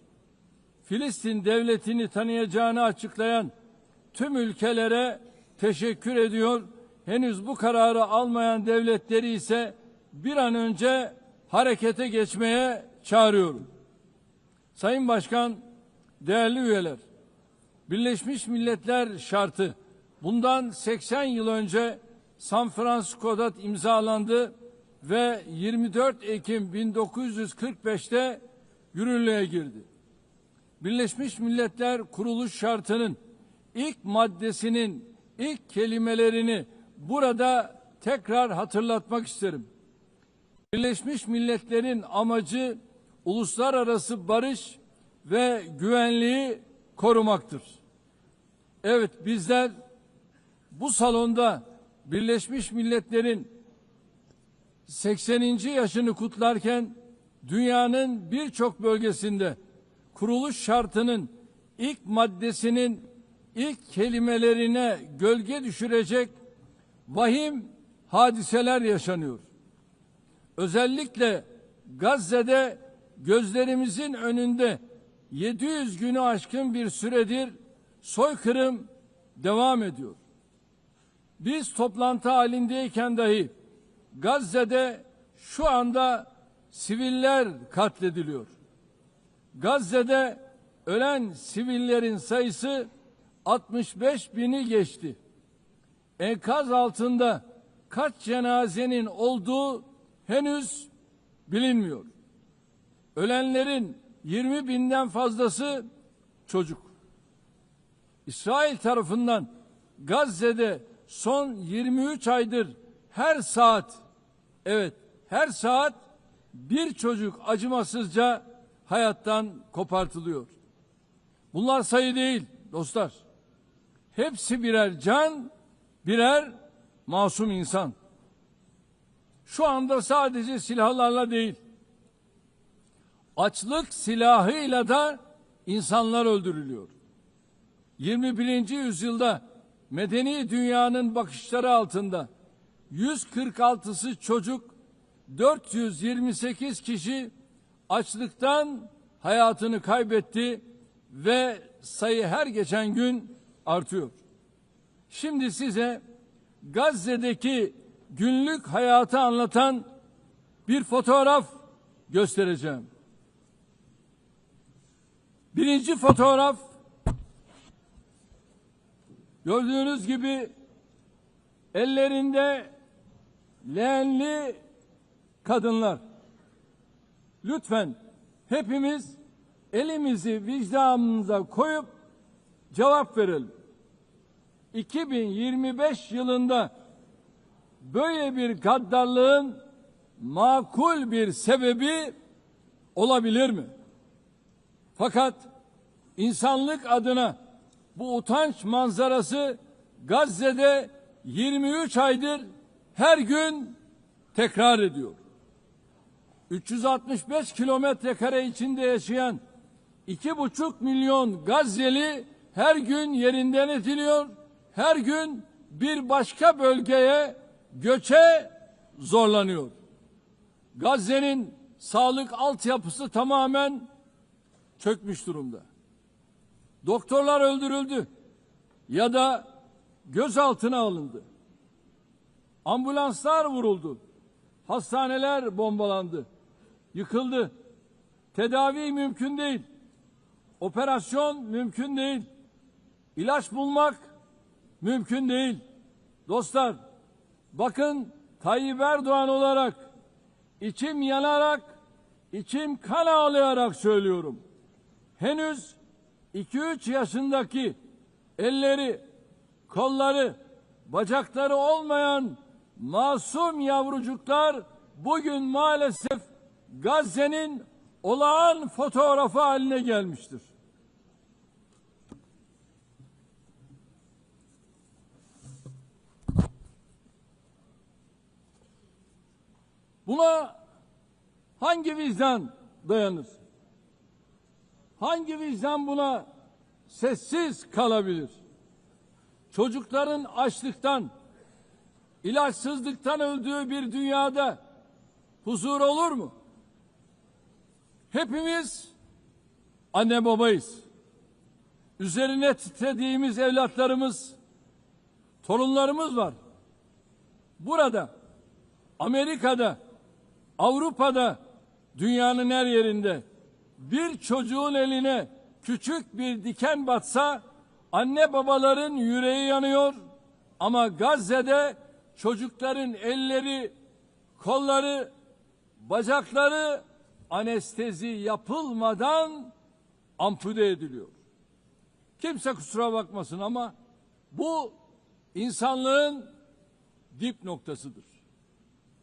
Filistin devletini tanıyacağını açıklayan tüm ülkelere teşekkür ediyor. Henüz bu kararı almayan devletleri ise bir an önce harekete geçmeye çağırıyorum. Sayın Başkan, değerli üyeler, Birleşmiş Milletler şartı bundan 80 yıl önce San Francisco'da imzalandı ve 24 Ekim 1945'te yürürlüğe girdi. Birleşmiş Milletler Kuruluş Şartı'nın ilk maddesinin ilk kelimelerini burada tekrar hatırlatmak isterim. Birleşmiş Milletler'in amacı uluslararası barış ve güvenliği korumaktır. Evet, bizler bu salonda Birleşmiş Milletler'in 80. yaşını kutlarken dünyanın birçok bölgesinde kuruluş şartının ilk maddesinin ilk kelimelerine gölge düşürecek vahim hadiseler yaşanıyor. Özellikle Gazze'de gözlerimizin önünde 700 günü aşkın bir süredir soykırım devam ediyor. Biz toplantı halindeyken dahi Gazze'de şu anda siviller katlediliyor. Gazze'de ölen sivillerin sayısı 65 bini geçti. Enkaz altında kaç cenazenin olduğu henüz bilinmiyor. Ölenlerin 20 binden fazlası çocuk. İsrail tarafından Gazze'de son 23 aydır her saat, evet her saat bir çocuk acımasızca hayattan kopartılıyor. Bunlar sayı değil dostlar. Hepsi birer can, birer masum insan. Şu anda sadece silahlarla değil, açlık silahıyla da insanlar öldürülüyor. 21. yüzyılda medeni dünyanın bakışları altında 146'sı çocuk, 428 kişi açlıktan hayatını kaybetti ve sayı her geçen gün artıyor. Şimdi size Gazze'deki günlük hayatı anlatan bir fotoğraf göstereceğim. Birinci fotoğraf, gördüğünüz gibi ellerinde leğenli kadınlar. Lütfen hepimiz elimizi vicdanımıza koyup cevap verelim. 2025 yılında böyle bir gaddarlığın makul bir sebebi olabilir mi? Fakat insanlık adına bu utanç manzarası Gazze'de 23 aydır her gün tekrar ediyor. 365 kilometre kare içinde yaşayan 2,5 milyon Gazze'li her gün yerinden ediliyor, her gün bir başka bölgeye göçe zorlanıyor. Gazze'nin sağlık altyapısı tamamen çökmüş durumda. Doktorlar öldürüldü ya da gözaltına alındı. Ambulanslar vuruldu. Hastaneler bombalandı. Yıkıldı. Tedavi mümkün değil. Operasyon mümkün değil. İlaç bulmak mümkün değil. Dostlar, bakın Tayyip Erdoğan olarak içim yanarak, içim kan ağlayarak söylüyorum. Henüz 2-3 yaşındaki elleri, kolları, bacakları olmayan masum yavrucuklar bugün maalesef Gazze'nin olağan fotoğrafı haline gelmiştir. Buna hangi vicdan dayanır? Hangi vicdan buna sessiz kalabilir? Çocukların açlıktan, ilaçsızlıktan öldüğü bir dünyada huzur olur mu? Hepimiz anne babayız. Üzerine titrediğimiz evlatlarımız, torunlarımız var. Burada, Amerika'da, Avrupa'da, dünyanın her yerinde bir çocuğun eline küçük bir diken batsa anne babaların yüreği yanıyor, ama Gazze'de çocukların elleri, kolları, bacakları anestezi yapılmadan ampute ediliyor. Kimse kusura bakmasın ama bu insanlığın dip noktasıdır.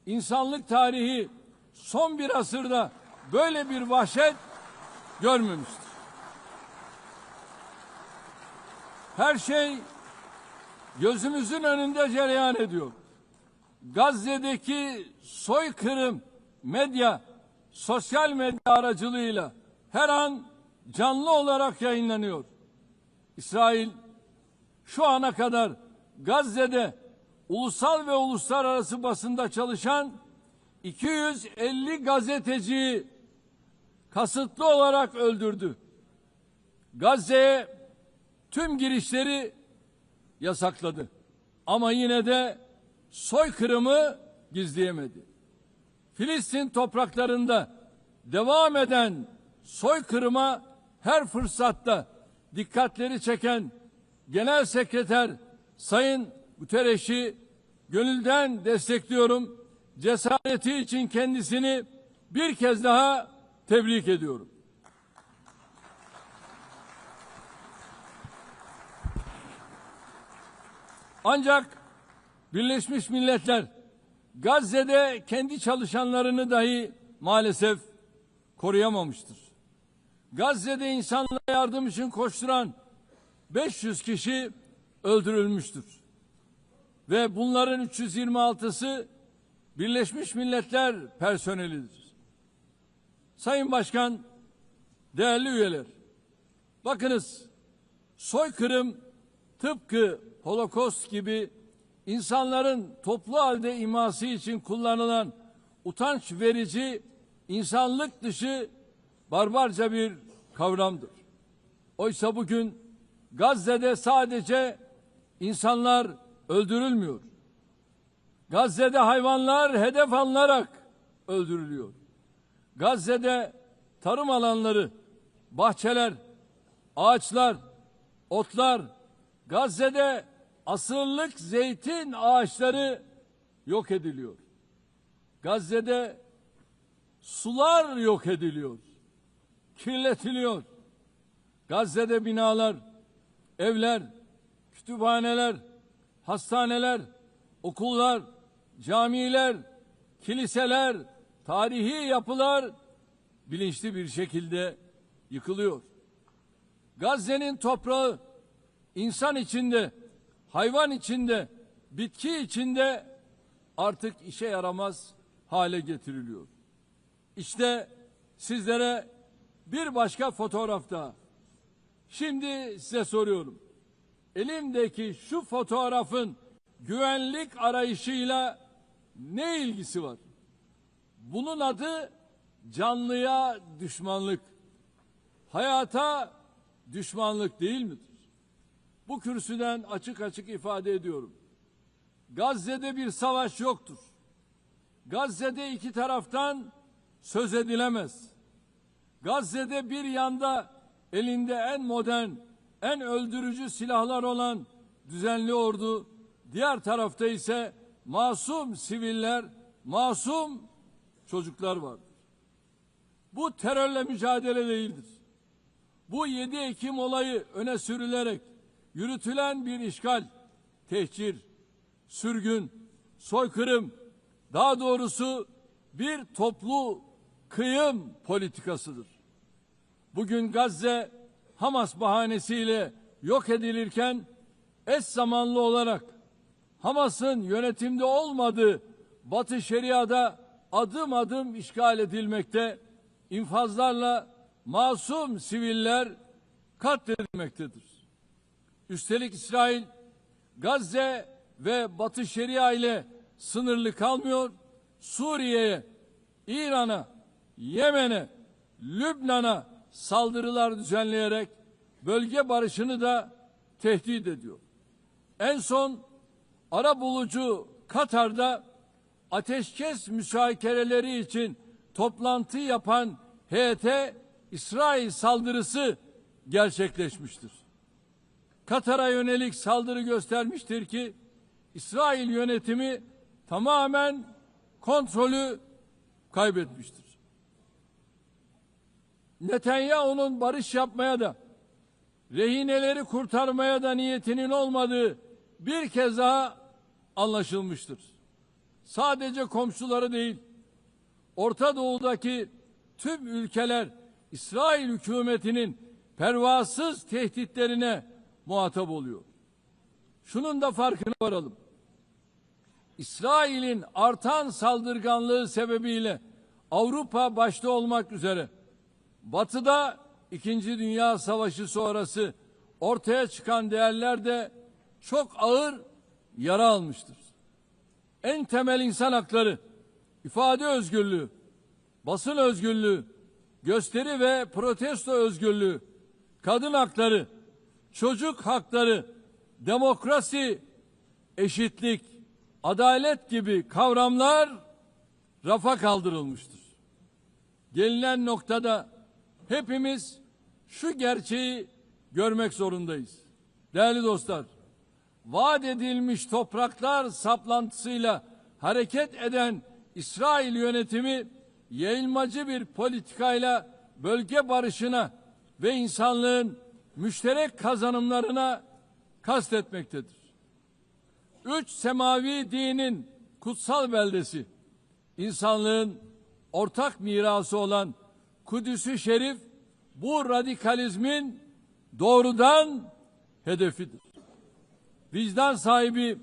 İnsanlık tarihi son bir asırda böyle bir vahşet görmemiştir. Her şey gözümüzün önünde cereyan ediyor. Gazze'deki soykırım medya, sosyal medya aracılığıyla her an canlı olarak yayınlanıyor. İsrail şu ana kadar Gazze'de ulusal ve uluslararası basında çalışan 250 gazeteciyi kasıtlı olarak öldürdü. Gazze'ye tüm girişleri yasakladı. Ama yine de soykırımı gizleyemedi. Filistin topraklarında devam eden soykırıma her fırsatta dikkatleri çeken Genel Sekreter Sayın Guterres'i gönülden destekliyorum. Cesareti için kendisini bir kez daha tebrik ediyorum. Ancak Birleşmiş Milletler Gazze'de kendi çalışanlarını dahi maalesef koruyamamıştır. Gazze'de insanlara yardım için koşturan 500 kişi öldürülmüştür. Ve bunların 326'sı Birleşmiş Milletler personelidir. Sayın Başkan, değerli üyeler, bakınız, soykırım tıpkı Holocaust gibi insanların toplu halde iması için kullanılan utanç verici, insanlık dışı, barbarca bir kavramdır. Oysa bugün Gazze'de sadece insanlar öldürülmüyor. Gazze'de hayvanlar hedef alınarak öldürülüyor. Gazze'de tarım alanları, bahçeler, ağaçlar, otlar, Gazze'de asırlık zeytin ağaçları yok ediliyor. Gazze'de sular yok ediliyor, kirletiliyor. Gazze'de binalar, evler, kütüphaneler, hastaneler, okullar, camiler, kiliseler, tarihi yapılar bilinçli bir şekilde yıkılıyor. Gazze'nin toprağı insan içinde, hayvan içinde, bitki içinde artık işe yaramaz hale getiriliyor. İşte sizlere bir başka fotoğrafta. Şimdi size soruyorum. Elimdeki şu fotoğrafın güvenlik arayışıyla ne ilgisi var? Bunun adı canlıya düşmanlık. Hayata düşmanlık değil midir? Bu kürsüden açık açık ifade ediyorum. Gazze'de bir savaş yoktur. Gazze'de iki taraftan söz edilemez. Gazze'de bir yanda elinde en modern, en öldürücü silahlar olan düzenli ordu, diğer tarafta ise masum siviller, masum çocuklar vardır. Bu terörle mücadele değildir. Bu 7 Ekim olayı öne sürülerek yürütülen bir işgal, tehcir, sürgün, soykırım, daha doğrusu bir toplu kıyım politikasıdır. Bugün Gazze Hamas bahanesiyle yok edilirken eş zamanlı olarak Hamas'ın yönetimde olmadığı Batı Şeria'da adım adım işgal edilmekte, infazlarla masum siviller katledilmektedir. Üstelik İsrail Gazze ve Batı Şeria ile sınırlı kalmıyor, Suriye'ye, İran'a, Yemen'e, Lübnan'a saldırılar düzenleyerek bölge barışını da tehdit ediyor. En son arabulucu Katar'da ateşkes müzakereleri için toplantı yapan heyete İsrail saldırısı gerçekleşmiştir. Katar'a yönelik saldırı göstermiştir ki İsrail yönetimi tamamen kontrolü kaybetmiştir. Netanyahu'nun barış yapmaya da rehineleri kurtarmaya da niyetinin olmadığı bir kez daha anlaşılmıştır. Sadece komşuları değil, Orta Doğu'daki tüm ülkeler İsrail hükümetinin pervasız tehditlerine muhatap oluyor. Şunun da farkına varalım. İsrail'in artan saldırganlığı sebebiyle Avrupa başta olmak üzere Batı'da 2. Dünya Savaşı sonrası ortaya çıkan değerler de çok ağır yara almıştır. En temel insan hakları, ifade özgürlüğü, basın özgürlüğü, gösteri ve protesto özgürlüğü, kadın hakları, çocuk hakları, demokrasi, eşitlik, adalet gibi kavramlar rafa kaldırılmıştır. Gelinen noktada hepimiz şu gerçeği görmek zorundayız. Değerli dostlar, vaat edilmiş topraklar saplantısıyla hareket eden İsrail yönetimi yayılmacı bir politikayla bölge barışına ve insanlığın müşterek kazanımlarına kastetmektedir. 3 semavi dinin kutsal beldesi, insanlığın ortak mirası olan Kudüs-ü Şerif bu radikalizmin doğrudan hedefidir. Vicdan sahibi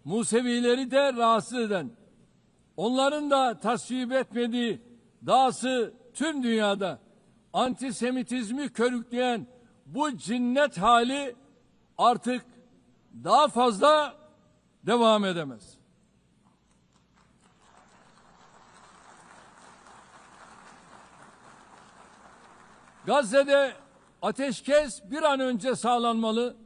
Musevileri de rahatsız eden, onların da tasvip etmediği, dahası tüm dünyada antisemitizmi körükleyen bu cinnet hali artık daha fazla devam edemez. Gazze'de ateşkes bir an önce sağlanmalı,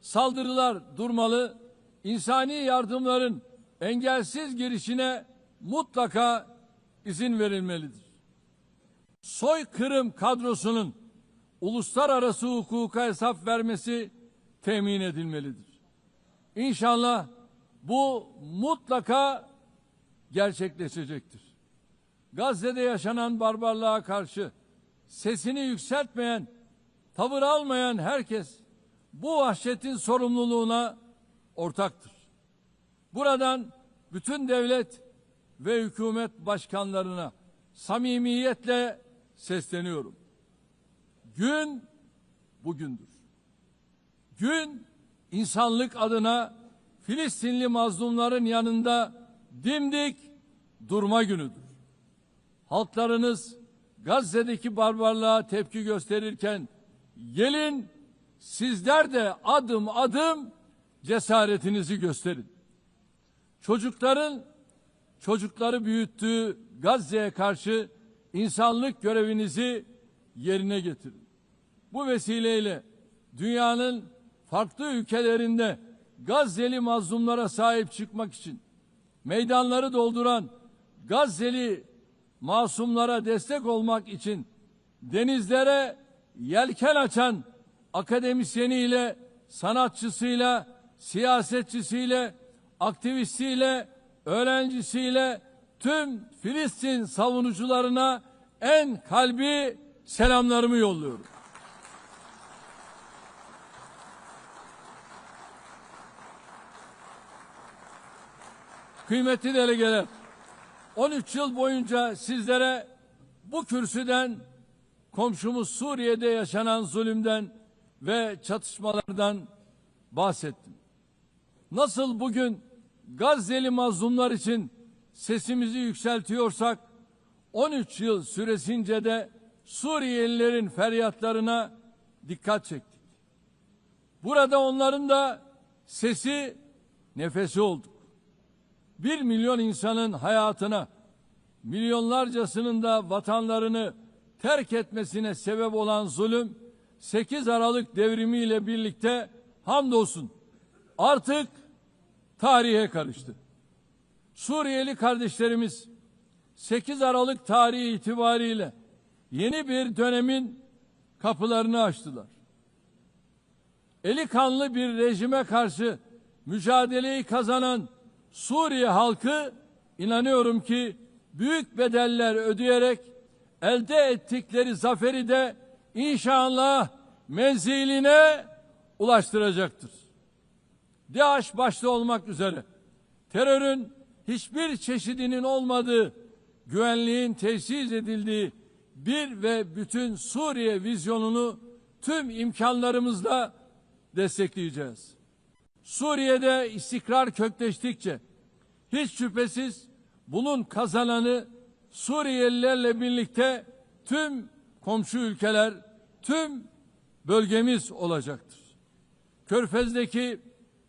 saldırılar durmalı, insani yardımların engelsiz girişine mutlaka izin verilmelidir. Soykırım kadrosunun uluslararası hukuka hesap vermesi temin edilmelidir. İnşallah bu mutlaka gerçekleşecektir. Gazze'de yaşanan barbarlığa karşı sesini yükseltmeyen, tavır almayan herkes bu vahşetin sorumluluğuna ortaktır. Buradan bütün devlet ve hükümet başkanlarına samimiyetle sesleniyorum. Gün bugündür. Gün insanlık adına Filistinli mazlumların yanında dimdik durma günüdür. Halklarınız Gazze'deki barbarlığa tepki gösterirken gelin sizler de adım adım cesaretinizi gösterin. Çocukları büyüttüğü Gazze'ye karşı insanlık görevinizi yerine getirin. Bu vesileyle dünyanın farklı ülkelerinde Gazze'li mazlumlara sahip çıkmak için meydanları dolduran Gazze'li masumlara destek olmak için denizlere yelken açan akademisyeniyle, sanatçısıyla, siyasetçisiyle, aktivistiyle, öğrencisiyle tüm Filistin savunucularına en kalbi selamlarımı yolluyorum. Kıymetli delegeler, 13 yıl boyunca sizlere bu kürsüden komşumuz Suriye'de yaşanan zulümden ve çatışmalardan bahsettim. Nasıl bugün Gazze'li mazlumlar için sesimizi yükseltiyorsak, 13 yıl süresince de Suriyelilerin feryatlarına dikkat çektik. Burada onların da sesi, nefesi olduk. 1 milyon insanın hayatına, milyonlarcasının da vatanlarını terk etmesine sebep olan zulüm, 8 Aralık devrimiyle birlikte hamdolsun artık tarihe karıştı. Suriyeli kardeşlerimiz 8 Aralık tarihi itibariyle yeni bir dönemin kapılarını açtılar. Eli kanlı bir rejime karşı mücadeleyi kazanan Suriye halkı, inanıyorum ki büyük bedeller ödeyerek elde ettikleri zaferi de inşallah menziline ulaştıracaktır. DAEŞ başta olmak üzere terörün hiçbir çeşidinin olmadığı, güvenliğin tesis edildiği bir ve bütün Suriye vizyonunu tüm imkanlarımızla destekleyeceğiz. Suriye'de istikrar kökleştikçe hiç şüphesiz bunun kazananı Suriyelilerle birlikte tüm komşu ülkeler, tüm bölgemiz olacaktır. Körfez'deki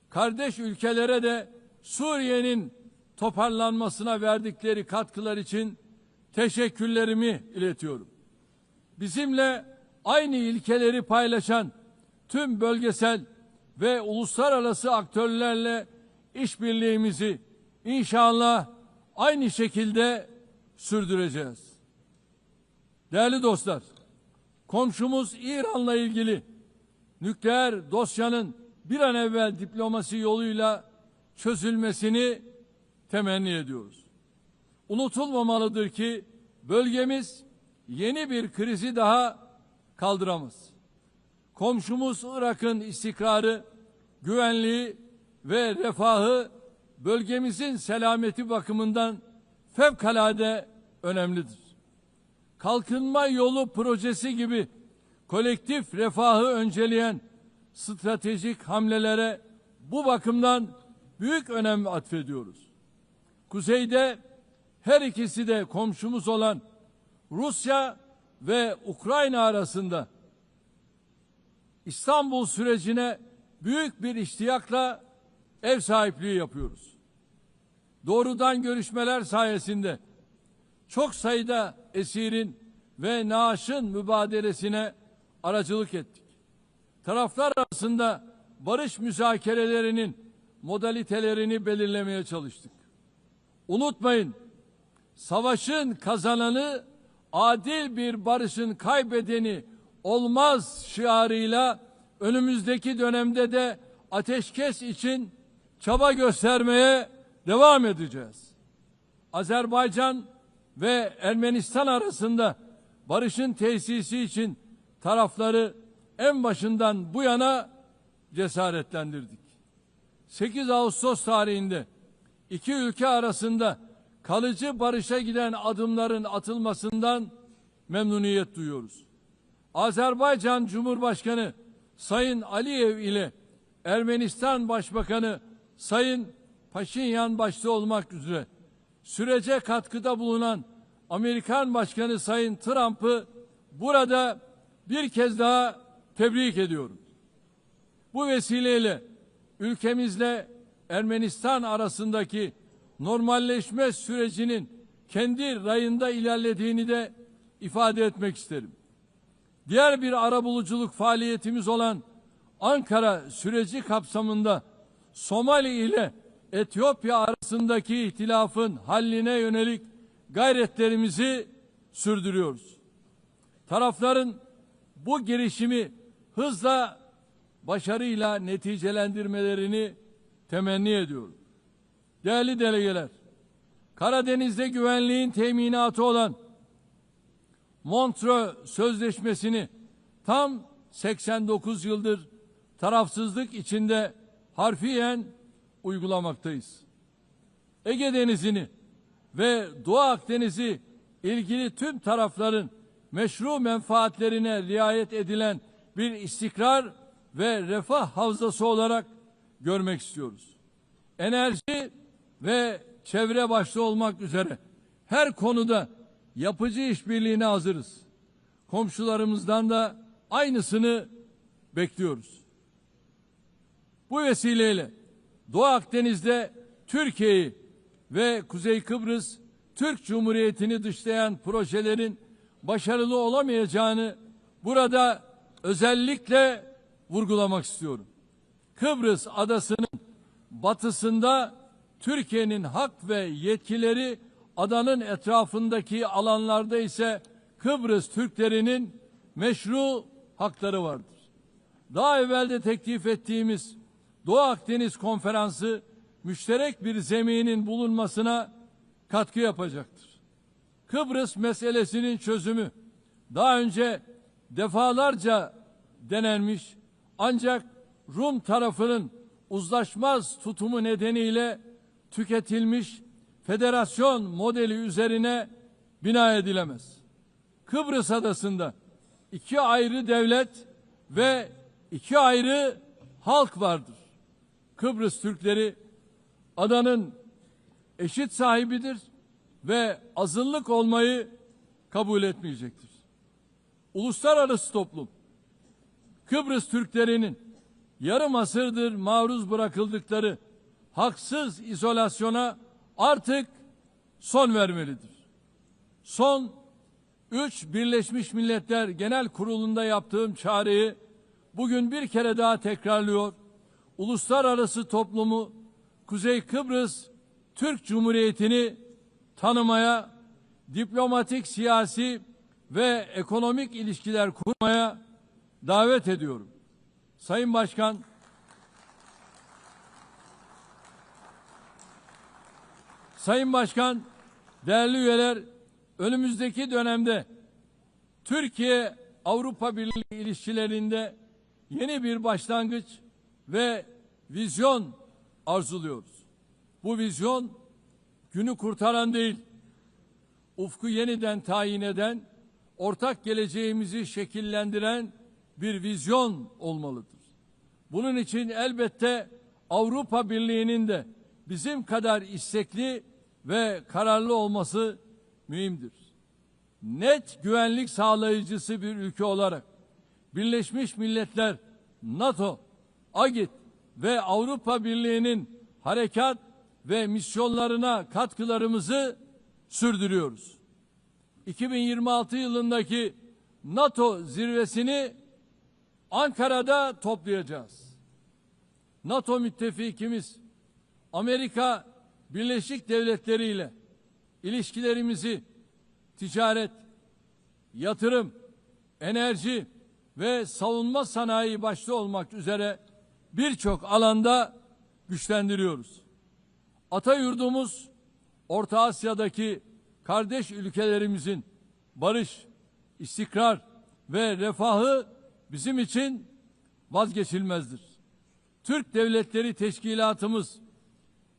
kardeş ülkelere de Suriye'nin toparlanmasına verdikleri katkılar için teşekkürlerimi iletiyorum. Bizimle aynı ilkeleri paylaşan tüm bölgesel ve uluslararası aktörlerle işbirliğimizi inşallah aynı şekilde sürdüreceğiz. Değerli dostlar, komşumuz İran'la ilgili nükleer dosyanın bir an evvel diplomasi yoluyla çözülmesini temenni ediyoruz. Unutulmamalıdır ki bölgemiz yeni bir krizi daha kaldıramaz. Komşumuz Irak'ın istikrarı, güvenliği ve refahı bölgemizin selameti bakımından fevkalade önemlidir. Kalkınma yolu projesi gibi kolektif refahı önceleyen stratejik hamlelere bu bakımdan büyük önem atfediyoruz. Kuzeyde her ikisi de komşumuz olan Rusya ve Ukrayna arasında İstanbul sürecine büyük bir iştiyakla ev sahipliği yapıyoruz. Doğrudan görüşmeler sayesinde çok sayıda esirin ve naaşın mübadelesine aracılık ettik. Taraflar arasında barış müzakerelerinin modalitelerini belirlemeye çalıştık. Unutmayın, savaşın kazananı adil bir barışın kaybedeni olmaz şiarıyla önümüzdeki dönemde de ateşkes için çaba göstermeye devam edeceğiz. Azerbaycan ve Ermenistan arasında barışın tesisi için tarafları en başından bu yana cesaretlendirdik. 8 Ağustos tarihinde iki ülke arasında kalıcı barışa giden adımların atılmasından memnuniyet duyuyoruz. Azerbaycan Cumhurbaşkanı Sayın Aliyev ile Ermenistan Başbakanı Sayın Paşinyan başta olmak üzere sürece katkıda bulunan Amerikan Başkanı Sayın Trump'ı burada bir kez daha tebrik ediyorum. Bu vesileyle ülkemizle Ermenistan arasındaki normalleşme sürecinin kendi rayında ilerlediğini de ifade etmek isterim. Diğer bir arabuluculuk faaliyetimiz olan Ankara süreci kapsamında Somali ile Etiyopya arasındaki ihtilafın halline yönelik gayretlerimizi sürdürüyoruz. Tarafların bu girişimi hızla, başarıyla neticelendirmelerini temenni ediyorum. Değerli delegeler, Karadeniz'de güvenliğin teminatı olan Montreux Sözleşmesi'ni tam 89 yıldır tarafsızlık içinde harfiyen uygulamaktayız. Ege Denizi'ni ve Doğu Akdeniz'i ilgili tüm tarafların meşru menfaatlerine riayet edilen bir istikrar ve refah havzası olarak görmek istiyoruz. Enerji ve çevre başta olmak üzere her konuda yapıcı işbirliğine hazırız. Komşularımızdan da aynısını bekliyoruz. Bu vesileyle Doğu Akdeniz'de Türkiye'yi ve Kuzey Kıbrıs Türk Cumhuriyeti'ni dışlayan projelerin başarılı olamayacağını burada özellikle vurgulamak istiyorum. Kıbrıs adasının batısında Türkiye'nin hak ve yetkileri, adanın etrafındaki alanlarda ise Kıbrıs Türklerinin meşru hakları vardır. Daha evvel de teklif ettiğimiz Doğu Akdeniz Konferansı müşterek bir zeminin bulunmasına katkı yapacaktır. Kıbrıs meselesinin çözümü daha önce defalarca denenmiş ancak Rum tarafının uzlaşmaz tutumu nedeniyle tüketilmiş federasyon modeli üzerine bina edilemez. Kıbrıs adasında iki ayrı devlet ve iki ayrı halk vardır. Kıbrıs Türkleri adanın eşit sahibidir ve azınlık olmayı kabul etmeyecektir. Uluslararası toplum Kıbrıs Türklerinin yarım asırdır maruz bırakıldıkları haksız izolasyona artık son vermelidir. Son 3 Birleşmiş Milletler Genel Kurulu'nda yaptığım çağrıyı bugün bir kere daha tekrarlıyor. Uluslararası toplumu Kuzey Kıbrıs Türk Cumhuriyeti'ni tanımaya, diplomatik, siyasi ve ekonomik ilişkiler kurmaya davet ediyorum. Sayın Başkan, değerli üyeler, önümüzdeki dönemde Türkiye-Avrupa Birliği ilişkilerinde yeni bir başlangıç ve vizyon arzuluyoruz. Bu vizyon günü kurtaran değil, ufku yeniden tayin eden, ortak geleceğimizi şekillendiren bir vizyon olmalıdır. Bunun için elbette Avrupa Birliği'nin de bizim kadar istekli ve kararlı olması mühimdir. Net güvenlik sağlayıcısı bir ülke olarak Birleşmiş Milletler, NATO, AGİT ve Avrupa Birliği'nin harekat ve misyonlarına katkılarımızı sürdürüyoruz. 2026 yılındaki NATO zirvesini Ankara'da toplayacağız. NATO müttefikimiz Amerika Birleşik Devletleri ile ilişkilerimizi ticaret, yatırım, enerji ve savunma sanayi başta olmak üzere birçok alanda güçlendiriyoruz. Atayurdumuz Orta Asya'daki kardeş ülkelerimizin barış, istikrar ve refahı bizim için vazgeçilmezdir. Türk Devletleri Teşkilatımız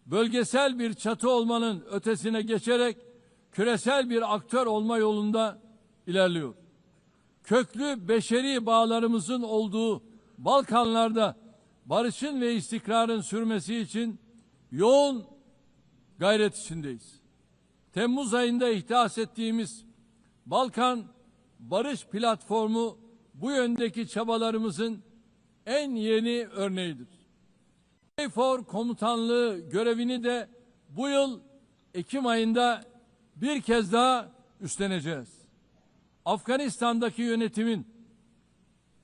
bölgesel bir çatı olmanın ötesine geçerek küresel bir aktör olma yolunda ilerliyor. Köklü beşeri bağlarımızın olduğu Balkanlarda barışın ve istikrarın sürmesi için yoğun gayret içindeyiz. Temmuz ayında ihdas ettiğimiz Balkan Barış Platformu bu yöndeki çabalarımızın en yeni örneğidir. KFOR komutanlığı görevini de bu yıl Ekim ayında bir kez daha üstleneceğiz. Afganistan'daki yönetimin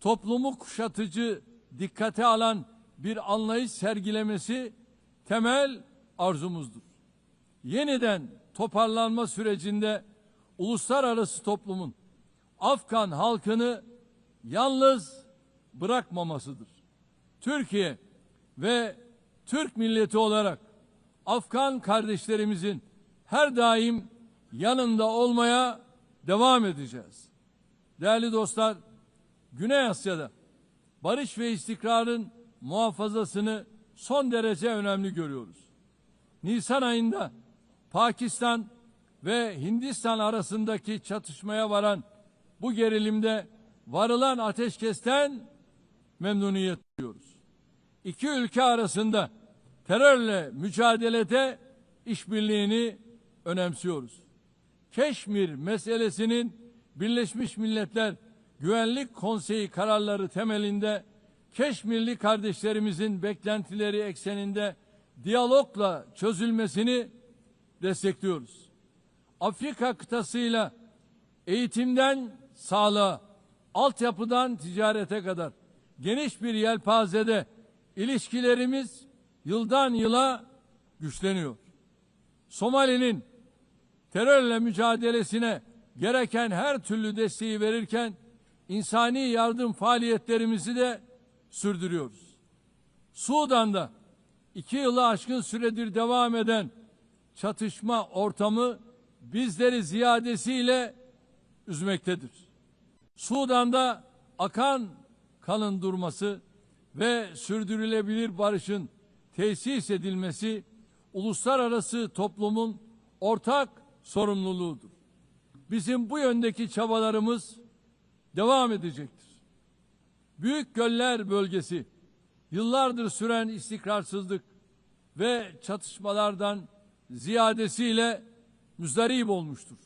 toplumu kuşatıcı, dikkate alan bir anlayış sergilemesi temel arzumuzdur. Yeniden toparlanma sürecinde uluslararası toplumun Afgan halkını yalnız bırakmamasıdır. Türkiye ve Türk milleti olarak Afgan kardeşlerimizin her daim yanında olmaya devam edeceğiz. Değerli dostlar, Güney Asya'da barış ve istikrarın muhafazasını son derece önemli görüyoruz. Nisan ayında Pakistan ve Hindistan arasındaki çatışmaya varan bu gerilimde varılan ateşkesten memnuniyet duyuyoruz. İki ülke arasında terörle mücadelede işbirliğini önemsiyoruz. Keşmir meselesinin Birleşmiş Milletler Güvenlik Konseyi kararları temelinde Keşmirli kardeşlerimizin beklentileri ekseninde diyalogla çözülmesini destekliyoruz. Afrika kıtasıyla eğitimden sağlığa, altyapıdan ticarete kadar geniş bir yelpazede ilişkilerimiz yıldan yıla güçleniyor. Somali'nin terörle mücadelesine gereken her türlü desteği verirken insani yardım faaliyetlerimizi de sürdürüyoruz. Sudan'da 2 yılı aşkın süredir devam eden çatışma ortamı bizleri ziyadesiyle üzmektedir. Sudan'da akan kanın durması ve sürdürülebilir barışın tesis edilmesi uluslararası toplumun ortak sorumluluğudur. Bizim bu yöndeki çabalarımız devam edecektir. Büyük Göller bölgesi yıllardır süren istikrarsızlık ve çatışmalardan ziyadesiyle müzdarip olmuştur.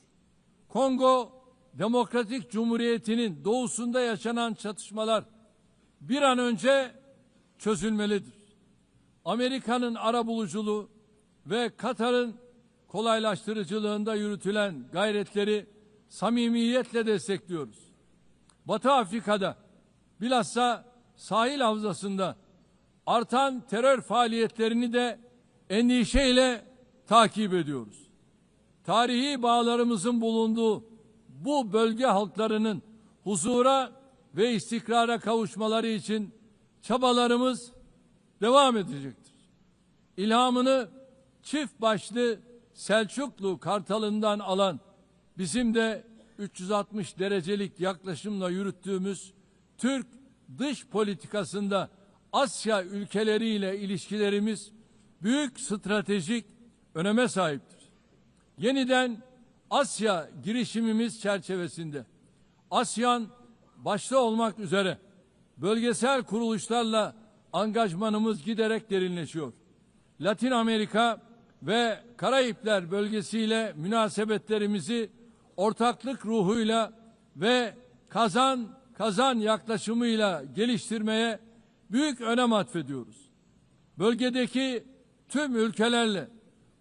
Kongo Demokratik Cumhuriyeti'nin doğusunda yaşanan çatışmalar bir an önce çözülmelidir. Amerika'nın arabuluculuğu ve Katar'ın kolaylaştırıcılığında yürütülen gayretleri samimiyetle destekliyoruz. Batı Afrika'da bilhassa sahil havzasında artan terör faaliyetlerini de endişeyle takip ediyoruz. Tarihi bağlarımızın bulunduğu bu bölge halklarının huzura ve istikrara kavuşmaları için çabalarımız devam edecektir. İlhamını çift başlı Selçuklu Kartalı'ndan alan bizim de 360 derecelik yaklaşımla yürüttüğümüz Türk dış politikasında Asya ülkeleriyle ilişkilerimiz büyük stratejik öneme sahiptir. Yeniden Asya girişimimiz çerçevesinde ASEAN başta olmak üzere bölgesel kuruluşlarla angajmanımız giderek derinleşiyor. Latin Amerika ve Karayipler bölgesiyle münasebetlerimizi ortaklık ruhuyla ve kazan yaklaşımıyla geliştirmeye büyük önem atfediyoruz. Bölgedeki tüm ülkelerle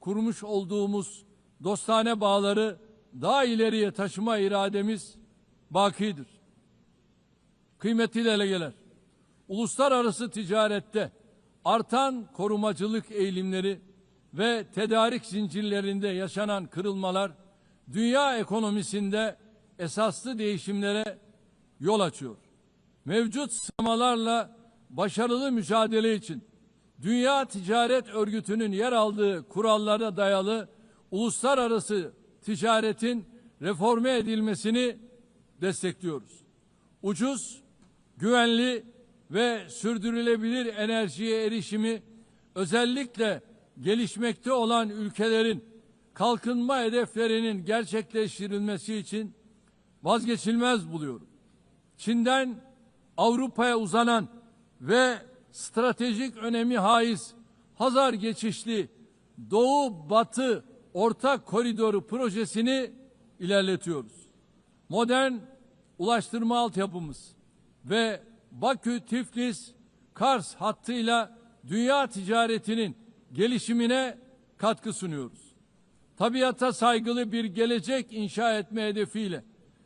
kurmuş olduğumuz dostane bağları daha ileriye taşıma irademiz bakidir. Kıymetli delegeler, uluslararası ticarette artan korumacılık eğilimleri ve tedarik zincirlerinde yaşanan kırılmalar dünya ekonomisinde esaslı değişimlere yol açıyor. Mevcut sınamalarla başarılı mücadele için Dünya Ticaret Örgütü'nün yer aldığı kurallara dayalı uluslararası ticaretin reforme edilmesini destekliyoruz. Ucuz, güvenli ve sürdürülebilir enerjiye erişimi özellikle gelişmekte olan ülkelerin kalkınma hedeflerinin gerçekleştirilmesi için vazgeçilmez buluyorum. Çin'den Avrupa'ya uzanan ve stratejik önemi haiz Hazar geçişli Doğu-Batı ortak koridoru projesini ilerletiyoruz. Modern ulaştırma altyapımız ve Bakü-Tiflis-Kars hattıyla dünya ticaretinin gelişimine katkı sunuyoruz. Tabiata saygılı bir gelecek inşa etme hedefiyle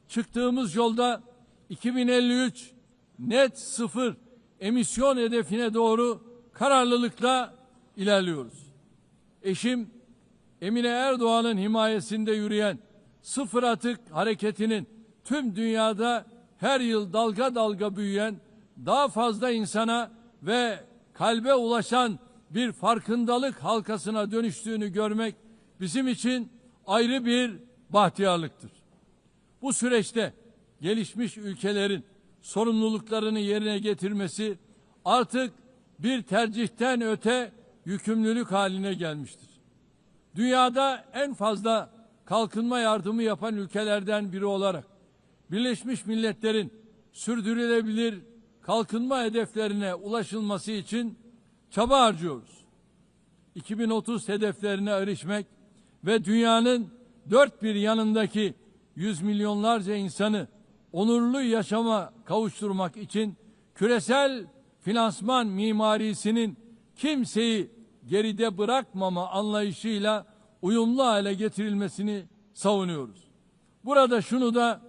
çıktığımız yolda 2053 net sıfır emisyon hedefine doğru kararlılıkla ilerliyoruz. Eşim Emine Erdoğan'ın himayesinde yürüyen sıfır atık hareketinin tüm dünyada her yıl dalga dalga büyüyen, daha fazla insana ve kalbe ulaşan bir farkındalık halkasına dönüştüğünü görmek bizim için ayrı bir bahtiyarlıktır. Bu süreçte gelişmiş ülkelerin sorumluluklarını yerine getirmesi artık bir tercihten öte yükümlülük haline gelmiştir. Dünyada en fazla kalkınma yardımı yapan ülkelerden biri olarak Birleşmiş Milletler'in sürdürülebilir kalkınma hedeflerine ulaşılması için çaba harcıyoruz. 2030 hedeflerine erişmek ve dünyanın dört bir yanındaki yüz milyonlarca insanı onurlu yaşama kavuşturmak için küresel finansman mimarisinin kimseyi geride bırakmama anlayışıyla uyumlu hale getirilmesini savunuyoruz. Burada şunu da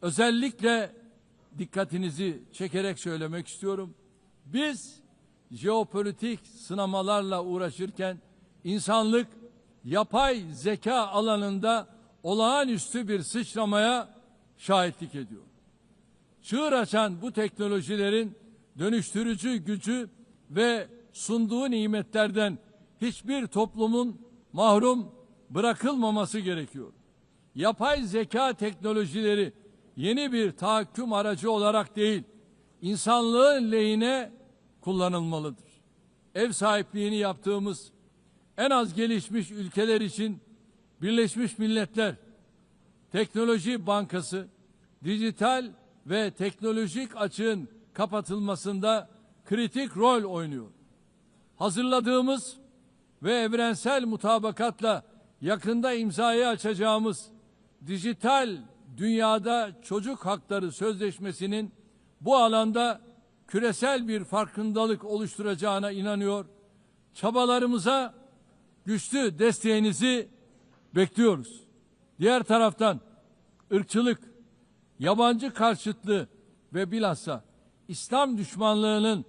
özellikle dikkatinizi çekerek söylemek istiyorum. Biz jeopolitik sınamalarla uğraşırken insanlık yapay zeka alanında olağanüstü bir sıçramaya şahitlik ediyor. Çığır açan bu teknolojilerin dönüştürücü gücü ve sunduğu nimetlerden hiçbir toplumun mahrum bırakılmaması gerekiyor. Yapay zeka teknolojileri yeni bir tahakküm aracı olarak değil, insanlığın lehine kullanılmalıdır. Ev sahipliğini yaptığımız en az gelişmiş ülkeler için Birleşmiş Milletler Teknoloji Bankası, dijital ve teknolojik açığın kapatılmasında kritik rol oynuyor. Hazırladığımız ve evrensel mutabakatla yakında imzayı açacağımız dijital dünyada çocuk hakları sözleşmesinin bu alanda küresel bir farkındalık oluşturacağına inanıyor. Çabalarımıza güçlü desteğinizi bekliyoruz. Diğer taraftan ırkçılık, yabancı karşıtlığı ve bilhassa İslam düşmanlığının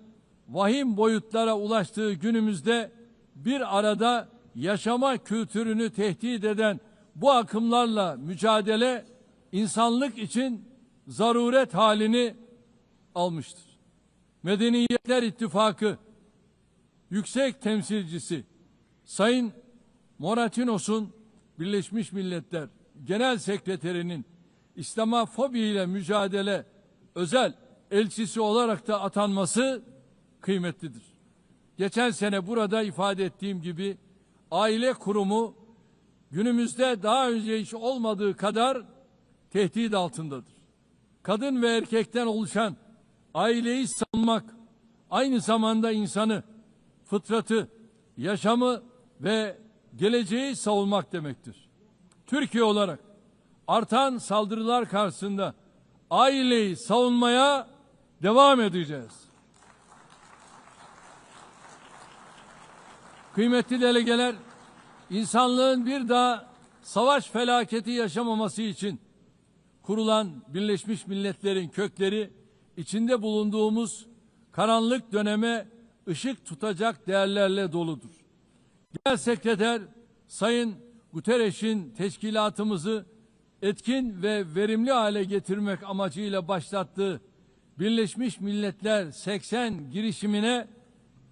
vahim boyutlara ulaştığı günümüzde bir arada yaşama kültürünü tehdit eden bu akımlarla mücadele insanlık için zaruret halini almıştır. Medeniyetler İttifakı Yüksek Temsilcisi Sayın Moratinos'un Birleşmiş Milletler Genel Sekreterinin İslamofobi ile mücadele özel elçisi olarak da atanması kıymetlidir. Geçen sene burada ifade ettiğim gibi aile kurumu günümüzde daha önce hiç olmadığı kadar tehdit altındadır. Kadın ve erkekten oluşan aileyi savunmak aynı zamanda insanı, fıtratı, yaşamı ve geleceği savunmak demektir. Türkiye olarak artan saldırılar karşısında aileyi savunmaya devam edeceğiz. Kıymetli delegeler, insanlığın bir daha savaş felaketi yaşamaması için kurulan Birleşmiş Milletler'in kökleri içinde bulunduğumuz karanlık döneme ışık tutacak değerlerle doludur. Genel Sekreter Sayın Guterres'in teşkilatımızı etkin ve verimli hale getirmek amacıyla başlattığı Birleşmiş Milletler 80 girişimine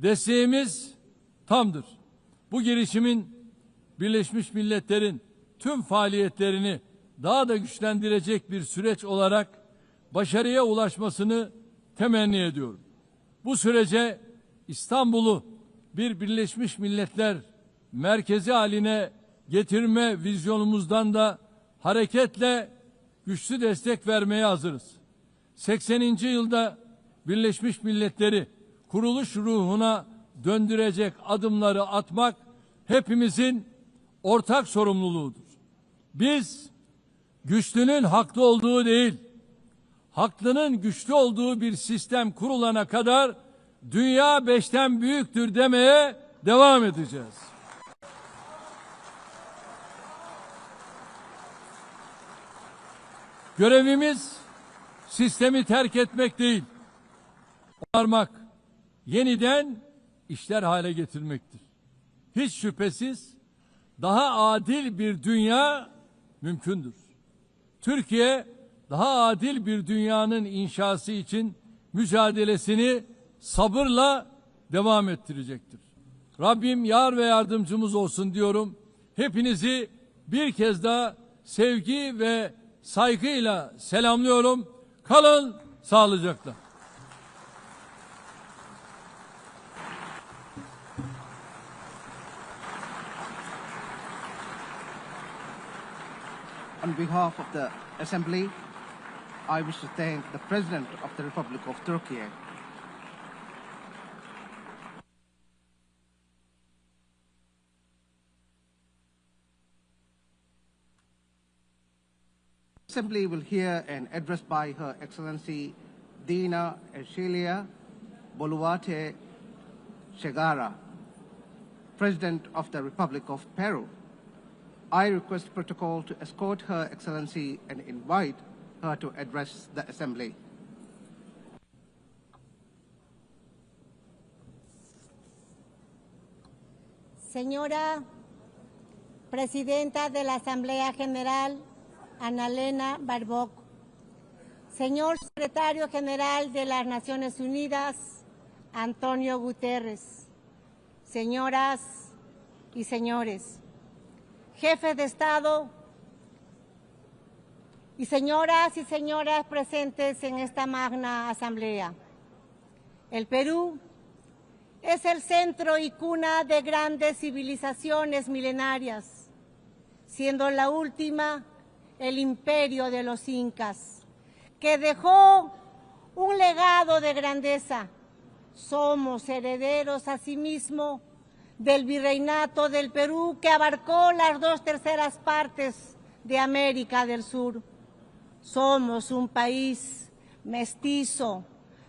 desteğimiz tamdır. Bu girişimin Birleşmiş Milletler'in tüm faaliyetlerini daha da güçlendirecek bir süreç olarak başarıya ulaşmasını temenni ediyorum. Bu sürece İstanbul'u bir Birleşmiş Milletler merkezi haline getirme vizyonumuzdan da hareketle güçlü destek vermeye hazırız. 80. yılda Birleşmiş Milletleri kuruluş ruhuna döndürecek adımları atmak hepimizin ortak sorumluluğudur. Biz güçlünün haklı olduğu değil, haklının güçlü olduğu bir sistem kurulana kadar dünya 5'ten büyüktür demeye devam edeceğiz. Görevimiz sistemi terk etmek değil, onarmak, yeniden işler hale getirmektir. Hiç şüphesiz daha adil bir dünya mümkündür. Türkiye daha adil bir dünyanın inşası için mücadelesini sabırla devam ettirecektir. Rabbim yar ve yardımcımız olsun diyorum. Hepinizi bir kez daha sevgi ve saygıyla selamlıyorum. Kalın sağlıcakla. On behalf of the Assembly, I wish to thank the President of the Republic of Turkey. The Assembly will hear an address by Her Excellency Dina Ercilia Boluarte Segara, President of the Republic of Peru. I request protocol to escort Her Excellency and invite her to address the Assembly. Señora Presidenta de la Asamblea General, Ana Elena Barboc, señor Secretario General de las Naciones Unidas, Antonio Guterres, señoras y señores, jefes de Estado y señoras presentes en esta magna asamblea. El Perú es el centro y cuna de grandes civilizaciones milenarias, siendo la última el imperio de los incas, que dejó un legado de grandeza. Somos herederos asimismo del virreinato del Perú, que abarcó las 2/3 partes de América del Sur. Somos un país mestizo,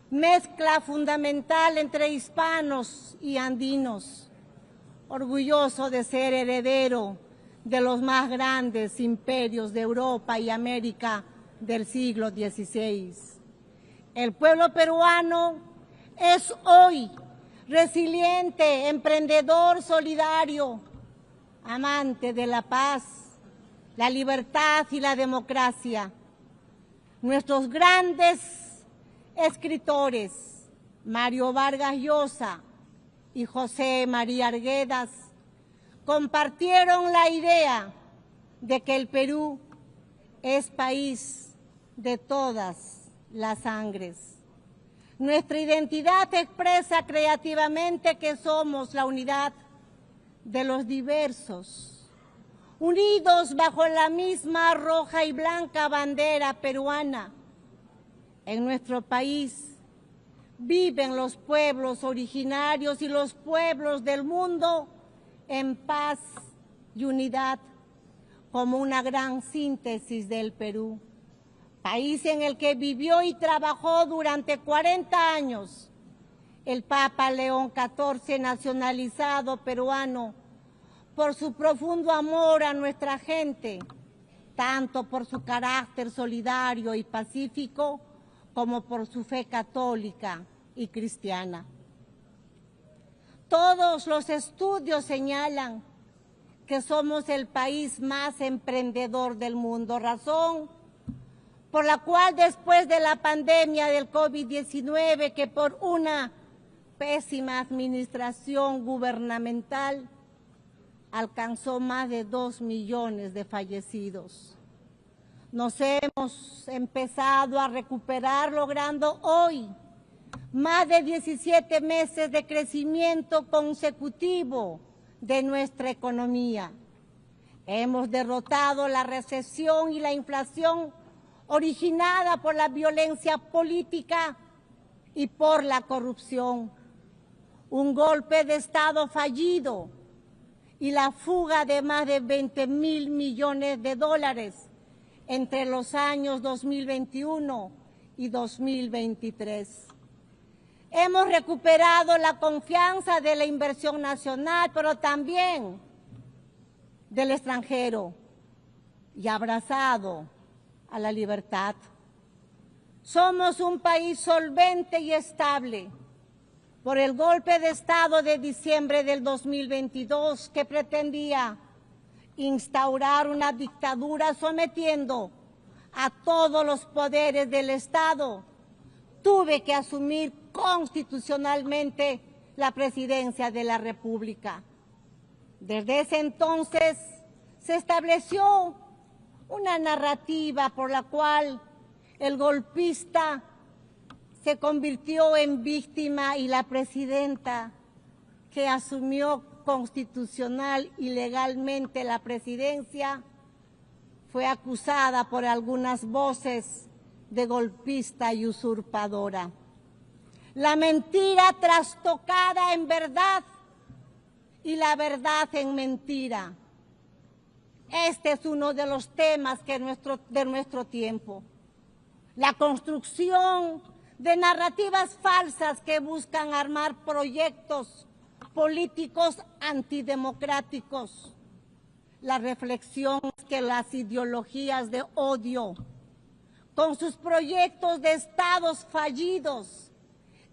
mezcla fundamental entre hispanos y andinos, orgulloso de ser heredero de los más grandes imperios de Europa y América del siglo XVI. El pueblo peruano es hoy resiliente, emprendedor, solidario, amante de la paz, la libertad y la democracia. Nuestros grandes escritores, Mario Vargas Llosa y José María Arguedas, compartieron la idea de que el Perú es país de todas las sangres. Nuestra identidad expresa creativamente que somos la unidad de los diversos, unidos bajo la misma roja y blanca bandera peruana. En nuestro país viven los pueblos originarios y los pueblos del mundo en paz y unidad, como una gran síntesis del Perú, país en el que vivió y trabajó durante 40 años el Papa León XIV, nacionalizado peruano, por su profundo amor a nuestra gente, tanto por su carácter solidario y pacífico, como por su fe católica y cristiana. Todos los estudios señalan que somos el país más emprendedor del mundo, razón por la cual después de la pandemia del COVID-19, que por una pésima administración gubernamental alcanzó más de 2 millones de fallecidos, nos hemos empezado a recuperar, logrando hoy más de 17 meses de crecimiento consecutivo de nuestra economía. Hemos derrotado la recesión y la inflación originada por la violencia política y por la corrupción. Un golpe de Estado fallido y la fuga de más de 20.000 millones de dólares entre los años 2021 y 2023. Hemos recuperado la confianza de la inversión nacional, pero también del extranjero, y abrazado a la libertad. Somos un país solvente y estable por el golpe de Estado de diciembre del 2022 que pretendía instaurar una dictadura sometiendo a todos los poderes del Estado. Tuve que asumir constitucionalmente la presidencia de la República. Desde ese entonces se estableció una narrativa por la cual el golpista se convirtió en víctima y la presidenta, que asumió constitucional y legalmente la presidencia, fue acusada por algunas voces de golpista y usurpadora. La mentira trastocada en verdad y la verdad en mentira. Este es uno de los temas de nuestro tiempo. La construcción de narrativas falsas que buscan armar proyectos políticos antidemocráticos. La reflexión es que las ideologías de odio, con sus proyectos de estados fallidos,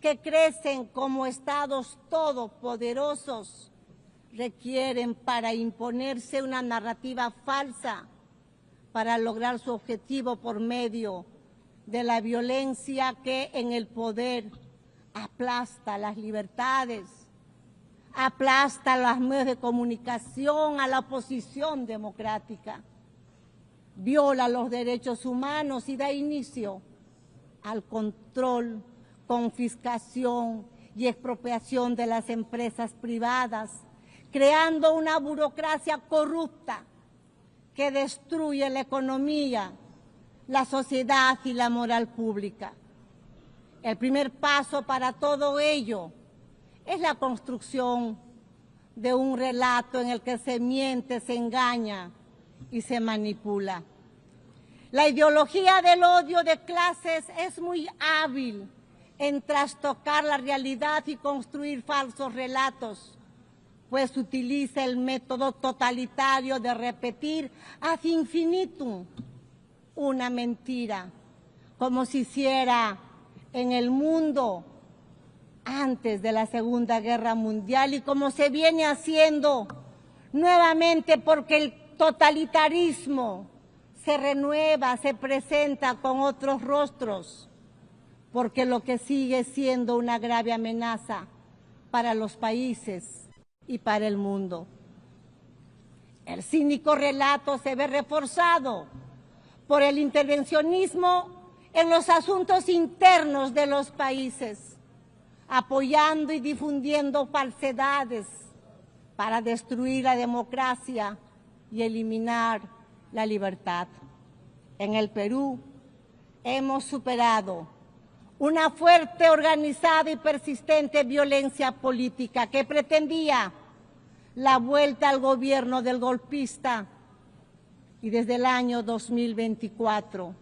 que crecen como estados todopoderosos, requieren para imponerse una narrativa falsa para lograr su objetivo por medio de la violencia que en el poder aplasta las libertades, aplasta los medios de comunicación, a la oposición democrática, viola los derechos humanos y da inicio al control, confiscación y expropiación de las empresas privadas, creando una burocracia corrupta que destruye la economía, la sociedad y la moral pública. El primer paso para todo ello es la construcción de un relato en el que se miente, se engaña y se manipula. La ideología del odio de clases es muy hábil en trastocar la realidad y construir falsos relatos, pues utiliza el método totalitario de repetir ad infinitum una mentira, como se hiciera en el mundo antes de la Segunda Guerra Mundial y como se viene haciendo nuevamente, porque el totalitarismo se renueva, se presenta con otros rostros, porque lo que sigue siendo una grave amenaza para los países y para el mundo. El cínico relato se ve reforzado por el intervencionismo en los asuntos internos de los países, apoyando y difundiendo falsedades para destruir la democracia y eliminar la libertad. En el Perú hemos superado una fuerte, organizada y persistente violencia política que pretendía la vuelta al gobierno del golpista, y desde el año 2024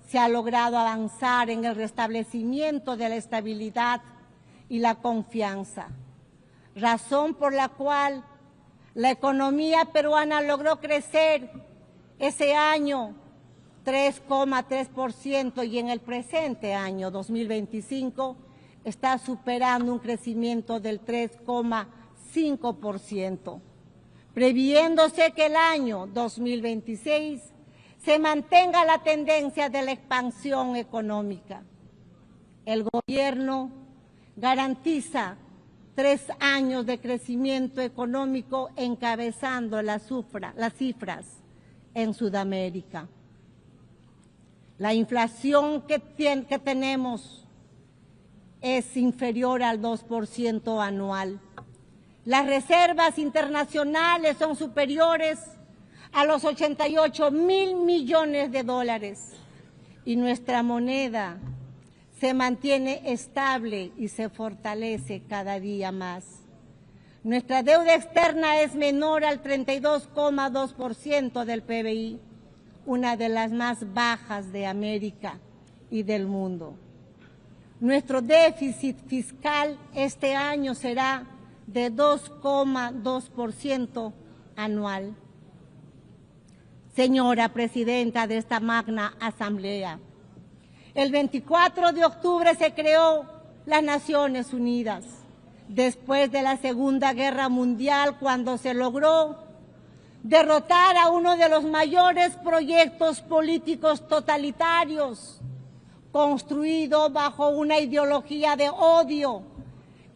se ha logrado avanzar en el restablecimiento de la estabilidad y la confianza, razón por la cual la economía peruana logró crecer ese año 3,3% y en el presente año 2025 está superando un crecimiento del 3,5%, previéndose que el año 2026 se mantenga la tendencia de la expansión económica. El gobierno garantiza 3 años de crecimiento económico encabezando las cifras en Sudamérica. La inflación que tenemos es inferior al 2% anual. Las reservas internacionales son superiores a los 88.000 millones de dólares y nuestra moneda se mantiene estable y se fortalece cada día más. Nuestra deuda externa es menor al 32,2% del PBI, una de las más bajas de América y del mundo. Nuestro déficit fiscal este año será de 2,2% anual. Señora Presidenta de esta magna Asamblea, el 24 de octubre se creó las Naciones Unidas, después de la Segunda Guerra Mundial, cuando se logró derrotar a uno de los mayores proyectos políticos totalitarios, construido bajo una ideología de odio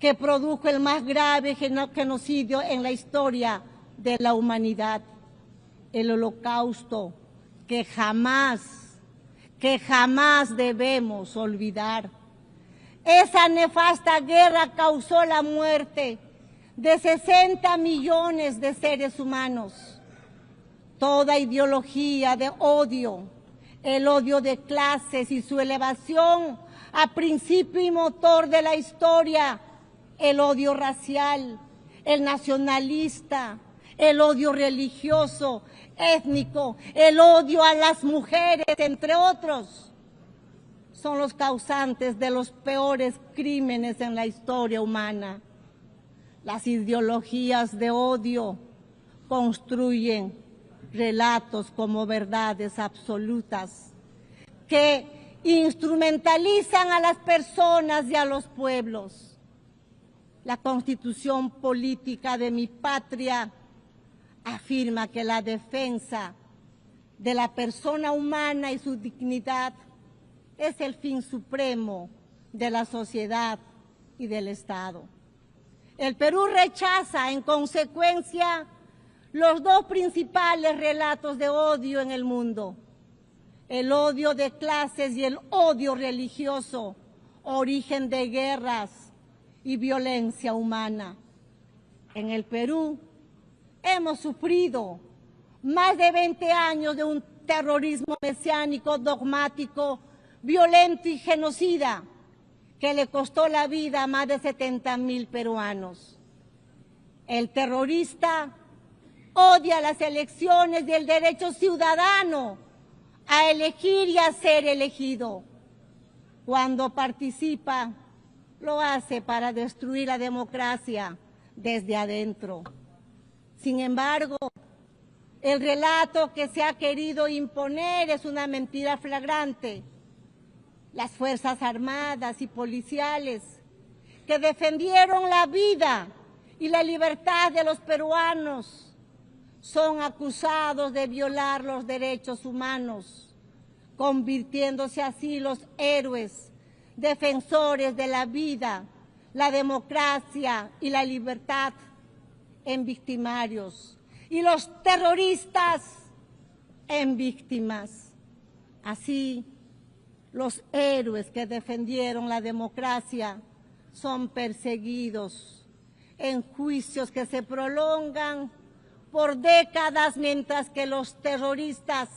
que produjo el más grave genocidio en la historia de la humanidad, el Holocausto, que jamás debemos olvidar. Esa nefasta guerra causó la muerte de 60 millones de seres humanos. Toda ideología de odio, el odio de clases y su elevación a principio y motor de la historia, el odio racial, el nacionalista, el odio religioso, étnico, el odio a las mujeres, entre otros, son los causantes de los peores crímenes en la historia humana. Las ideologías de odio construyen relatos como verdades absolutas que instrumentalizan a las personas y a los pueblos. La Constitución política de mi patria afirma que la defensa de la persona humana y su dignidad es el fin supremo de la sociedad y del Estado. El Perú rechaza, en consecuencia, los dos principales relatos de odio en el mundo: el odio de clases y el odio religioso, origen de guerras y violencia humana. En el Perú hemos sufrido más de 20 años de un terrorismo mesiánico, dogmático, violento y genocida, que le costó la vida a más de 70,000 peruanos. El terrorista odia las elecciones y el derecho ciudadano a elegir y a ser elegido. Cuando participa, lo hace para destruir la democracia desde adentro. Sin embargo, el relato que se ha querido imponer es una mentira flagrante. Las Fuerzas Armadas y policiales que defendieron la vida y la libertad de los peruanos son acusados de violar los derechos humanos, convirtiéndose así los héroes, defensores de la vida, la democracia y la libertad, en victimarios, y los terroristas en víctimas. Así, los héroes que defendieron la democracia son perseguidos en juicios que se prolongan por décadas, mientras que los terroristas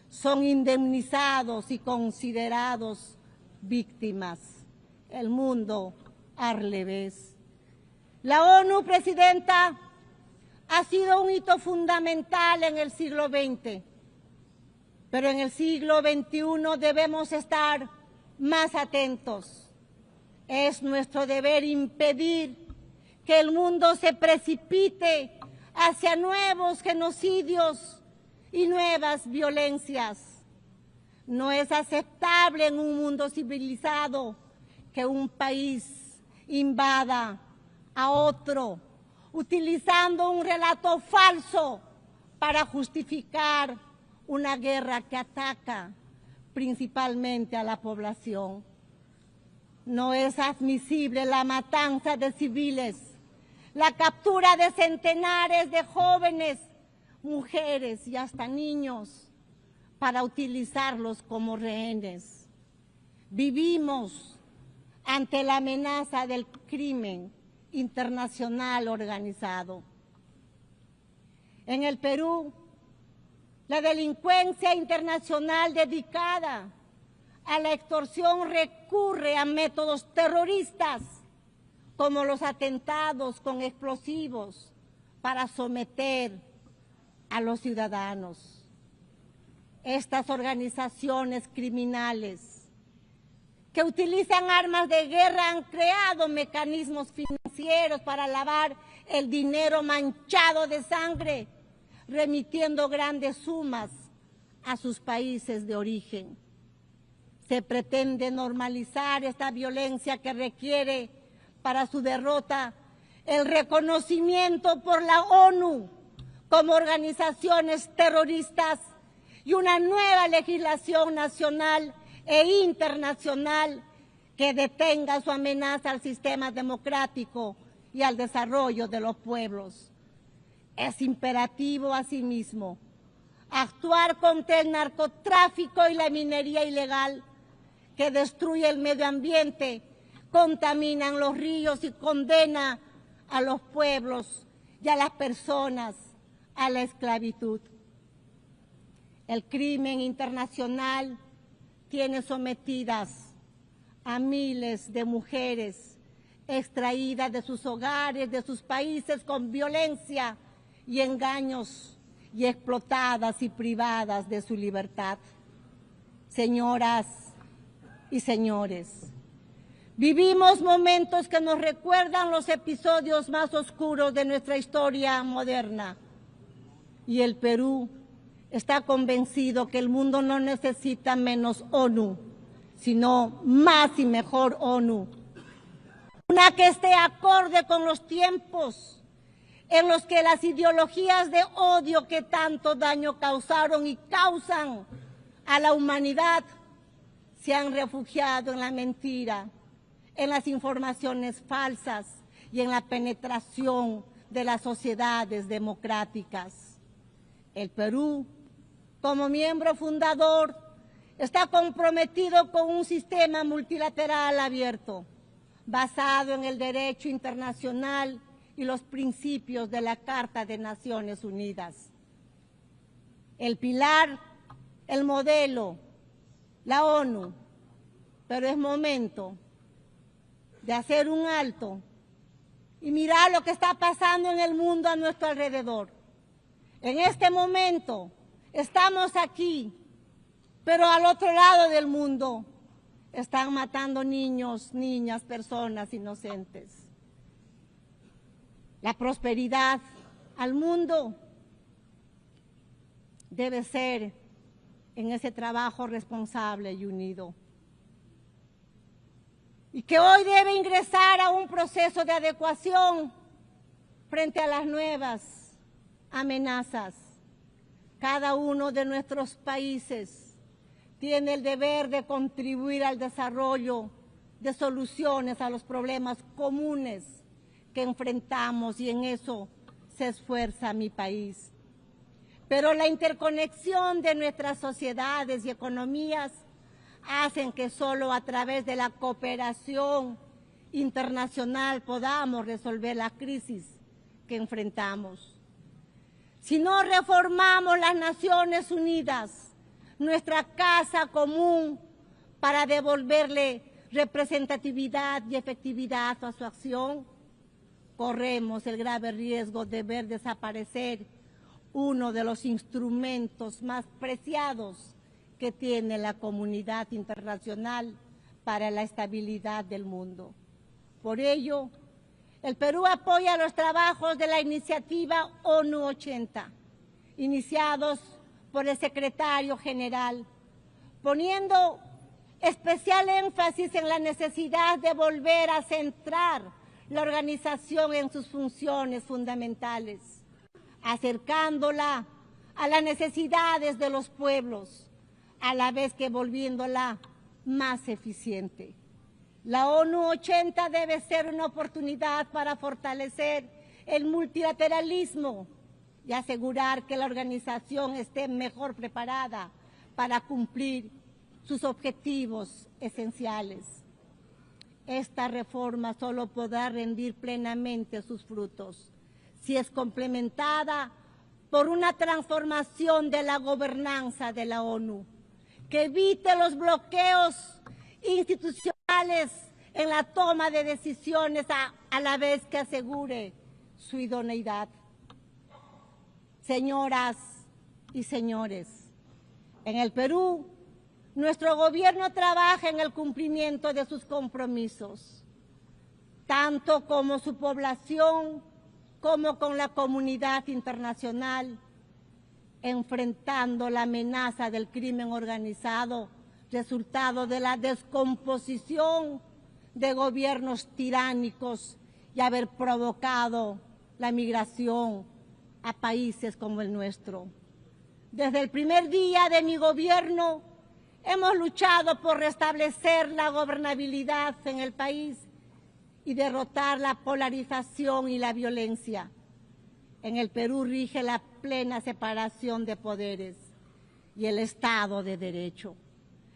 son indemnizados y considerados víctimas. El mundo al revés. La ONU, Presidenta, ha sido un hito fundamental en el siglo XX. Pero en el siglo XXI debemos estar más atentos. Es nuestro deber impedir que el mundo se precipite hacia nuevos genocidios y nuevas violencias. No es aceptable en un mundo civilizado que un país invada a otro, utilizando un relato falso para justificar una guerra que ataca principalmente a la población. No es admisible la matanza de civiles, la captura de centenares de jóvenes, mujeres y hasta niños para utilizarlos como rehenes. Vivimos ante la amenaza del crimen internacional organizado. En el Perú, la delincuencia internacional dedicada a la extorsión recurre a métodos terroristas como los atentados con explosivos para someter a los ciudadanos. Estas organizaciones criminales que utilizan armas de guerra han creado mecanismos financieros para lavar el dinero manchado de sangre, remitiendo grandes sumas a sus países de origen. Se pretende normalizar esta violencia que requiere para su derrota el reconocimiento por la ONU como organizaciones terroristas y una nueva legislación nacional e internacional que detenga su amenaza al sistema democrático y al desarrollo de los pueblos. Es imperativo, asimismo, actuar contra el narcotráfico y la minería ilegal que destruye el medio ambiente, contaminan los ríos y condena a los pueblos y a las personas a la esclavitud. El crimen internacional tiene sometidas a miles de mujeres extraídas de sus hogares, de sus países con violencia y engaños y explotadas y privadas de su libertad. Señoras y señores, vivimos momentos que nos recuerdan los episodios más oscuros de nuestra historia moderna y el Perú está convencido que el mundo no necesita menos ONU, sino más y mejor ONU. Una que esté acorde con los tiempos en los que las ideologías de odio que tanto daño causaron y causan a la humanidad se han refugiado en la mentira, en las informaciones falsas y en la penetración de las sociedades democráticas. El Perú, como miembro fundador, está comprometido con un sistema multilateral abierto, basado en el derecho internacional y los principios de la Carta de Naciones Unidas. El pilar, el modelo, la ONU, pero es momento de hacer un alto y mirar lo que está pasando en el mundo a nuestro alrededor. En este momento estamos aquí, pero al otro lado del mundo están matando niños, niñas, personas inocentes. La prosperidad al mundo debe ser en ese trabajo responsable y unido. Y que hoy debe ingresar a un proceso de adecuación frente a las nuevas amenazas. Cada uno de nuestros países tiene el deber de contribuir al desarrollo de soluciones a los problemas comunes que enfrentamos, y en eso se esfuerza mi país. Pero la interconexión de nuestras sociedades y economías hacen que solo a través de la cooperación internacional podamos resolver la crisis que enfrentamos. Si no reformamos las Naciones Unidas, nuestra casa común, para devolverle representatividad y efectividad a su acción, corremos el grave riesgo de ver desaparecer uno de los instrumentos más preciados que tiene la comunidad internacional para la estabilidad del mundo. Por ello, el Perú apoya los trabajos de la iniciativa ONU 80, iniciados por el secretario general, poniendo especial énfasis en la necesidad de volver a centrar la organización en sus funciones fundamentales, acercándola a las necesidades de los pueblos, a la vez que volviéndola más eficiente. La ONU 80 debe ser una oportunidad para fortalecer el multilateralismo y asegurar que la organización esté mejor preparada para cumplir sus objetivos esenciales. Esta reforma solo podrá rendir plenamente sus frutos si es complementada por una transformación de la gobernanza de la ONU, que evite los bloqueos institucionales en la toma de decisiones a la vez que asegure su idoneidad. Señoras y señores, en el Perú, nuestro gobierno trabaja en el cumplimiento de sus compromisos, tanto como su población como con la comunidad internacional, enfrentando la amenaza del crimen organizado, resultado de la descomposición de gobiernos tiránicos y haber provocado la migración a países como el nuestro. Desde el primer día de mi gobierno hemos luchado por restablecer la gobernabilidad en el país y derrotar la polarización y la violencia. En el Perú rige la plena separación de poderes y el Estado de Derecho,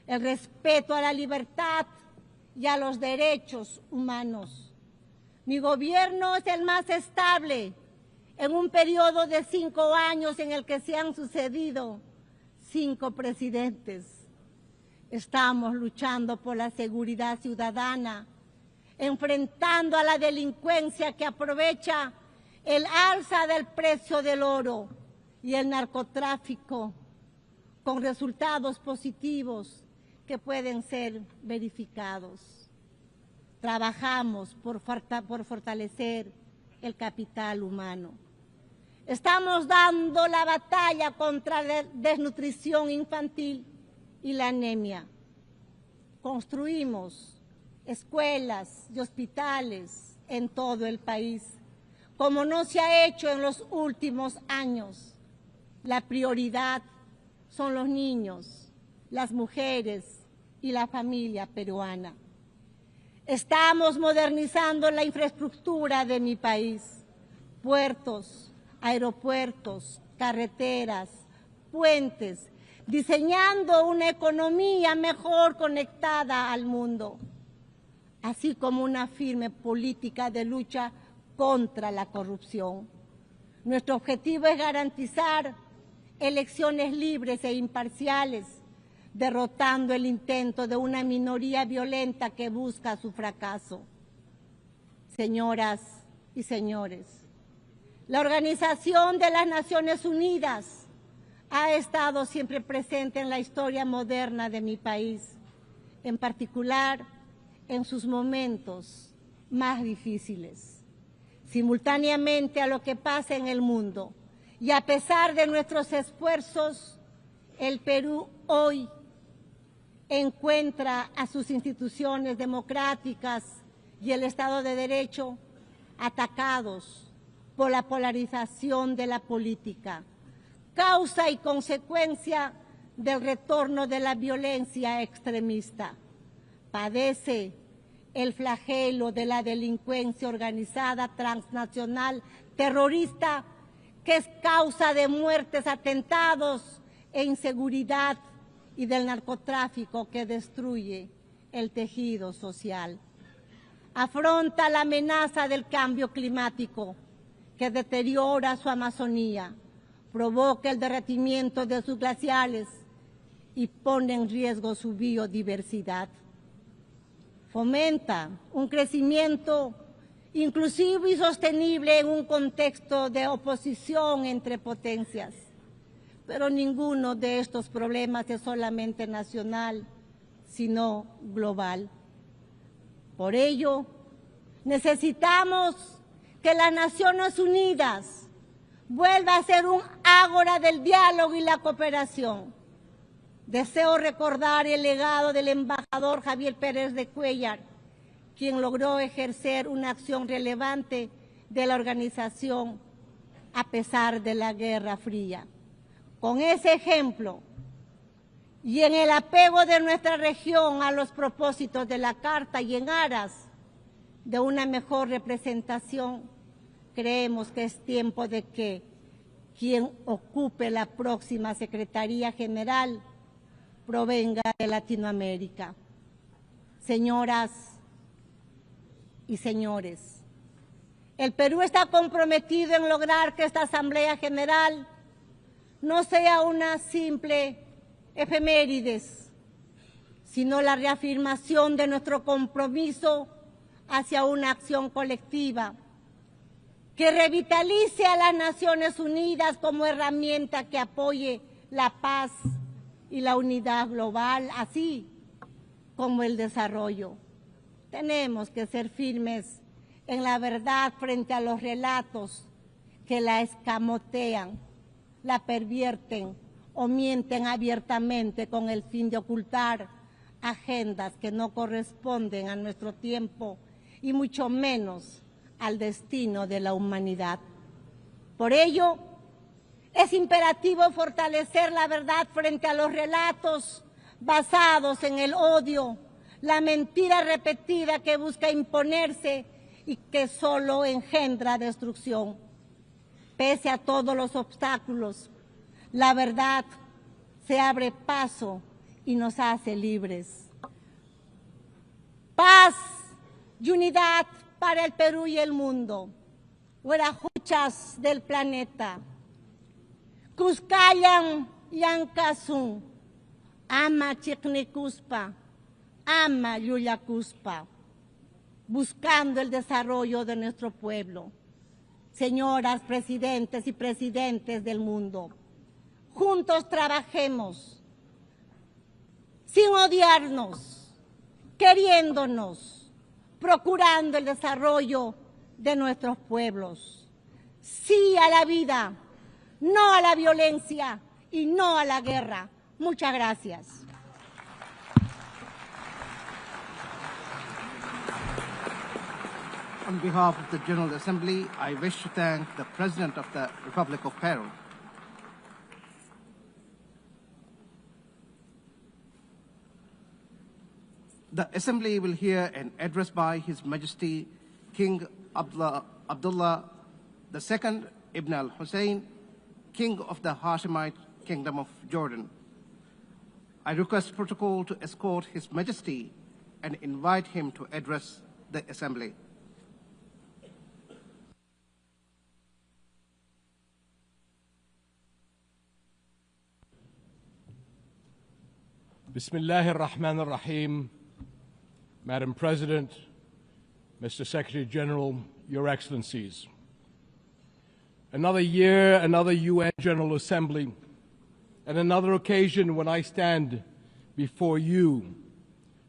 el respeto a la libertad y a los derechos humanos. Mi gobierno es el más estable en un periodo de 5 años en el que se han sucedido 5 presidentes. Estamos luchando por la seguridad ciudadana, enfrentando a la delincuencia que aprovecha el alza del precio del oro y el narcotráfico, con resultados positivos que pueden ser verificados. Trabajamos por fortalecer el capital humano. Estamos dando la batalla contra la desnutrición infantil y la anemia. Construimos escuelas y hospitales en todo el país, como no se ha hecho en los últimos años. La prioridad son los niños, las mujeres y la familia peruana. Estamos modernizando la infraestructura de mi país, puertos, aeropuertos, carreteras, puentes, diseñando una economía mejor conectada al mundo, así como una firme política de lucha contra la corrupción. Nuestro objetivo es garantizar elecciones libres e imparciales, derrotando el intento de una minoría violenta que busca su fracaso. Señoras y señores, la Organización de las Naciones Unidas ha estado siempre presente en la historia moderna de mi país, en particular en sus momentos más difíciles. Simultáneamente a lo que pasa en el mundo y a pesar de nuestros esfuerzos, el Perú hoy encuentra a sus instituciones democráticas y el Estado de Derecho atacados por la polarización de la política, causa y consecuencia del retorno de la violencia extremista. Padece el flagelo de la delincuencia organizada transnacional terrorista, que es causa de muertes, atentados e inseguridad, y del narcotráfico que destruye el tejido social. Afronta la amenaza del cambio climático que deteriora su Amazonía, provoca el derretimiento de sus glaciares y pone en riesgo su biodiversidad. Fomenta un crecimiento inclusivo y sostenible en un contexto de oposición entre potencias. Pero ninguno de estos problemas es solamente nacional, sino global. Por ello, necesitamos que las Naciones Unidas vuelva a ser un ágora del diálogo y la cooperación. Deseo recordar el legado del embajador Javier Pérez de Cuéllar, quien logró ejercer una acción relevante de la organización a pesar de la Guerra Fría. Con ese ejemplo y en el apego de nuestra región a los propósitos de la Carta y en aras de una mejor representación, creemos que es tiempo de que quien ocupe la próxima Secretaría General provenga de Latinoamérica. Señoras y señores, el Perú está comprometido en lograr que esta Asamblea General no sea una simple efemérides, sino la reafirmación de nuestro compromiso hacia una acción colectiva que revitalice a las Naciones Unidas como herramienta que apoye la paz y la unidad global, así como el desarrollo. Tenemos que ser firmes en la verdad frente a los relatos que la escamotean, la pervierten o mienten abiertamente con el fin de ocultar agendas que no corresponden a nuestro tiempo y mucho menos al destino de la humanidad. Por ello, es imperativo fortalecer la verdad frente a los relatos basados en el odio, la mentira repetida que busca imponerse y que solo engendra destrucción. Pese a todos los obstáculos, la verdad se abre paso y nos hace libres. Paz y unidad para el Perú y el mundo, huerajuchas del planeta. Cuscayan Yancasun, ama Chicnicuspa, ama Yuyacuspa, buscando el desarrollo de nuestro pueblo. Señoras presidentes y presidentes del mundo, juntos trabajemos, sin odiarnos, queriéndonos, procurando el desarrollo de nuestros pueblos. Sí a la vida, no a la violencia y no a la guerra. Muchas gracias. On behalf of the General Assembly, I wish to thank the President of the Republic of Peru. The Assembly will hear an address by His Majesty King Abdullah II Ibn al-Hussein, King of the Hashemite Kingdom of Jordan. I request protocol to escort His Majesty and invite him to address the Assembly. Bismillahir Rahmanir Rahim. Madam President, Mr. Secretary General, Your Excellencies. Another year, another UN General Assembly, and another occasion when I stand before you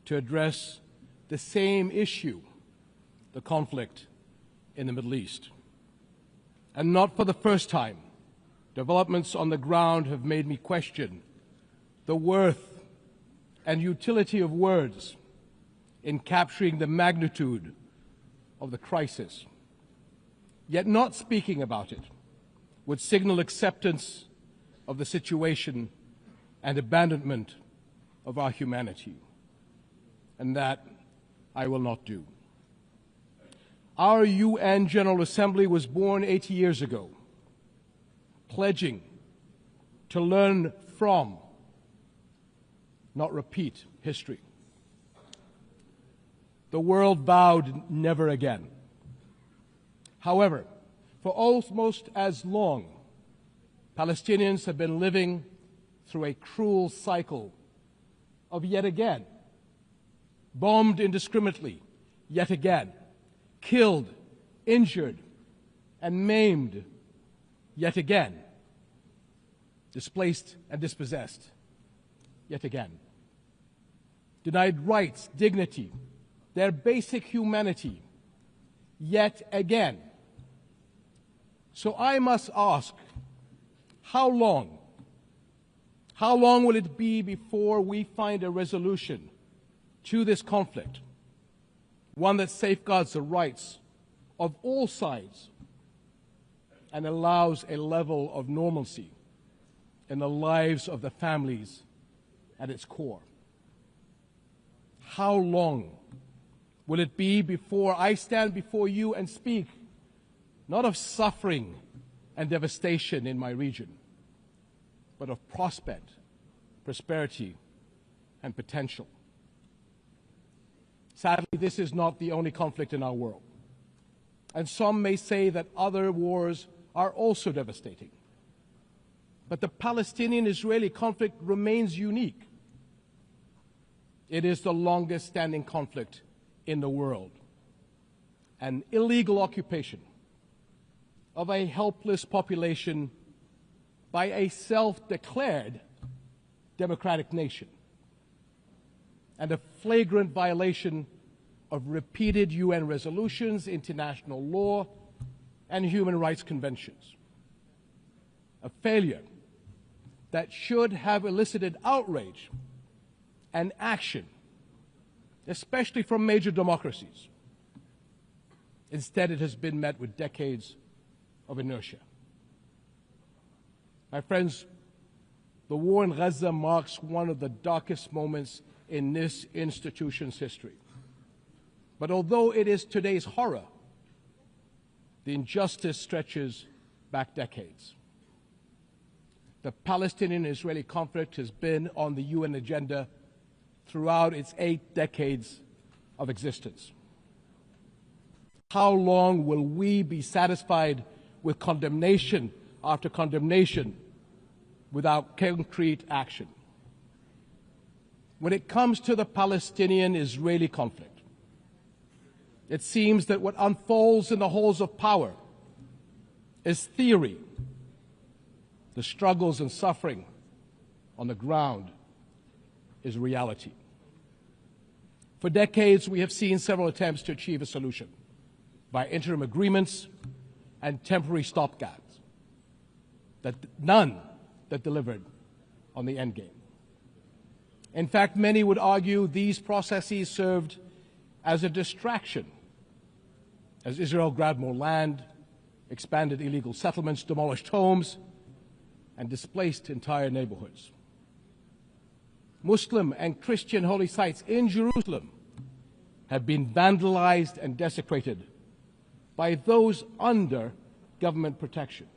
to address the same issue, the conflict in the Middle East. And not for the first time, developments on the ground have made me question the worth and utility of words in capturing the magnitude of the crisis. Yet not speaking about it would signal acceptance of the situation and abandonment of our humanity. And that I will not do. Our UN General Assembly was born 80 years ago, pledging to learn from, not repeat, history. The world vowed never again. However, for almost as long, Palestinians have been living through a cruel cycle of yet again, bombed indiscriminately, yet again, killed, injured, and maimed, yet again, displaced and dispossessed, yet again, denied rights, dignity, their basic humanity, yet again. So I must ask, how long will it be before we find a resolution to this conflict, one that safeguards the rights of all sides and allows a level of normalcy in the lives of the families at its core? How long will it be before I stand before you and speak not of suffering and devastation in my region, but of prospect, prosperity, and potential? Sadly, this is not the only conflict in our world. And some may say that other wars are also devastating. But the Palestinian-Israeli conflict remains unique. It is the longest standing conflict in the world. an illegal occupation of a helpless population by a self-declared democratic nation, and a flagrant violation of repeated UN resolutions, international law, and human rights conventions. A failure that should have elicited outrage and action, especially from major democracies. Instead, it has been met with decades of inertia. My friends, the war in Gaza marks one of the darkest moments in this institution's history. But although it is today's horror, the injustice stretches back decades. The Palestinian-Israeli conflict has been on the UN agenda throughout its 8 decades of existence. How long will we be satisfied with condemnation after condemnation without concrete action? When it comes to the Palestinian-Israeli conflict, it seems that what unfolds in the halls of power is theory. The struggles and suffering on the ground is reality. For decades, we have seen several attempts to achieve a solution by interim agreements and temporary stopgaps, none that delivered on the end game. In fact, many would argue these processes served as a distraction as Israel grabbed more land, expanded illegal settlements, demolished homes, and displaced entire neighborhoods. Muslim and Christian holy sites in Jerusalem have been vandalized and desecrated by those under government protection.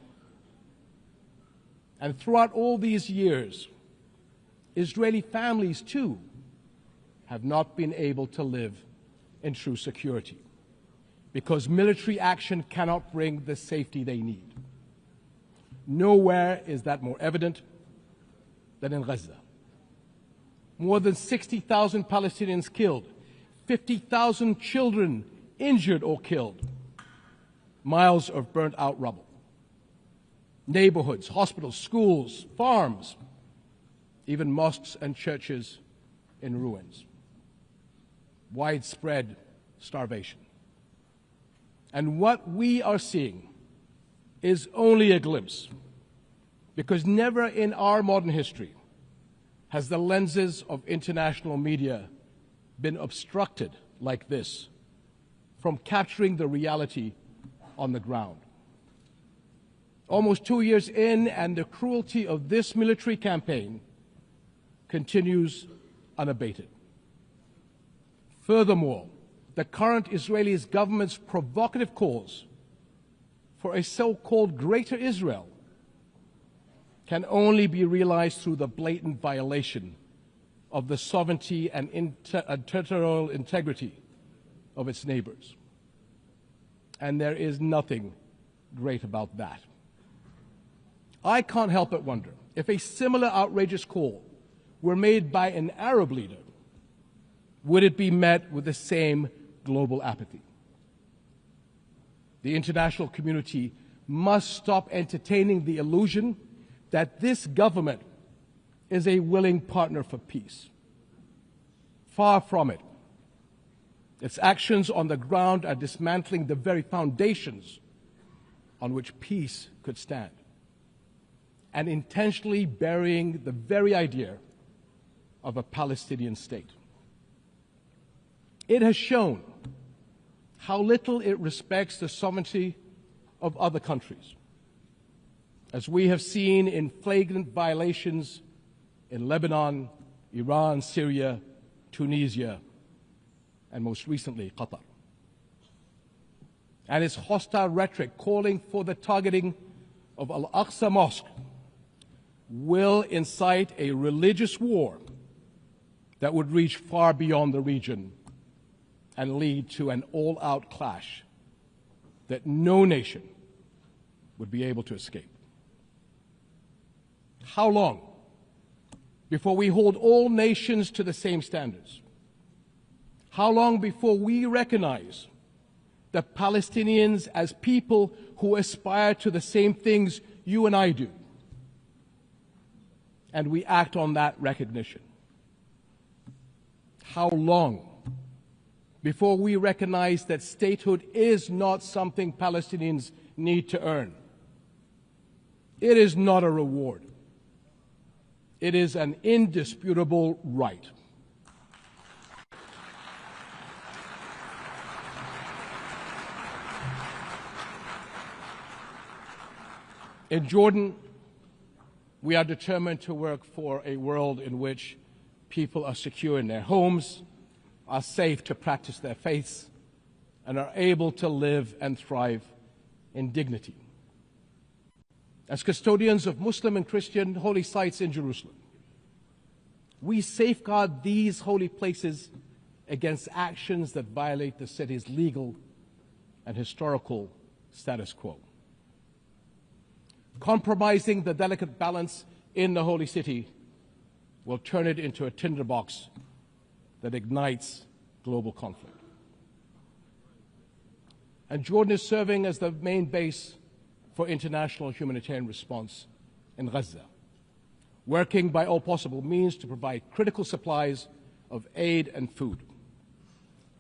And throughout all these years, Israeli families, too, have not been able to live in true security because military action cannot bring the safety they need. Nowhere is that more evident than in Gaza. More than 60,000 Palestinians killed, 50,000 children injured or killed, miles of burnt-out rubble, neighborhoods, hospitals, schools, farms, even mosques and churches in ruins, widespread starvation. And what we are seeing is only a glimpse, because never in our modern history has the lenses of international media been obstructed like this from capturing the reality on the ground. Almost 2 years in, and the cruelty of this military campaign continues unabated. Furthermore, the current Israeli government's provocative calls for a so-called Greater Israel can only be realized through the blatant violation of the sovereignty and territorial integrity of its neighbors. And there is nothing great about that. I can't help but wonder if a similar outrageous call were made by an Arab leader, would it be met with the same global apathy? The international community must stop entertaining the illusion that this government is a willing partner for peace. Far from it. Its actions on the ground are dismantling the very foundations on which peace could stand, and intentionally burying the very idea of a Palestinian state. It has shown how little it respects the sovereignty of other countries, as we have seen in flagrant violations in Lebanon, Iran, Syria, Tunisia, and most recently, Qatar. And its hostile rhetoric calling for the targeting of Al-Aqsa Mosque will incite a religious war that would reach far beyond the region and lead to an all-out clash that no nation would be able to escape. How long before we hold all nations to the same standards? How long before we recognize the Palestinians as people who aspire to the same things you and I do. And we act on that recognition. How long before we recognize that statehood is not something Palestinians need to earn? It is not a reward. It is an indisputable right. In Jordan, we are determined to work for a world in which people are secure in their homes, are safe to practice their faiths, and are able to live and thrive in dignity. As custodians of Muslim and Christian holy sites in Jerusalem, we safeguard these holy places against actions that violate the city's legal and historical status quo. Compromising the delicate balance in the holy city will turn it into a tinderbox that ignites global conflict. And Jordan is serving as the main base for international humanitarian response in Gaza, working by all possible means to provide critical supplies of aid and food.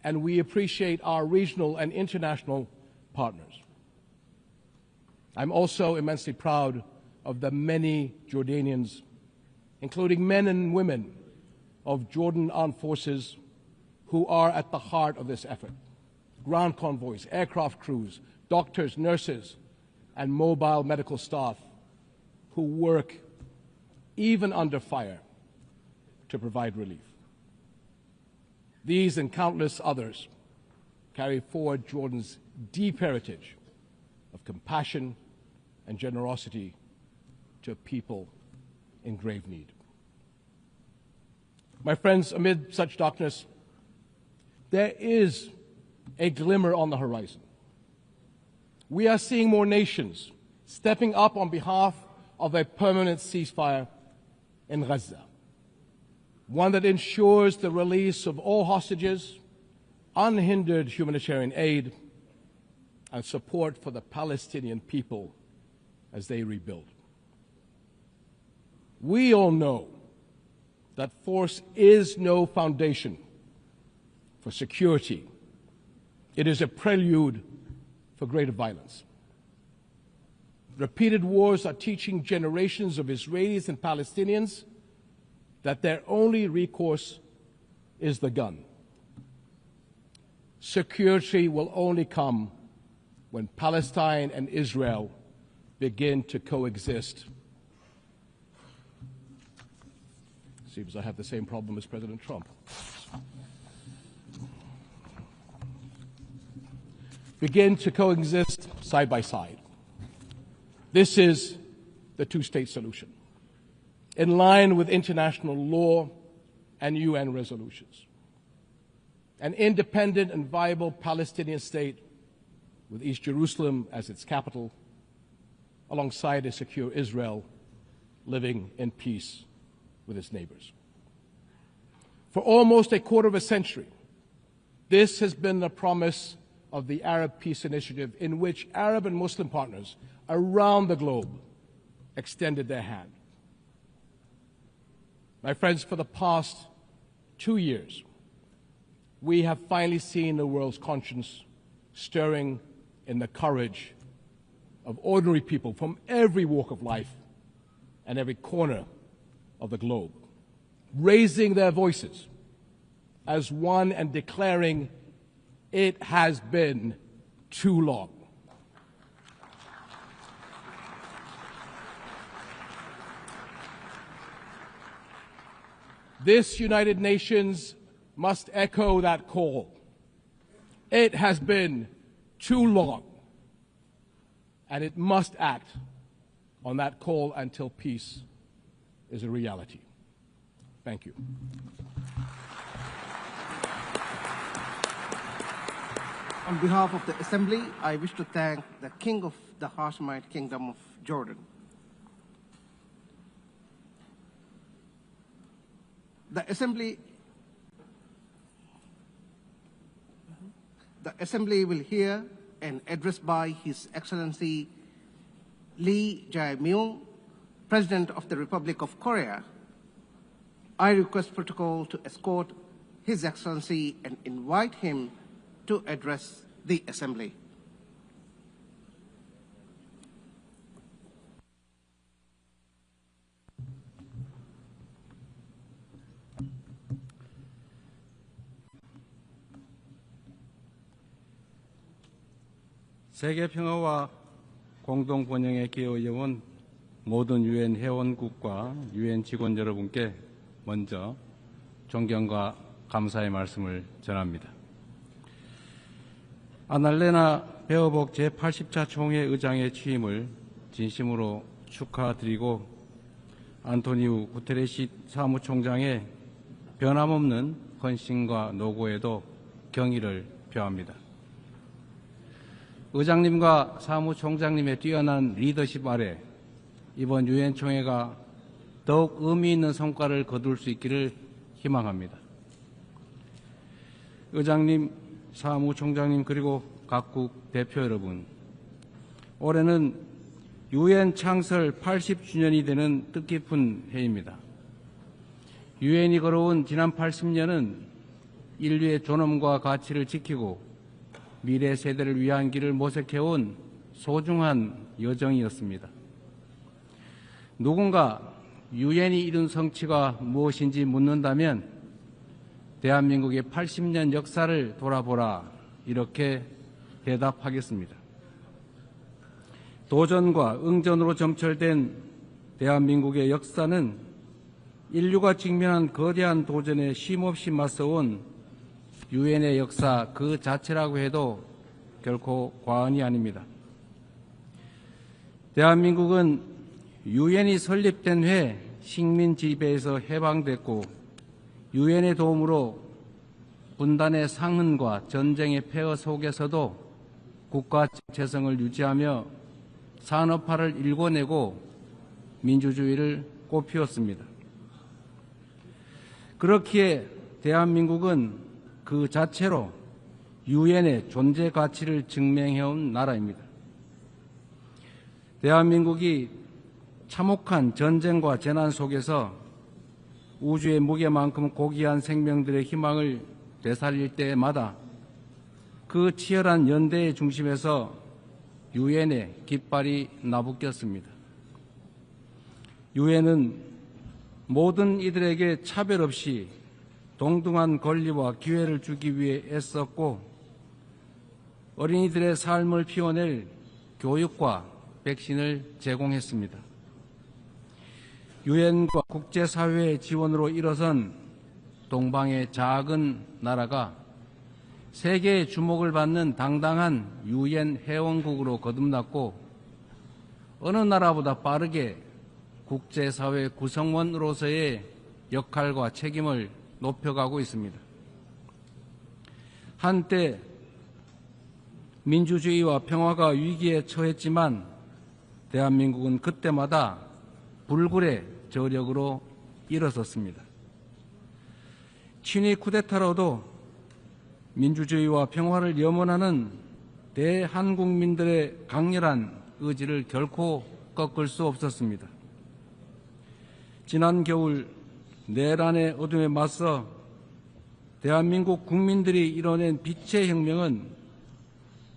And we appreciate our regional and international partners. I'm also immensely proud of the many Jordanians, including men and women of Jordan Armed Forces, who are at the heart of this effort. Ground convoys, aircraft crews, doctors, nurses, and mobile medical staff who work even under fire to provide relief. These and countless others carry forward Jordan's deep heritage of compassion and generosity to people in grave need. My friends, amid such darkness, there is a glimmer on the horizon. We are seeing more nations stepping up on behalf of a permanent ceasefire in Gaza, one that ensures the release of all hostages, unhindered humanitarian aid, and support for the Palestinian people as they rebuild. We all know that force is no foundation for security. It is a prelude for greater violence. Repeated wars are teaching generations of Israelis and Palestinians that their only recourse is the gun. Security will only come when Palestine and Israel begin to coexist. Seems I have the same problem as President Trump. Begin to coexist side by side. This is the two-state solution, in line with international law and UN resolutions. An independent and viable Palestinian state with East Jerusalem as its capital, alongside a secure Israel living in peace with its neighbors. For almost a quarter of a century, this has been the promise of the Arab Peace Initiative, in which Arab and Muslim partners around the globe extended their hand. My friends, for the past 2 years, we have finally seen the world's conscience stirring in the courage of ordinary people from every walk of life and every corner of the globe, raising their voices as one and declaring, it has been too long. This United Nations must echo that call. It has been too long, and it must act on that call until peace is a reality. Thank you. On behalf of the Assembly, I wish to thank the King of the Hashemite Kingdom of Jordan. the Assembly will hear an address by His Excellency Lee Jae-myung, President of the Republic of Korea. I request protocol to escort His Excellency and invite him to address the Assembly. 세계 평화와 공동 번영에 기여해온 모든 유엔 회원국과 유엔 직원 여러분께 먼저 존경과 감사의 말씀을 전합니다. 아날레나 베어복 제80차 총회 의장의 취임을 진심으로 축하드리고 안토니우 구테레시 사무총장의 변함없는 헌신과 노고에도 경의를 표합니다. 의장님과 사무총장님의 뛰어난 리더십 아래 이번 유엔 총회가 더욱 의미 있는 성과를 거둘 수 있기를 희망합니다. 의장님, 사무총장님 그리고 각국 대표 여러분, 올해는 유엔 창설 80주년이 되는 뜻깊은 해입니다. 유엔이 걸어온 지난 80년은 인류의 존엄과 가치를 지키고 미래 세대를 위한 길을 모색해온 소중한 여정이었습니다. 누군가 유엔이 이룬 성취가 무엇인지 묻는다면 대한민국의 80년 역사를 돌아보라 이렇게 대답하겠습니다. 도전과 응전으로 점철된 대한민국의 역사는 인류가 직면한 거대한 도전에 쉼없이 맞서온 유엔의 역사 그 자체라고 해도 결코 과언이 아닙니다. 대한민국은 유엔이 설립된 해에 식민 지배에서 해방됐고 유엔의 도움으로 분단의 상흔과 전쟁의 폐허 속에서도 국가 정체성을 유지하며 산업화를 일궈내고 민주주의를 꽃피웠습니다. 그렇기에 대한민국은 그 자체로 유엔의 존재 가치를 증명해온 나라입니다. 대한민국이 참혹한 전쟁과 재난 속에서 우주의 무게만큼 고귀한 생명들의 희망을 되살릴 때마다 그 치열한 연대의 중심에서 유엔의 깃발이 나부꼈습니다. 유엔은 모든 이들에게 차별 없이 동등한 권리와 기회를 주기 위해 애썼고 어린이들의 삶을 피워낼 교육과 백신을 제공했습니다. 유엔과 국제사회의 지원으로 일어선 동방의 작은 나라가 세계의 주목을 받는 당당한 유엔 회원국으로 거듭났고 어느 나라보다 빠르게 국제사회 구성원으로서의 역할과 책임을 높여가고 있습니다. 한때 민주주의와 평화가 위기에 처했지만 대한민국은 그때마다 불굴의 저력으로 일어섰습니다. 친위 쿠데타로도 민주주의와 평화를 염원하는 대한국민들의 강렬한 의지를 결코 꺾을 수 없었습니다. 지난 겨울 내란의 어둠에 맞서 대한민국 국민들이 이뤄낸 빛의 혁명은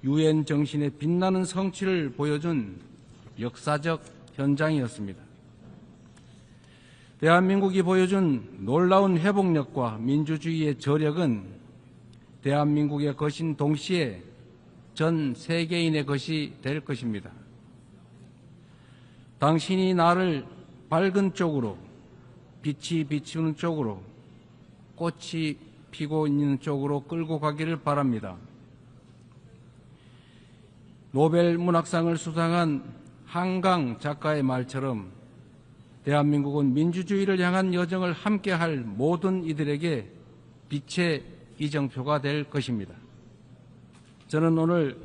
유엔 정신의 빛나는 성취를 보여준 역사적 현장이었습니다. 대한민국이 보여준 놀라운 회복력과 민주주의의 저력은 대한민국의 것인 동시에 전 세계인의 것이 될 것입니다. 당신이 나를 밝은 쪽으로, 빛이 비추는 쪽으로, 꽃이 피고 있는 쪽으로 끌고 가기를 바랍니다. 노벨 문학상을 수상한 한강 작가의 말처럼 대한민국은 민주주의를 향한 여정을 함께할 모든 이들에게 빛의 이정표가 될 것입니다. 저는 오늘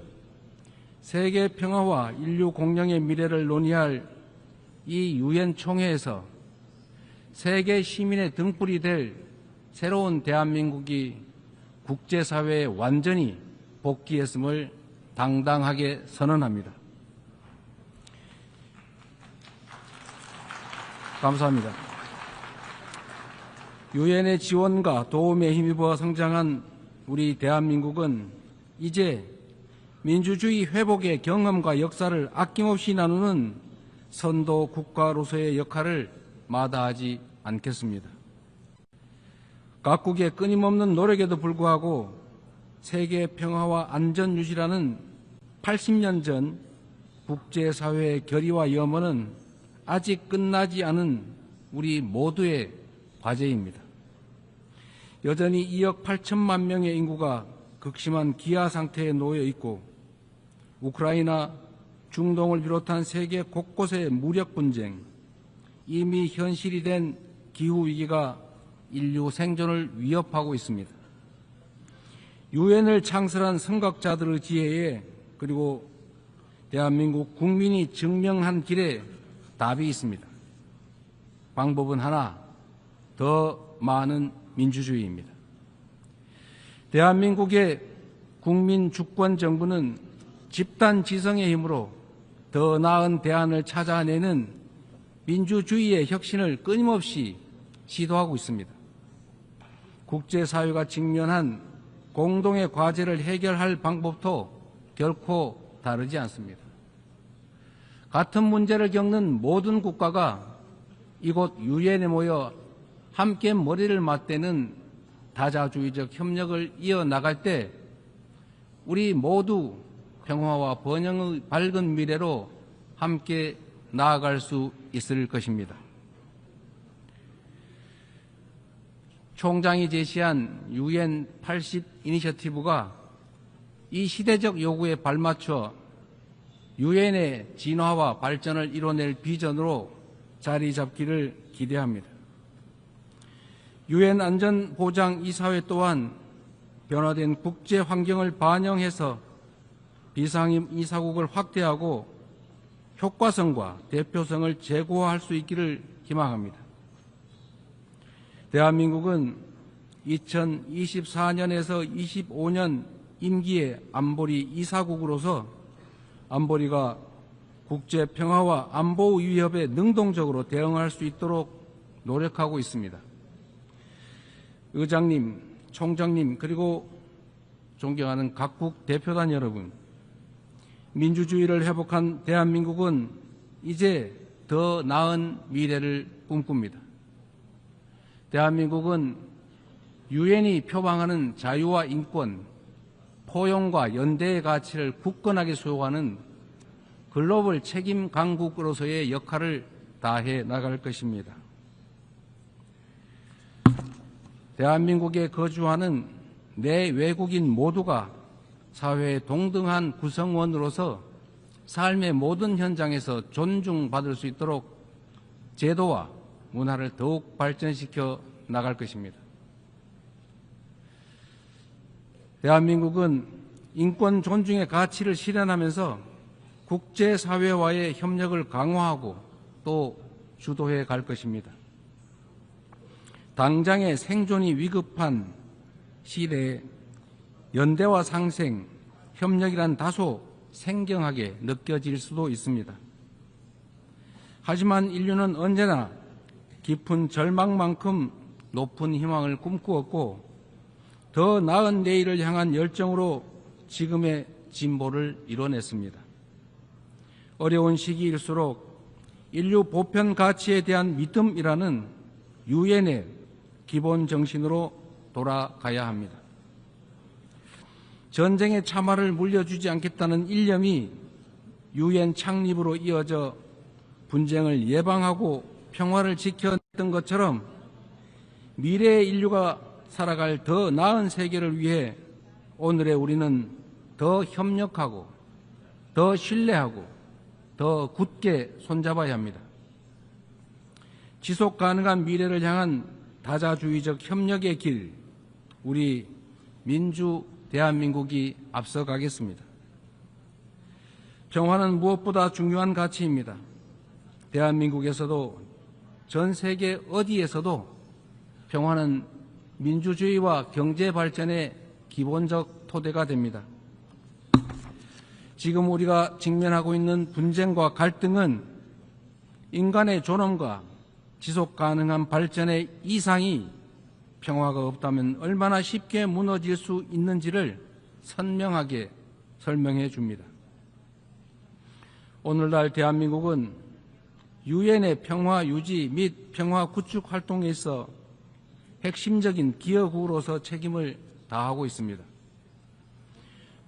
세계 평화와 인류 공영의 미래를 논의할 이 유엔 총회에서 세계 시민의 등불이 될 새로운 대한민국이 국제사회에 완전히 복귀했음을 당당하게 선언합니다. 감사합니다. 유엔의 지원과 도움에 힘입어 성장한 우리 대한민국은 이제 민주주의 회복의 경험과 역사를 아낌없이 나누는 선도 국가로서의 역할을 마다하지 않겠습니다. 각국의 끊임없는 노력에도 불구하고 세계 평화와 안전 유지라는 80년 전 국제사회의 결의와 염원은 아직 끝나지 않은 우리 모두의 과제입니다. 여전히 2억 8천만 명의 인구가 극심한 기아 상태에 놓여 있고 우크라이나, 중동을 비롯한 세계 곳곳의 무력 분쟁, 이미 현실이 된 기후위기가 인류 생존을 위협하고 있습니다. 유엔을 창설한 선각자들의 지혜에 그리고 대한민국 국민이 증명한 길에 답이 있습니다. 방법은 하나, 더 많은 민주주의입니다. 대한민국의 국민 주권 정부는 집단 지성의 힘으로 더 나은 대안을 찾아내는 민주주의의 혁신을 끊임없이 시도하고 있습니다. 국제사회가 직면한 공동의 과제를 해결할 방법도 결코 다르지 않습니다. 같은 문제를 겪는 모든 국가가 이곳 유엔에 모여 함께 머리를 맞대는 다자주의적 협력을 이어나갈 때 우리 모두 평화와 번영의 밝은 미래로 함께 나아갈 수 있을 것입니다. 총장이 제시한 UN 80 이니셔티브가 이 시대적 요구에 발맞춰 유엔의 진화와 발전을 이뤄낼 비전으로 자리 잡기를 기대합니다. 유엔 안전보장이사회 또한 변화된 국제 환경을 반영해서 비상임 이사국을 확대하고 효과성과 대표성을 제고할 수 있기를 희망합니다. 대한민국은 2024년에서 25년 임기의 안보리 이사국으로서 안보리가 국제 평화와 안보 위협에 능동적으로 대응할 수 있도록 노력하고 있습니다. 의장님, 총장님, 그리고 존경하는 각국 대표단 여러분, 민주주의를 회복한 대한민국은 이제 더 나은 미래를 꿈꿉니다. 대한민국은 유엔이 표방하는 자유와 인권, 포용과 연대의 가치를 굳건하게 수호하는 글로벌 책임 강국으로서의 역할을 다해 나갈 것입니다. 대한민국에 거주하는 내 외국인 모두가 사회의 동등한 구성원으로서 삶의 모든 현장에서 존중받을 수 있도록 제도와 문화를 더욱 발전시켜 나갈 것입니다. 대한민국은 인권 존중의 가치를 실현하면서 국제사회와의 협력을 강화하고 또 주도해 갈 것입니다. 당장의 생존이 위급한 시대에 연대와 상생, 협력이란 다소 생경하게 느껴질 수도 있습니다. 하지만 인류는 언제나 깊은 절망만큼 높은 희망을 꿈꾸었고 더 나은 내일을 향한 열정으로 지금의 진보를 이뤄냈습니다. 어려운 시기일수록 인류 보편 가치에 대한 믿음이라는 유엔의 기본 정신으로 돌아가야 합니다. 전쟁의 참화를 물려주지 않겠다는 일념이 유엔 창립으로 이어져 분쟁을 예방하고 평화를 지켜냈던 것처럼 미래의 인류가 살아갈 더 나은 세계를 위해 오늘의 우리는 더 협력하고 더 신뢰하고 더 굳게 손잡아야 합니다. 지속 가능한 미래를 향한 다자주의적 협력의 길, 우리 민주 대한민국이 앞서가겠습니다. 평화는 무엇보다 중요한 가치입니다. 대한민국에서도 전 세계 어디에서도 평화는 민주주의와 경제 발전의 기본적 토대가 됩니다. 지금 우리가 직면하고 있는 분쟁과 갈등은 인간의 존엄과 지속 가능한 발전의 이상이 평화가 없다면 얼마나 쉽게 무너질 수 있는지를 선명하게 설명해 줍니다. 오늘날 대한민국은 유엔의 평화 유지 및 평화 구축 활동에 있어 핵심적인 기여국으로서 책임을 다하고 있습니다.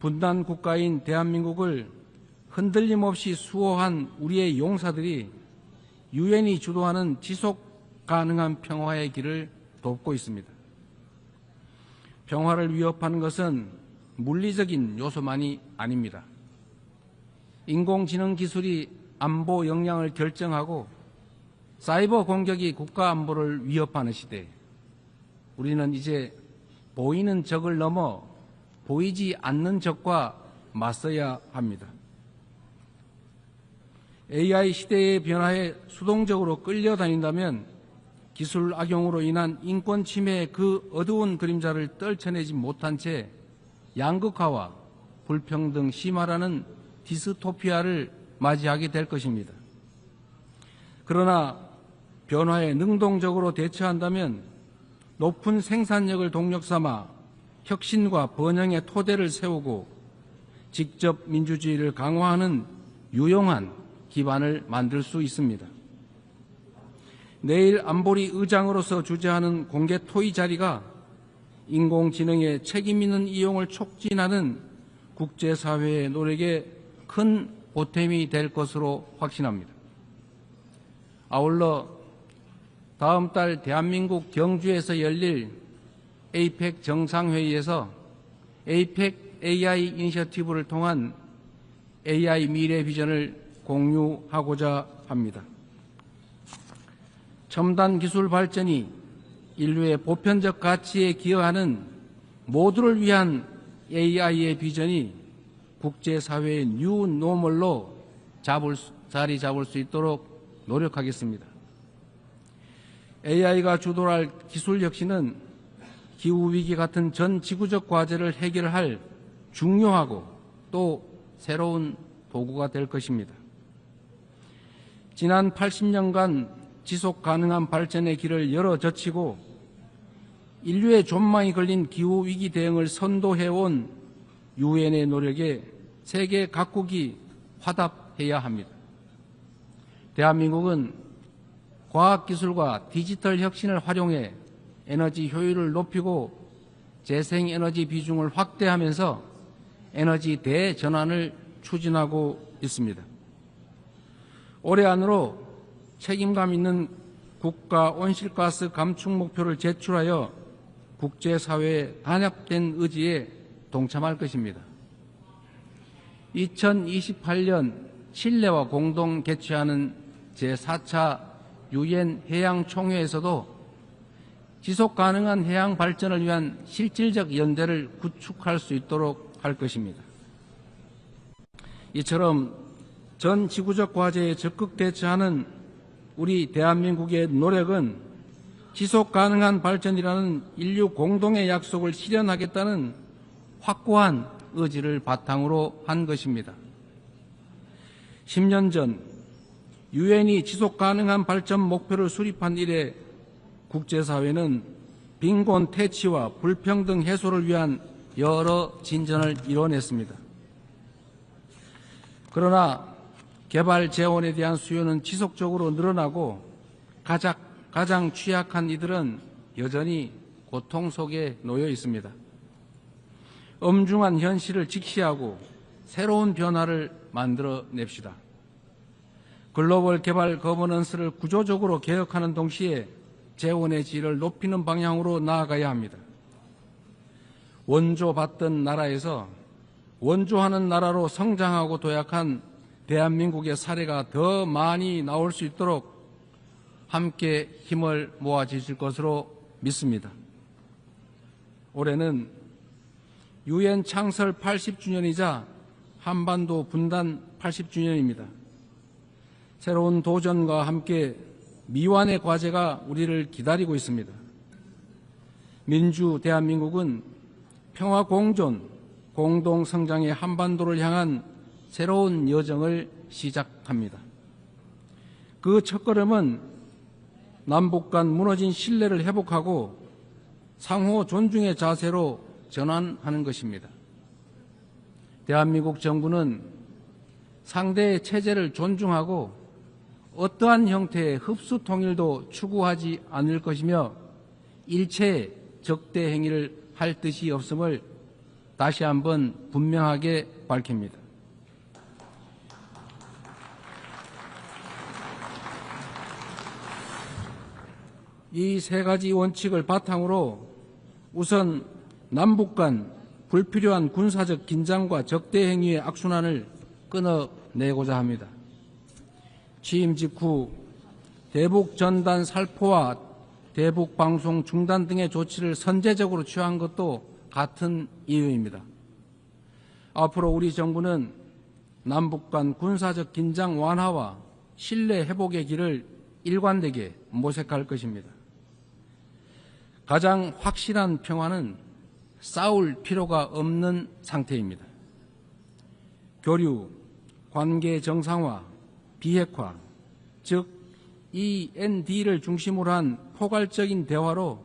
분단 국가인 대한민국을 흔들림 없이 수호한 우리의 용사들이 유엔이 주도하는 지속 가능한 평화의 길을 돕고 있습니다. 평화를 위협하는 것은 물리적인 요소만이 아닙니다. 인공지능 기술이 안보 역량을 결정하고 사이버 공격이 국가 안보를 위협하는 시대, 우리는 이제 보이는 적을 넘어 보이지 않는 적과 맞서야 합니다. AI 시대의 변화에 수동적으로 끌려다닌다면 기술 악용으로 인한 인권 침해의 그 어두운 그림자를 떨쳐내지 못한 채 양극화와 불평등 심화라는 디스토피아를 맞이하게 될 것입니다. 그러나 변화에 능동적으로 대처한다면 높은 생산력을 동력 삼아 혁신과 번영의 토대를 세우고 직접 민주주의를 강화하는 유용한 기반을 만들 수 있습니다. 내일 안보리 의장으로서 주재하는 공개 토의 자리가 인공지능의 책임 있는 이용을 촉진하는 국제사회의 노력에 큰 보탬이 될 것으로 확신합니다. 아울러 다음 달 대한민국 경주에서 열릴 에이펙 정상회의에서 에이펙 AI 이니셔티브를 통한 AI 미래 비전을 공유하고자 합니다. 첨단 기술 발전이 인류의 보편적 가치에 기여하는 모두를 위한 AI의 비전이 국제사회의 뉴 노멀로 자리 잡을 수 있도록 노력하겠습니다. AI가 주도할 기술 혁신은 기후위기 같은 전 지구적 과제를 해결할 중요하고 또 새로운 도구가 될 것입니다. 지난 80년간 지속 가능한 발전의 길을 열어젖히고 인류의 존망이 걸린 기후위기 대응을 선도해온 유엔의 노력에 세계 각국이 화답해야 합니다. 대한민국은 과학기술과 디지털 혁신을 활용해 에너지 효율을 높이고 재생에너지 비중을 확대하면서 에너지 대전환을 추진하고 있습니다. 올해 안으로 책임감 있는 국가 온실가스 감축 목표를 제출하여 국제사회의 단합된 의지에 동참할 것입니다. 2028년 칠레와 공동 개최하는 제4차 유엔 해양총회에서도 지속 가능한 해양 발전을 위한 실질적 연대를 구축할 수 있도록 할 것입니다. 이처럼 전 지구적 과제에 적극 대처하는 우리 대한민국의 노력은 지속 가능한 발전이라는 인류 공동의 약속을 실현하겠다는 확고한 의지를 바탕으로 한 것입니다. 10년 전 유엔이 지속 가능한 발전 목표를 수립한 이래 국제사회는 빈곤 퇴치와 불평등 해소를 위한 여러 진전을 이뤄냈습니다. 그러나 개발 재원에 대한 수요는 지속적으로 늘어나고 가장 취약한 이들은 여전히 고통 속에 놓여 있습니다. 엄중한 현실을 직시하고 새로운 변화를 만들어냅시다. 글로벌 개발 거버넌스를 구조적으로 개혁하는 동시에 재원의 질을 높이는 방향으로 나아가야 합니다. 원조받던 나라에서 원조하는 나라로 성장하고 도약한 대한민국의 사례가 더 많이 나올 수 있도록 함께 힘을 모아 주실 것으로 믿습니다. 올해는 유엔 창설 80주년이자 한반도 분단 80주년입니다. 새로운 도전과 함께 미완의 과제가 우리를 기다리고 있습니다. 민주 대한민국은 평화 공존, 공동 성장의 한반도를 향한 새로운 여정을 시작합니다. 그 첫걸음은 남북 간 무너진 신뢰를 회복하고 상호 존중의 자세로 전환하는 것입니다. 대한민국 정부는 상대의 체제를 존중하고 어떠한 형태의 흡수 통일도 추구하지 않을 것이며 일체의 적대 행위를 할 뜻이 없음을 다시 한번 분명하게 밝힙니다. 이 세 가지 원칙을 바탕으로 우선 남북 간 불필요한 군사적 긴장과 적대 행위의 악순환을 끊어내고자 합니다. 취임 직후 대북 전단 살포와 대북 방송 중단 등의 조치를 선제적으로 취한 것도 같은 이유입니다. 앞으로 우리 정부는 남북 간 군사적 긴장 완화와 신뢰 회복의 길을 일관되게 모색할 것입니다. 가장 확실한 평화는 싸울 필요가 없는 상태입니다. 교류, 관계 정상화, 비핵화, 즉 END를 중심으로 한 포괄적인 대화로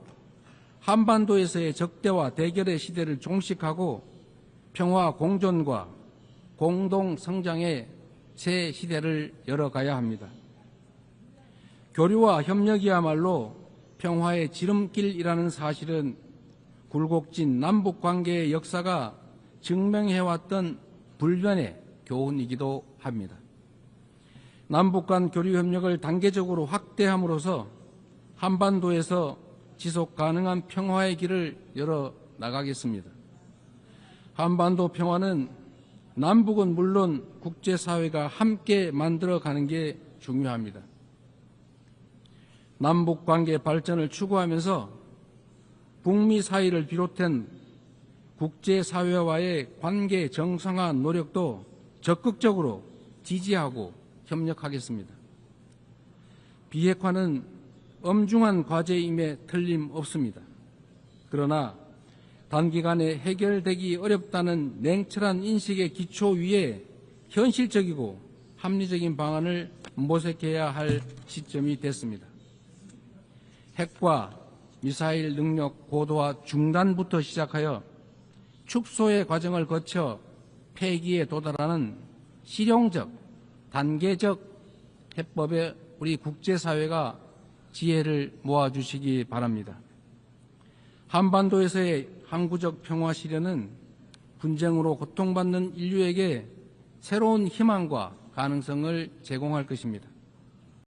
한반도에서의 적대와 대결의 시대를 종식하고 평화 공존과 공동 성장의 새 시대를 열어가야 합니다. 교류와 협력이야말로 평화의 지름길이라는 사실은 굴곡진 남북 관계의 역사가 증명해왔던 불변의 교훈이기도 합니다. 남북 간 교류 협력을 단계적으로 확대함으로써 한반도에서 지속 가능한 평화의 길을 열어 나가겠습니다. 한반도 평화는 남북은 물론 국제사회가 함께 만들어가는 게 중요합니다. 남북 관계 발전을 추구하면서 북미 사이를 비롯한 국제사회와의 관계 정상화 노력도 적극적으로 지지하고 협력하겠습니다. 비핵화는 엄중한 과제임에 틀림없습니다. 그러나 단기간에 해결되기 어렵다는 냉철한 인식의 기초 위에 현실적이고 합리적인 방안을 모색해야 할 시점이 됐습니다. 핵과 미사일 능력 고도화 중단부터 시작하여 축소의 과정을 거쳐 폐기에 도달하는 실용적, 단계적 해법에 우리 국제사회가 지혜를 모아주시기 바랍니다. 한반도에서의 항구적 평화 실현은 분쟁으로 고통받는 인류에게 새로운 희망과 가능성을 제공할 것입니다.